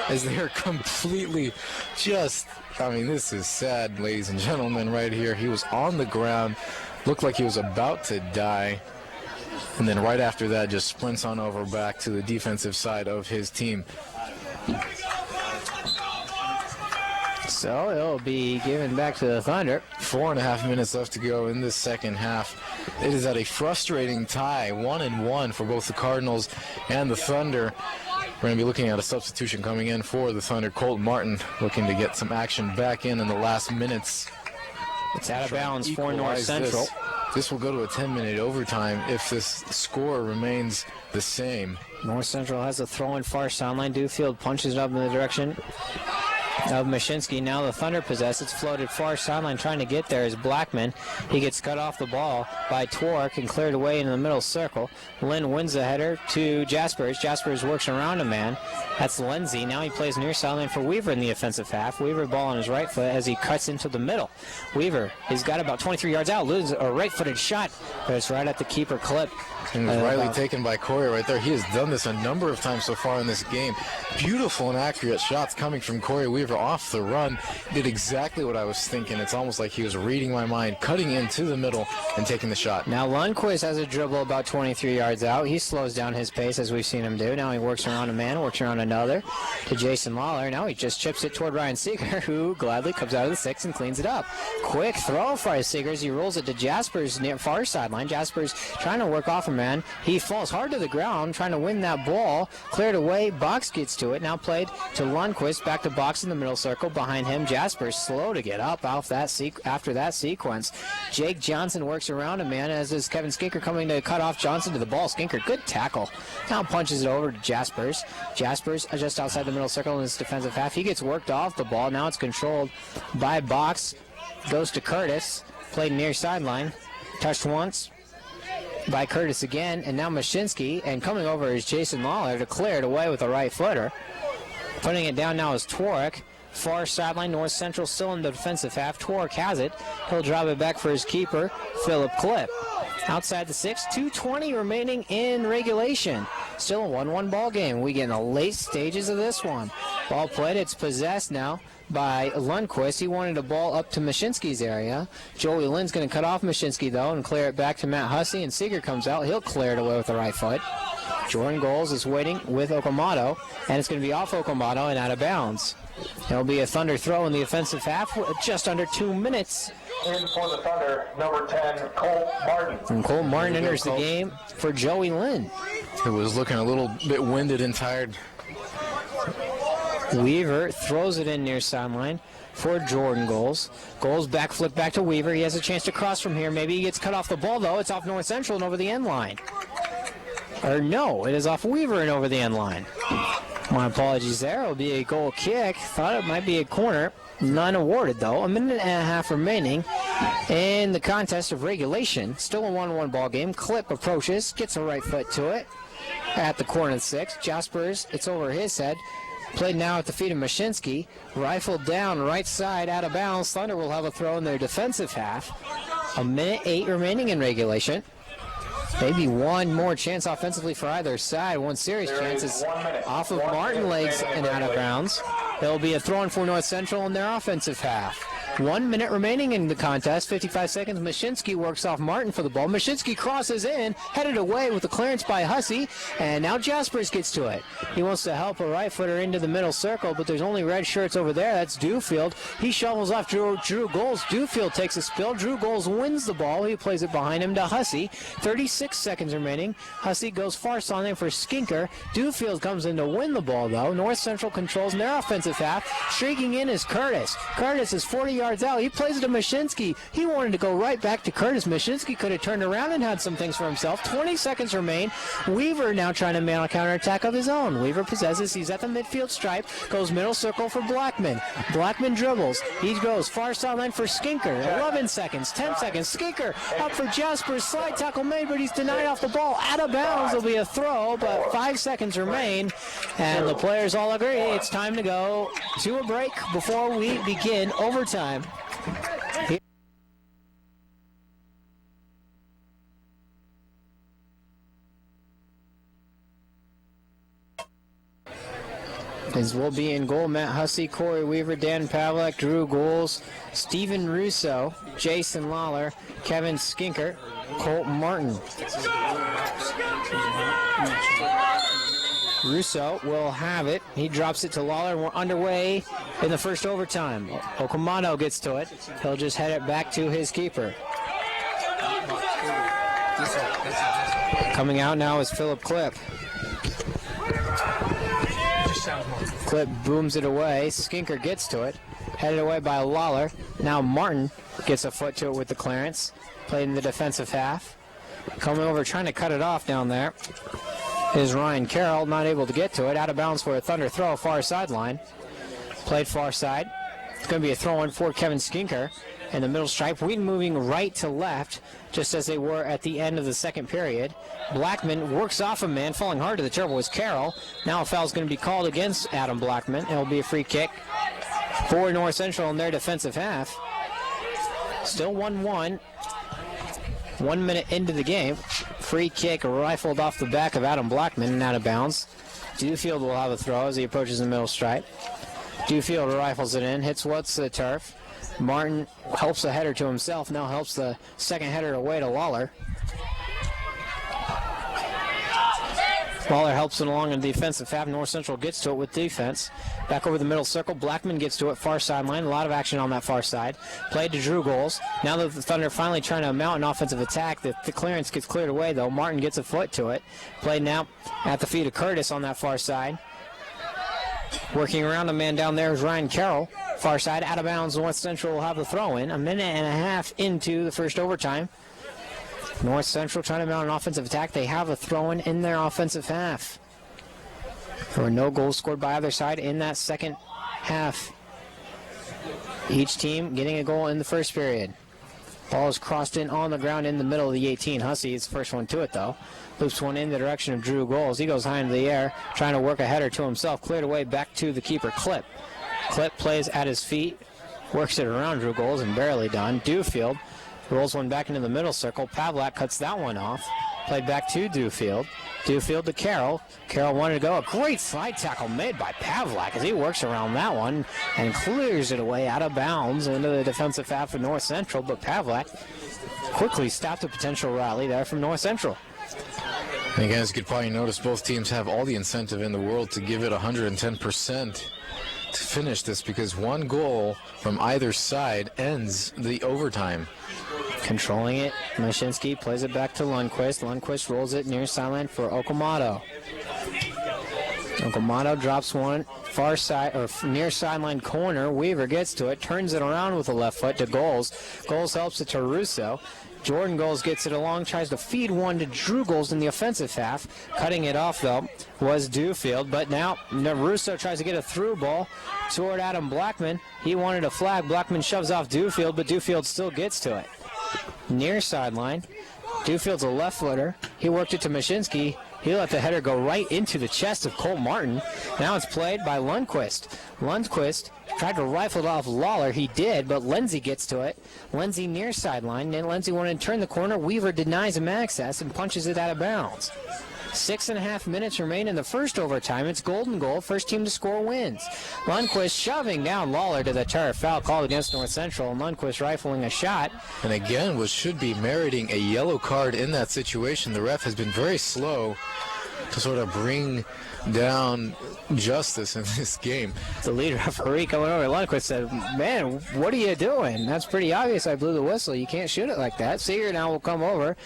as they're completely this is sad, ladies and gentlemen, right here. He was on the ground, looked like he was about to die, and then right after that just sprints on over back to the defensive side of his team. So it'll be given back to the Thunder. 4.5 minutes left to go in this second half. It is at a frustrating tie, 1-1 for both the Cardinals and the Thunder. We're going to be looking at a substitution coming in for the Thunder. Colt Martin looking to get some action back in the last minutes. It's out of bounds for North Central. This will go to a 10-minute overtime if this score remains the same. North Central has a throw in far sideline. Dewfield punches it up in the direction of Mashinsky. Now the Thunder possess. It's floated far sideline. Trying to get there is Blackman. He gets cut off the ball by Twark and cleared away in the middle circle. Lynn wins the header to Jaspers. Jaspers works around a man. That's Lindsay. Now he plays near sideline for Weaver in the offensive half. Weaver ball on his right foot as he cuts into the middle. Weaver has got about 23 yards out. Loses a right-footed shot, but it's right at the keeper clip. And it was rightly taken by Corey right there. He has done this a number of times so far in this game. Beautiful and accurate shots coming from Corey Weaver off the run. Did exactly what I was thinking. It's almost like he was reading my mind, cutting into the middle and taking the shot. Now Lundquist has a dribble about 23 yards out. He slows down his pace as we've seen him do. Now he works around a man, works around another to Jason Lawler. Now he just chips it toward Ryan Seeger, who gladly comes out of the 6 and cleans it up. Quick throw for Seeger as he rolls it to Jaspers near far sideline. Jaspers trying to work off a man. He falls hard to the ground, trying to win that ball. Cleared away. Box gets to it. Now played to Lundquist. Back to Box in the middle circle. Behind him, Jaspers slow to get up after that sequence. Jake Johnson works around a man, as is Kevin Skinker coming to cut off Johnson to the ball. Skinker, good tackle. Now punches it over to Jaspers. Jaspers just outside the middle circle in his defensive half. He gets worked off the ball. Now it's controlled by Box. Goes to Curtis. Played near sideline. Touched once by Curtis again, and now Mashinsky, and coming over is Jason Lawler to clear it away with a right footer. Putting it down now is Twark. far sideline. North Central still in the defensive half. Torek has it. He'll drive it back for his keeper, Philip Clipp. Outside the 6, 2:20 remaining in regulation. Still a 1-1 ball game. We get in the late stages of this one. Ball played. It's possessed now by Lundquist. He wanted a ball up to Mashinsky's area. Joey Lynn's going to cut off Mashinsky, though, and clear it back to Matt Hussey, and Seeger comes out. He'll clear it away with the right foot. Jordan Goals is waiting with Okamoto, and it's going to be off Okamoto and out of bounds. There'll be a Thunder throw in the offensive half, just under 2 minutes. In for the Thunder, number 10, Colt Martin. And Colt Martin enters the game for Joey Lynn. It was looking a little bit winded and tired. Weaver throws it in near sideline for Jordan Goals. Goals back flip back to Weaver. He has a chance to cross from here. Maybe he gets cut off the ball, though. It's off North Central and over the end line. Or no, it is off Weaver and over the end line. My apologies there. It'll be a goal kick. Thought it might be a corner. None awarded, though. A minute and a half remaining in the contest of regulation. Still a 1-1 ball game. Clipp approaches, gets a right foot to it at the corner 6. Jaspers, it's over his head. Played now at the feet of Mashinsky. Rifled down right side, out of bounds. Thunder will have a throw in their defensive half. A minute 8 remaining in regulation. Maybe one more chance offensively for either side. One serious chance is off of Martin legs and out of bounds. There'll be a throw-in for North Central in their offensive half. 1 minute remaining in the contest, 55 seconds. Mashinsky works off Martin for the ball. Mashinsky crosses in, headed away with the clearance by Hussey, and now Jaspers gets to it. He wants to help a right-footer into the middle circle, but there's only red shirts over there. That's Dewfield. He shovels off Drew Goals. Dewfield takes a spill. Drew Goals wins the ball. He plays it behind him to Hussey. 36 seconds remaining. Hussey goes far sideline for Skinker. Dewfield comes in to win the ball, though. North Central controls in their offensive half. Streaking in is Curtis. Curtis is 40 yards out. He plays it to Mashinsky. He wanted to go right back to Curtis. Mashinsky could have turned around and had some things for himself. 20 seconds remain. Weaver now trying to mount a counterattack of his own. Weaver possesses. He's at the midfield stripe. Goes middle circle for Blackman. Blackman dribbles. He goes far sideline for Skinker. 11 seconds. 10 seconds. Skinker up for Jaspers. Slide tackle made, but he's denied off the ball. Out of bounds. There'll be a throw, but 5 seconds remain. And the players all agree it's time to go to a break before we begin overtime. As will be in goal, Matt Hussey, Corey Weaver, Dan Pavlik, Drew Goals, Steven Russo, Jason Lawler, Kevin Skinker, Colt Martin. Russo will have it. He drops it to Lawler, and we're underway in the first overtime. Okamoto gets to it. He'll just head it back to his keeper. Coming out now is Philip Clipp. Clipp booms it away. Skinker gets to it. Headed away by Lawler. Now Martin gets a foot to it with the clearance. Played in the defensive half. Coming over, trying to cut it off down there is Ryan Carroll, not able to get to it. Out of bounds for a Thunder throw, far sideline. Played far side. It's going to be a throw in for Kevin Skinker in the middle stripe. Wheaton moving right to left, just as they were at the end of the second period. Blackman works off a man, falling hard to the turf was Carroll. Now a foul is going to be called against Adam Blackman. It'll be a free kick for North Central in their defensive half. Still 1-1. 1 minute into the game. Free kick rifled off the back of Adam Blackman and out of bounds. Dewfield will have a throw as he approaches the middle stripe. Dewfield rifles it in, hits what's the turf. Martin helps the header to himself, now helps the second header away to Lawler. Lawler helps it along in the defensive half. North Central gets to it with defense. Back over the middle circle. Blackman gets to it, far sideline. A lot of action on that far side. Played to Drew Goals. Now that the Thunder finally trying to mount an offensive attack, the clearance gets cleared away, though. Martin gets a foot to it. Played now at the feet of Curtis on that far side. Working around the man down there is Ryan Carroll. Far side, out of bounds. North Central will have the throw in. A minute and a half into the first overtime. North Central trying to mount an offensive attack. They have a throw-in in their offensive half. There were no goals scored by either side in that second half. Each team getting a goal in the first period. Ball is crossed in on the ground in the middle of the 18. Hussey is the first one to it, though. Loops one in the direction of Drew Goals. He goes high into the air, trying to work a header to himself. Cleared away back to the keeper, Clipp. Clip plays at his feet, works it around Drew Goals and barely done. Dewfield rolls one back into the middle circle. Pavlak cuts that one off. Played back to Dewfield. Dewfield to Carroll. Carroll wanted to go. A great slide tackle made by Pavlak as he works around that one and clears it away out of bounds into the defensive half of North Central. But Pavlak quickly stopped a potential rally there from North Central. And again, as you could probably notice, both teams have all the incentive in the world to give it 110% to finish this, because one goal from either side ends the overtime. Controlling it, Mashinsky plays it back to Lundquist. Lundquist rolls it near sideline for Okamoto. Okamoto drops one far side or near sideline corner. Weaver gets to it, turns it around with the left foot to Goals. Goals helps it to Russo. Jordan Goals gets it along, tries to feed one to Drew Goals in the offensive half. Cutting it off, though, was Dewfield. But now Russo tries to get a through ball toward Adam Blackman. He wanted a flag. Blackman shoves off Dewfield, but Dewfield still gets to it. Near sideline. Dewfield's a left footer. He worked it to Mashinsky. He let the header go right into the chest of Cole Martin. Now it's played by Lundquist. Lundquist tried to rifle it off Lawler. He did, but Lindsay gets to it. Lindsay near sideline. And Lindsay wanted to turn the corner. Weaver denies him access and punches it out of bounds. 6.5 minutes remain in the first overtime. It's golden goal. First team to score wins. Lundquist shoving down Lawler to the turf. Foul called against North Central. Lundquist rifling a shot. And again, what should be meriting a yellow card in that situation. The ref has been very slow to sort of bring down justice in this game. The lead referee coming over, Lundquist said, "Man, what are you doing? That's pretty obvious. I blew the whistle. You can't shoot it like that." Seeger now will come over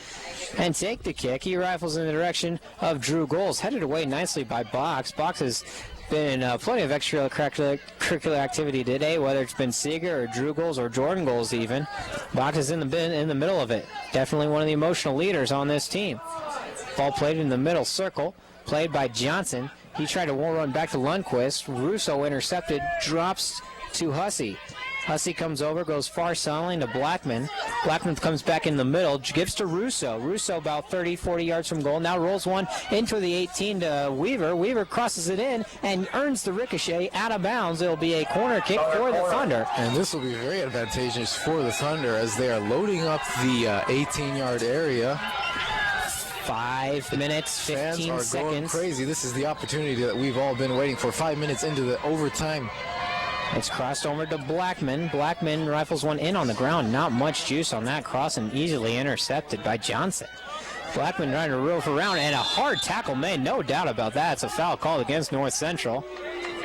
and take the kick. He rifles in the direction of Drew Goals, headed away nicely by Box. Box has been in plenty of extracurricular activity today, whether it's been Seeger or Drew Goals or Jordan Goals even. Box is in the middle of it. Definitely one of the emotional leaders on this team. Ball played in the middle circle, played by Johnson. He tried to run back to Lundquist. Russo intercepted, drops to Hussey. Hussey comes over, goes far sideline to Blackman. Blackman comes back in the middle, gives to Russo. Russo about 30, 40 yards from goal. Now rolls one into the 18 to Weaver. Weaver crosses it in and earns the ricochet out of bounds. It'll be a corner kick for the Thunder. And this will be very advantageous for the Thunder as they are loading up the 18-yard area. 5 minutes, 15 Fans are seconds. going crazy. This is the opportunity that we've all been waiting for. 5 minutes into the overtime. It's crossed over to Blackman. Blackman rifles one in on the ground. Not much juice on that cross and easily intercepted by Johnson. Blackman trying to roof around and a hard tackle made. No doubt about that. It's a foul called against North Central.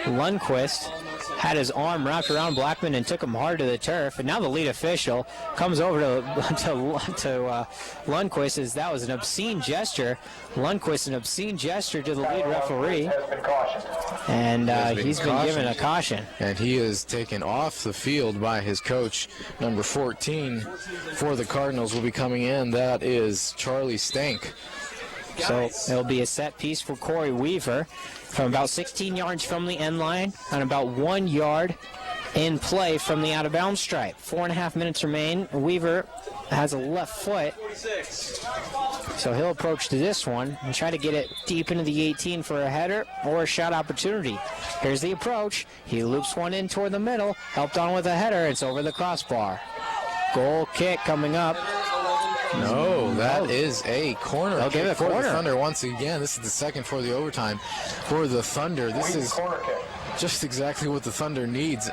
Lundquist had his arm wrapped around Blackman and took him hard to the turf. And now the lead official comes over to Lundquist as that was an obscene gesture. Lundquist, an obscene gesture to the lead referee. And he's been given a caution. And he is taken off the field by his coach. Number 14 for the Cardinals will be coming in. That is Charlie Stank. So it'll be a set piece for Corey Weaver from about 16 yards from the end line and about 1 yard in play from the out-of-bounds stripe. 4.5 minutes remain. Weaver has a left foot, so he'll approach to this one and try to get it deep into the 18 for a header or a shot opportunity. Here's the approach. He loops one in toward the middle, helped on with a header. It's over the crossbar. Goal kick coming up. No, that is a corner They'll give it for corner. the Thunder once again. This is the second for the overtime for the Thunder. This is just exactly what the Thunder needs.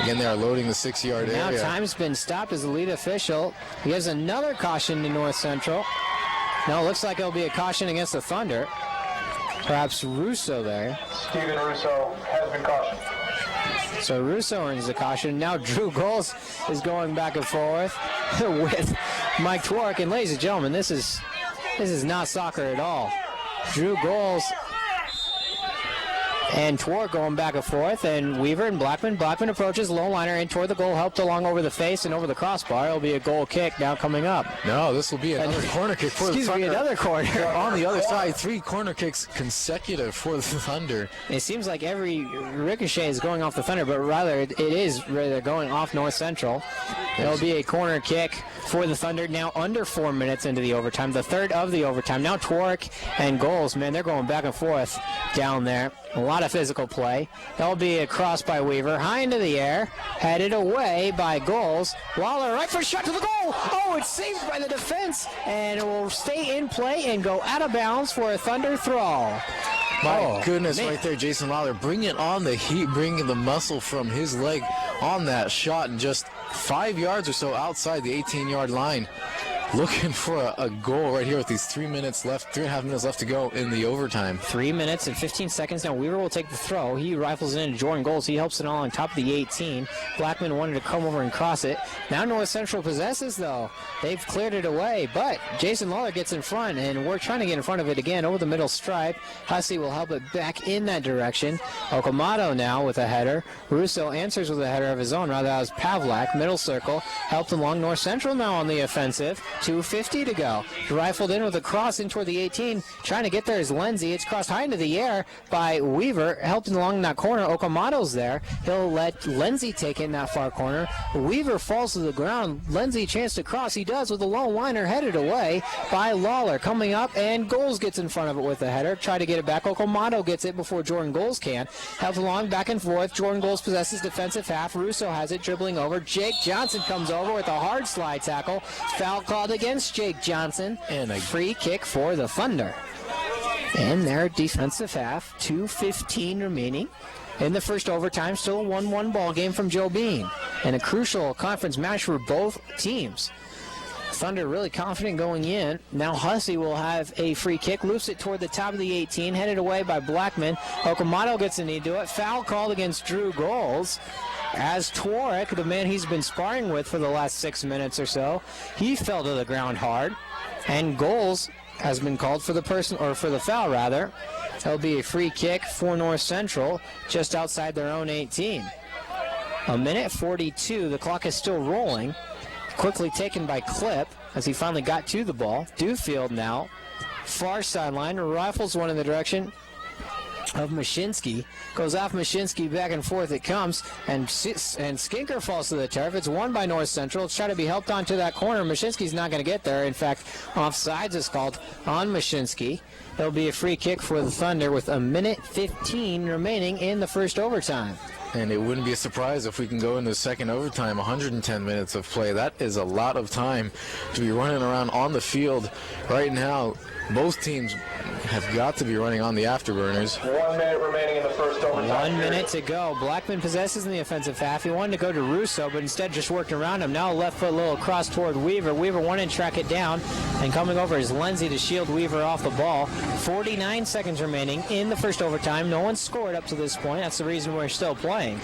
Again, they are loading the 6-yard Now area. time's been stopped as the lead official. He gives another caution to North Central. Now it looks like it'll be a caution against the Thunder. Perhaps Russo there. Steven Russo has been cautioned. So Russo earns the caution. Now Drew Goals is going back and forth with Mike Twark. And ladies and gentlemen, this is not soccer at all. Drew Goals and Twark going back and forth, and Weaver and Blackman. Blackman approaches low liner in toward the goal, helped along over the face and over the crossbar. It'll be a goal kick now coming up. No, this will be another corner kick for the Excuse me, Thunder. another corner. On the other side, 3 corner kicks consecutive for the Thunder. It seems like every ricochet is going off the Thunder, but rather it is rather going off North Central. It'll be a corner kick for the Thunder, now under 4 minutes into the overtime, the third of the overtime. Now Twark and Goals, man, they're going back and forth down there. A lot of physical play. That'll be a cross by Weaver, high into the air, headed away by Goals. Lawler, right for a shot to the goal. Oh, it's saved by the defense, and it will stay in play and go out of bounds for a Thunder throw. My goodness, man. Right there, Jason Lawler bringing on the heat, bringing the muscle from his leg on that shot, and just 5 yards or so outside the 18-yard line. Looking for a goal right here with these 3 minutes left, 3.5 minutes left to go in the overtime. 3 minutes and 15 seconds. Now Weaver will take the throw. He rifles it into Jordan Goals. He helps it all on top of the 18. Blackman wanted to come over and cross it. Now North Central possesses, though. They've cleared it away, but Jason Lawler gets in front, and we're trying to get in front of it again over the middle stripe. Hussey will help it back in that direction. Okamoto now with a header. Russo answers with a header of his own. Rather, that was Pavlak. Middle circle. Helped along North Central now on the offensive. 2:50 to go. Rifled in with a cross in toward the 18. Trying to get there is Lindsay. It's crossed high into the air by Weaver. Helped along that corner. Okamoto's there. He'll let Lindsay take it in that far corner. Weaver falls to the ground. Lindsay a chance to cross. He does with a low liner headed away by Lawler. Coming up, and Goals gets in front of it with a header. Try to get it back. Okamoto gets it before Jordan Goals can. Helped along back and forth. Jordan Goals possesses defensive half. Russo has it dribbling over. Jake Johnson comes over with a hard slide tackle. Foul called against Jake Johnson, and a free kick for the Thunder. And their defensive half, 2:15 remaining in the first overtime. Still a 1-1 ball game from Joe Bean, and a crucial conference match for both teams. Thunder really confident going in. Now Hussey will have a free kick, loops it toward the top of the 18, headed away by Blackman. Okamoto gets a knee to it. Foul called against Drew Goals, as Twarek, the man he's been sparring with for the last 6 minutes or so, he fell to the ground hard, and Goals has been called for the foul rather. It'll be a free kick for North Central just outside their own 18. A minute 42, the clock is still rolling. Quickly taken by Clip as he finally got to the ball. Dewfield now, far sideline, rifles one in the direction of Mashinsky. Goes off Mashinsky, back and forth it comes, and Skinker falls to the turf. It's won by North Central. It's trying to be helped onto that corner. Mashinsky's not going to get there. In fact, offsides is called on Mashinsky. There'll be a free kick for the Thunder with a minute 15 remaining in the first overtime. And it wouldn't be a surprise if we can go into the second overtime, 110 minutes of play. That is a lot of time to be running around on the field right now. Both teams have got to be running on the afterburners. 1 minute remaining in the first overtime. 1 minute to go. Blackman possesses in the offensive half. He wanted to go to Russo, but instead just worked around him. Now a left foot little cross toward Weaver. Weaver wanted to track it down, and coming over is Lindsay to shield Weaver off the ball. 49 seconds remaining in the first overtime. No one's scored up to this point. That's the reason we're still playing.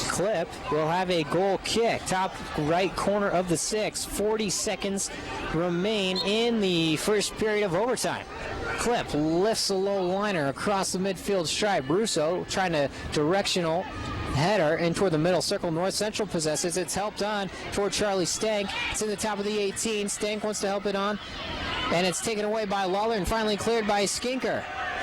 Clip will have a goal kick. Top right corner of the 6. 40 seconds remain in the first period of overtime. Clip lifts a low liner across the midfield stripe. Russo trying to directional header in toward the middle circle. North Central possesses. It's helped on toward Charlie Stank. It's in the top of the 18. Stank wants to help it on, and it's taken away by Lawler and finally cleared by Skinker.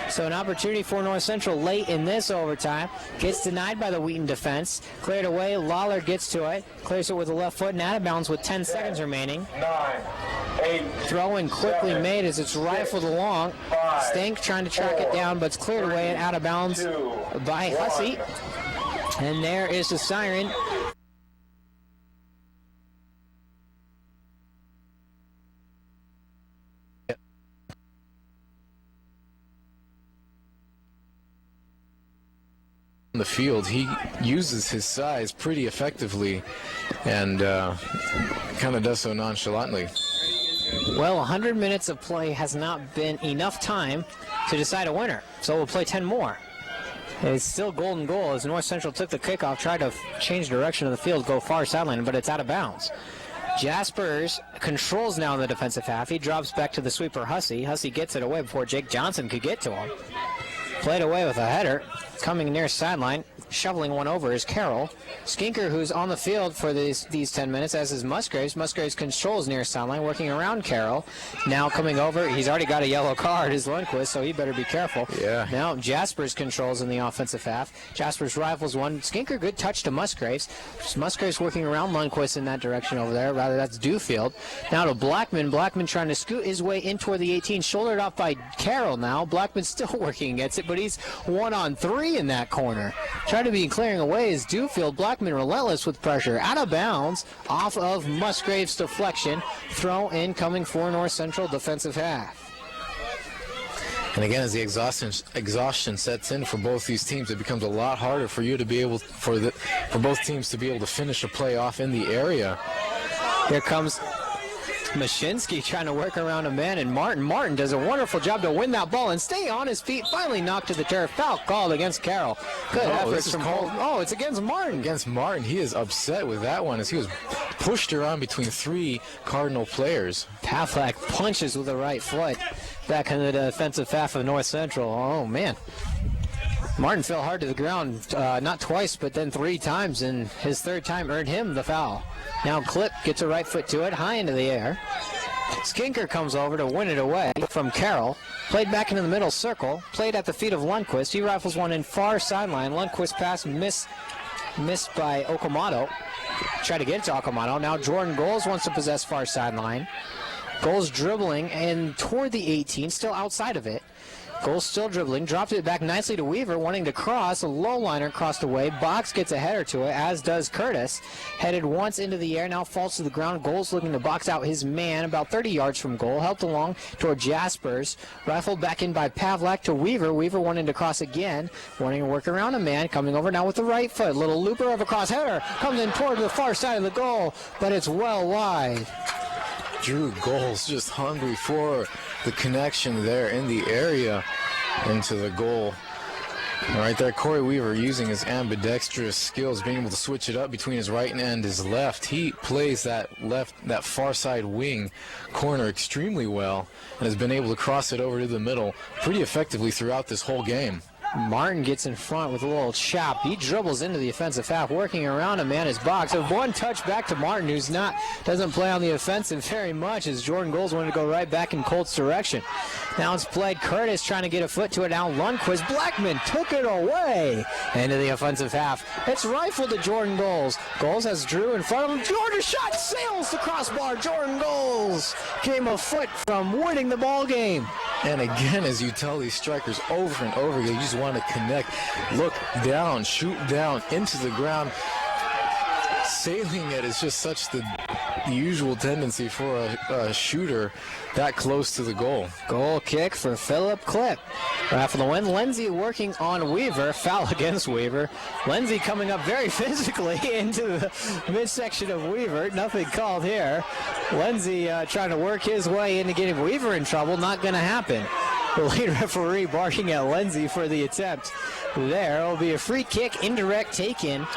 So an opportunity for North Central late in this overtime. Gets denied by the Wheaton defense. Cleared away. Lawler gets to it. Clears it with the left foot and out of bounds with 10 seconds remaining. 9, 8. Throw-in quickly made as it's rifled along. Stank trying to track it down, but it's cleared away and out of bounds by Hussey. And there is the siren. On the field, he uses his size pretty effectively and kind of does so nonchalantly. Well, 100 minutes of play has not been enough time to decide a winner, so we'll play 10 more. It's still golden goal as North Central took the kickoff, tried to change direction of the field, go far sideline, but it's out of bounds. Jaspers controls now in the defensive half. He drops back to the sweeper Hussey. Hussey gets it away before Jake Johnson could get to him. Played away with a header. coming near sideline. Shoveling one over is Carroll. Skinker, who's on the field for these 10 minutes, as is Musgraves. Musgraves controls near sideline, working around Carroll. Now coming over, he's already got a yellow card, is Lundquist, so he better be careful. Yeah. Now Jaspers controls in the offensive half. Jaspers rifles one. Skinker, good touch to Musgraves. Musgraves working around Lundquist in that direction over there. Rather, that's Dewfield. Now to Blackman. Blackman trying to scoot his way in toward the 18. Shouldered off by Carroll now. Blackman still working against it, but he's 1-on-3 in that corner. Trying to be clearing away is Dewfield. Blackman relentless with pressure. Out of bounds off of Musgraves' deflection. Throw in coming for North Central defensive half. And again, as the exhaustion sets in for both these teams, it becomes a lot harder for you to be able for both teams to be able to finish a play off in the area. Here comes Mashinsky trying to work around a man, and Martin does a wonderful job to win that ball and stay on his feet. Finally knocked to the turf. Foul called against Carroll. Good effort from Holt. Oh, it's against Martin. Against Martin. He is upset with that one as he was pushed around between 3 Cardinal players. Pavlak punches with the right foot back into the defensive half of North Central. Oh, man. Martin fell hard to the ground, not twice, but then 3 times, and his 3rd time earned him the foul. Now Clip gets a right foot to it, high into the air. Skinker comes over to win it away from Carroll. Played back into the middle circle. Played at the feet of Lundquist. He rifles one in far sideline. Lundquist pass missed by Okamoto. Try to get it to Okamoto. Now Jordan Goals wants to possess far sideline. Goals dribbling and toward the 18, still outside of it. Goals still dribbling, dropped it back nicely to Weaver, wanting to cross. A low liner crossed away. Box gets a header to it, as does Curtis. Headed once into the air, now falls to the ground. Goals looking to box out his man about 30 yards from goal. Helped along toward Jaspers. Rifled back in by Pavlak to Weaver. Weaver wanting to cross again, wanting to work around a man. Coming over now with the right foot. Little looper of a cross header. Comes in toward the far side of the goal, but it's well wide. Drew Goals just hungry for the connection there in the area into the goal. And right there, Corey Weaver using his ambidextrous skills, being able to switch it up between his right and his left. He plays that far side wing corner extremely well and has been able to cross it over to the middle pretty effectively throughout this whole game. Martin gets in front with a little chop. He dribbles into the offensive half, working around a man his box. A one touch back to Martin, who's doesn't play on the offensive very much, as Jordan Goals wanted to go right back in Colt's direction. Now it's played. Curtis trying to get a foot to it. Now Lundquist. Blackman took it away into the offensive half. It's rifled to Jordan Goals. Goals has Drew in front of him. Jordan shot sails the crossbar. Jordan Goals came a foot from winning the ball game. And again, as you tell these strikers over and over again, you just want to connect, look down, shoot down into the ground. Sailing it is just such the usual tendency for a shooter that close to the goal. Goal kick for Philip Clip. For the win, Lindsay working on Weaver. Foul against Weaver. Lindsay coming up very physically into the midsection of Weaver. Nothing called here. Lindsay trying to work his way into getting Weaver in trouble. Not going to happen. The lead referee barking at Lindsay for the attempt. There will be a free kick, indirect taken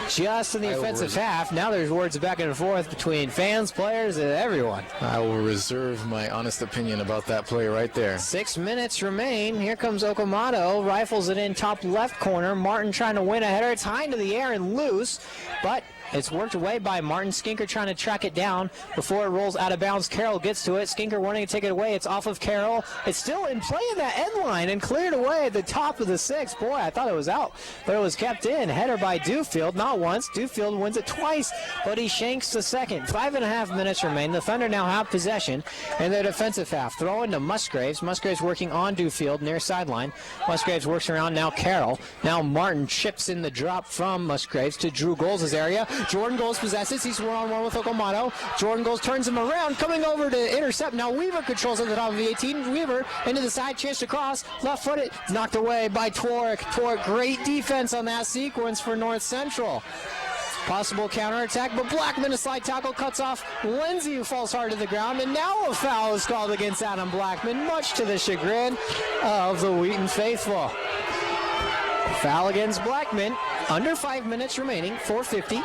just in the offensive half. Now there's words back and forth between fans, players, and everyone. I will reserve my honest opinion about that play right there. 6 minutes remain. Here comes Okamoto. Rifles it in top left corner. Martin trying to win a header. It's high into the air and loose, but it's worked away by Martin. Skinker trying to track it down before it rolls out of bounds. Carroll gets to it. Skinker wanting to take it away. It's off of Carroll. It's still in play in that end line and cleared away at the top of the 6. Boy, I thought it was out, but it was kept in. Header by Dewfield, not once. Dewfield wins it twice, but he shanks the second. 5.5 minutes remain. The Thunder now have possession in their defensive half. Throw into Musgraves. Musgraves working on Dewfield near sideline. Musgraves works around now Carroll. Now Martin chips in the drop from Musgraves to Drew Goals' area. Jordan Goals possesses. He's one-on-one with Okamoto. Jordan Goals turns him around, coming over to intercept. Now Weaver controls at the top of the 18. Weaver into the side, chance to cross. Left footed. Knocked away by Torek. Torek, great defense on that sequence for North Central. Possible counterattack, but Blackman, a slide tackle, cuts off Lindsay, who falls hard to the ground, and now a foul is called against Adam Blackman, much to the chagrin of the Wheaton faithful. Foul against Blackman. Under 5 minutes remaining, 4:50.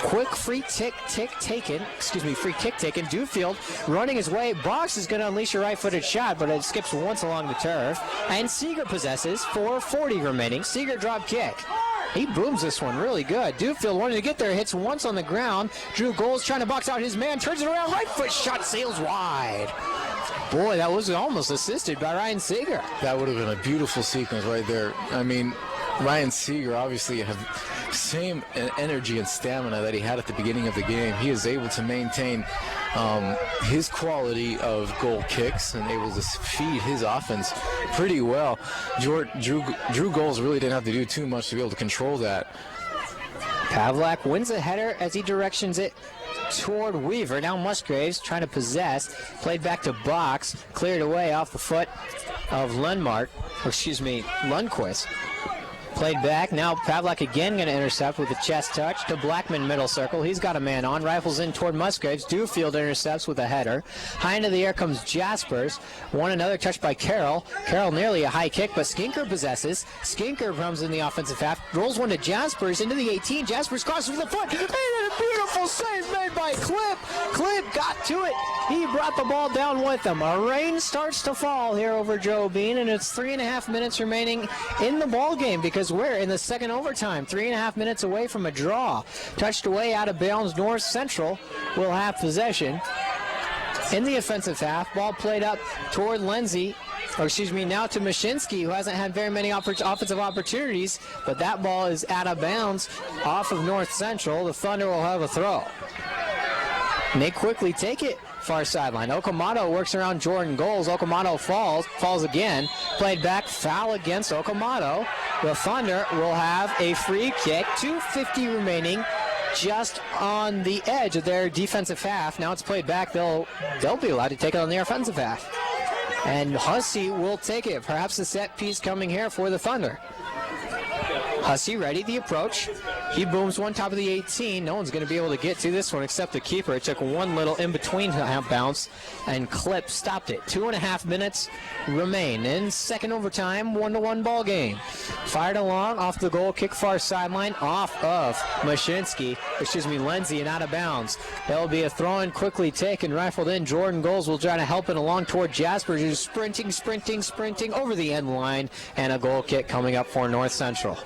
Quick free kick taken. Dewfield running his way. Box is going to unleash a right-footed shot, but it skips once along the turf. And Seeger possesses 4:40 remaining. Seeger drop kick. He booms this one really good. Dewfield wanted to get there, hits once on the ground. Drew Goals trying to box out his man, turns it around, right foot shot, sails wide. Boy, that was almost assisted by Ryan Seeger. That would have been a beautiful sequence right there. I mean, Ryan Seeger obviously have same energy and stamina that he had at the beginning of the game. He is able to maintain his quality of goal kicks and able to feed his offense pretty well. Drew Goals really didn't have to do too much to be able to control that. Pavlak wins a header as he directions it toward Weaver. Now Musgraves trying to possess. Played back to Box. Cleared away off the foot of Lundquist. Played back. Now Pavlak again going to intercept with a chest touch to Blackman middle circle. He's got a man on. Rifles in toward Musgraves. Dewfield intercepts with a header. High into the air comes Jaspers. Another touch by Carroll. Carroll nearly a high kick, but Skinker possesses. Skinker comes in the offensive half. Rolls one to Jaspers into the 18. Jaspers crosses with the foot. And a beautiful save made by Clip. Clip got to it. He brought the ball down with him. A rain starts to fall here over Joe Bean, and it's 3.5 minutes remaining in the ball game because we're in the second overtime. 3.5 minutes away from a draw. Touched away out of bounds. North Central will have possession in the offensive half. Ball played up toward now to Mashinsky, who hasn't had very many offensive opportunities, but that ball is out of bounds off of North Central. The Thunder will have a throw. And they quickly take it far sideline. Okamoto works around Jordan Goals. Okamoto falls again. Played back, foul against Okamoto. The Thunder will have a free kick. 2:50 remaining, just on the edge of their defensive half. Now it's played back. They'll be allowed to take it on their offensive half. And Hussey will take it. Perhaps a set piece coming here for the Thunder. Hussey ready, the approach. He booms one top of the 18. No one's going to be able to get to this one except the keeper. It took one little in-between bounce, and Clip stopped it. 2.5 minutes remain in second overtime, 1-1 ball game. Fired along off the goal kick far sideline, off of Lenzi, and out of bounds. There'll be a throw-in quickly taken, rifled in. Jordan Goals will try to help it along toward Jaspers, who's sprinting over the end line, and a goal kick coming up for North Central.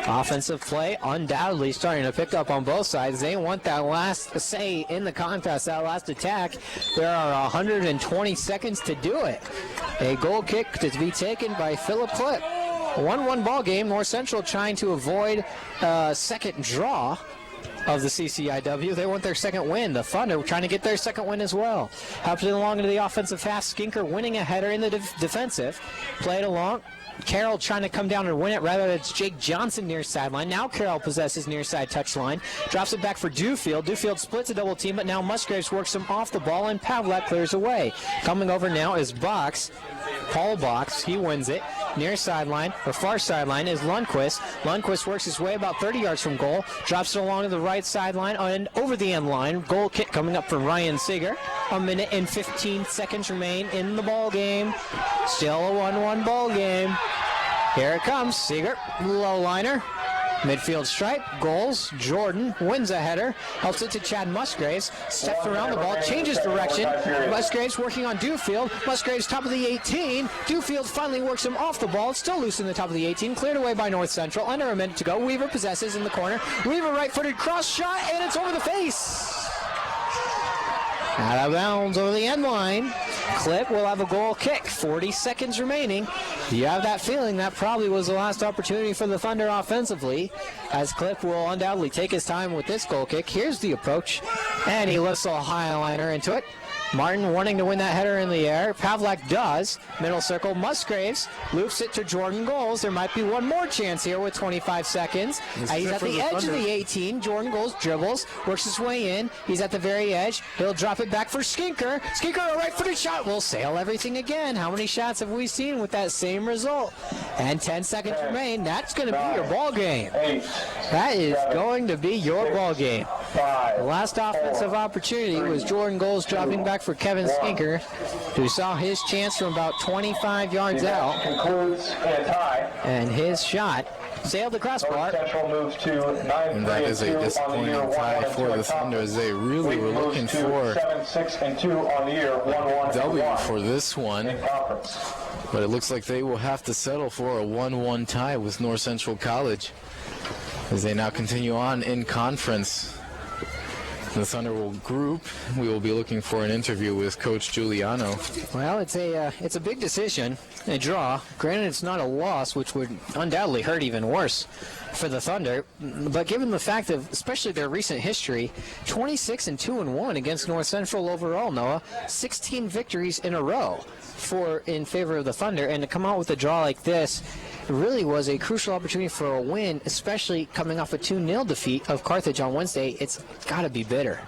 Offensive play undoubtedly starting to pick up on both sides. They want that last say in the contest, that last attack. There are 120 seconds to do it. A goal kick to be taken by Philip Clip. 1-1 ball game. North Central trying to avoid a second draw of the CCIW. They want their second win. The Thunder trying to get their second win as well. Helped it along into the offensive half. Skinker winning a header in the defensive. Played along. Carroll trying to come down and win it. Rather, it's Jake Johnson near sideline. Now Carroll possesses near side touchline. Drops it back for Dewfield. Dewfield splits a double team, but now Musgraves works him off the ball, and Pavlak clears away. Coming over now is Paul Box. He wins it. Near sideline, or far sideline, is Lundquist. Lundquist works his way about 30 yards from goal. Drops it along to the right sideline and over the end line. Goal kick coming up from Ryan Seeger. 1 minute and 15 seconds remain in the ball game. Still a 1-1 ball game. Here it comes. Seeger, low liner. Midfield stripe, Goals, Jordan wins a header, helps it to Chad Musgraves, steps around the ball, changes direction. Musgraves working on Dewfield. Musgraves top of the 18. Dewfield finally works him off the ball. It's still loose in the top of the 18. Cleared away by North Central. Under a minute to go. Weaver possesses in the corner. Weaver right-footed cross shot, and it's over the face. Out of bounds over the end line. Clip will have a goal kick. 40 seconds remaining. You have that feeling that probably was the last opportunity for the Thunder offensively, as Clip will undoubtedly take his time with this goal kick. Here's the approach, and he lifts a high liner into it. Martin wanting to win that header in the air. Pavlak does. Middle circle. Musgraves loops it to Jordan Goals. There might be one more chance here with 25 seconds. He's at the edge of the 18. Jordan Goals dribbles, works his way in. He's at the very edge. He'll drop it back for Skinker. Skinker, a right-footed shot. Will sail everything again. How many shots have we seen with that same result? And 10 seconds remain. That's going to be your ball game. That is going to be your ball game. The last offensive opportunity was Jordan Goals dropping back for Kevin Skinker, who saw his chance from about 25 yards out. Concludes in a tie. And his shot sailed the crossbar. Central moves to 9-3 And that is a disappointing tie for the Thunder, as they really were looking for 7-6-2 on the year, 1-1 W for this one. in conference. But it looks like they will have to settle for a 1-1 tie with North Central College as they now continue on in conference. The Thunder will group. We will be looking for an interview with Coach Giuliano. Well, it's a big decision, a draw. Granted, it's not a loss, which would undoubtedly hurt even worse for the Thunder. But given the fact of, especially their recent history, 26-2-1 against North Central overall, Noah, 16 victories in a row in favor of the Thunder, and to come out with a draw like this really was a crucial opportunity for a win, especially coming off a 2-0 defeat of Carthage on Wednesday. It's got to be bitter.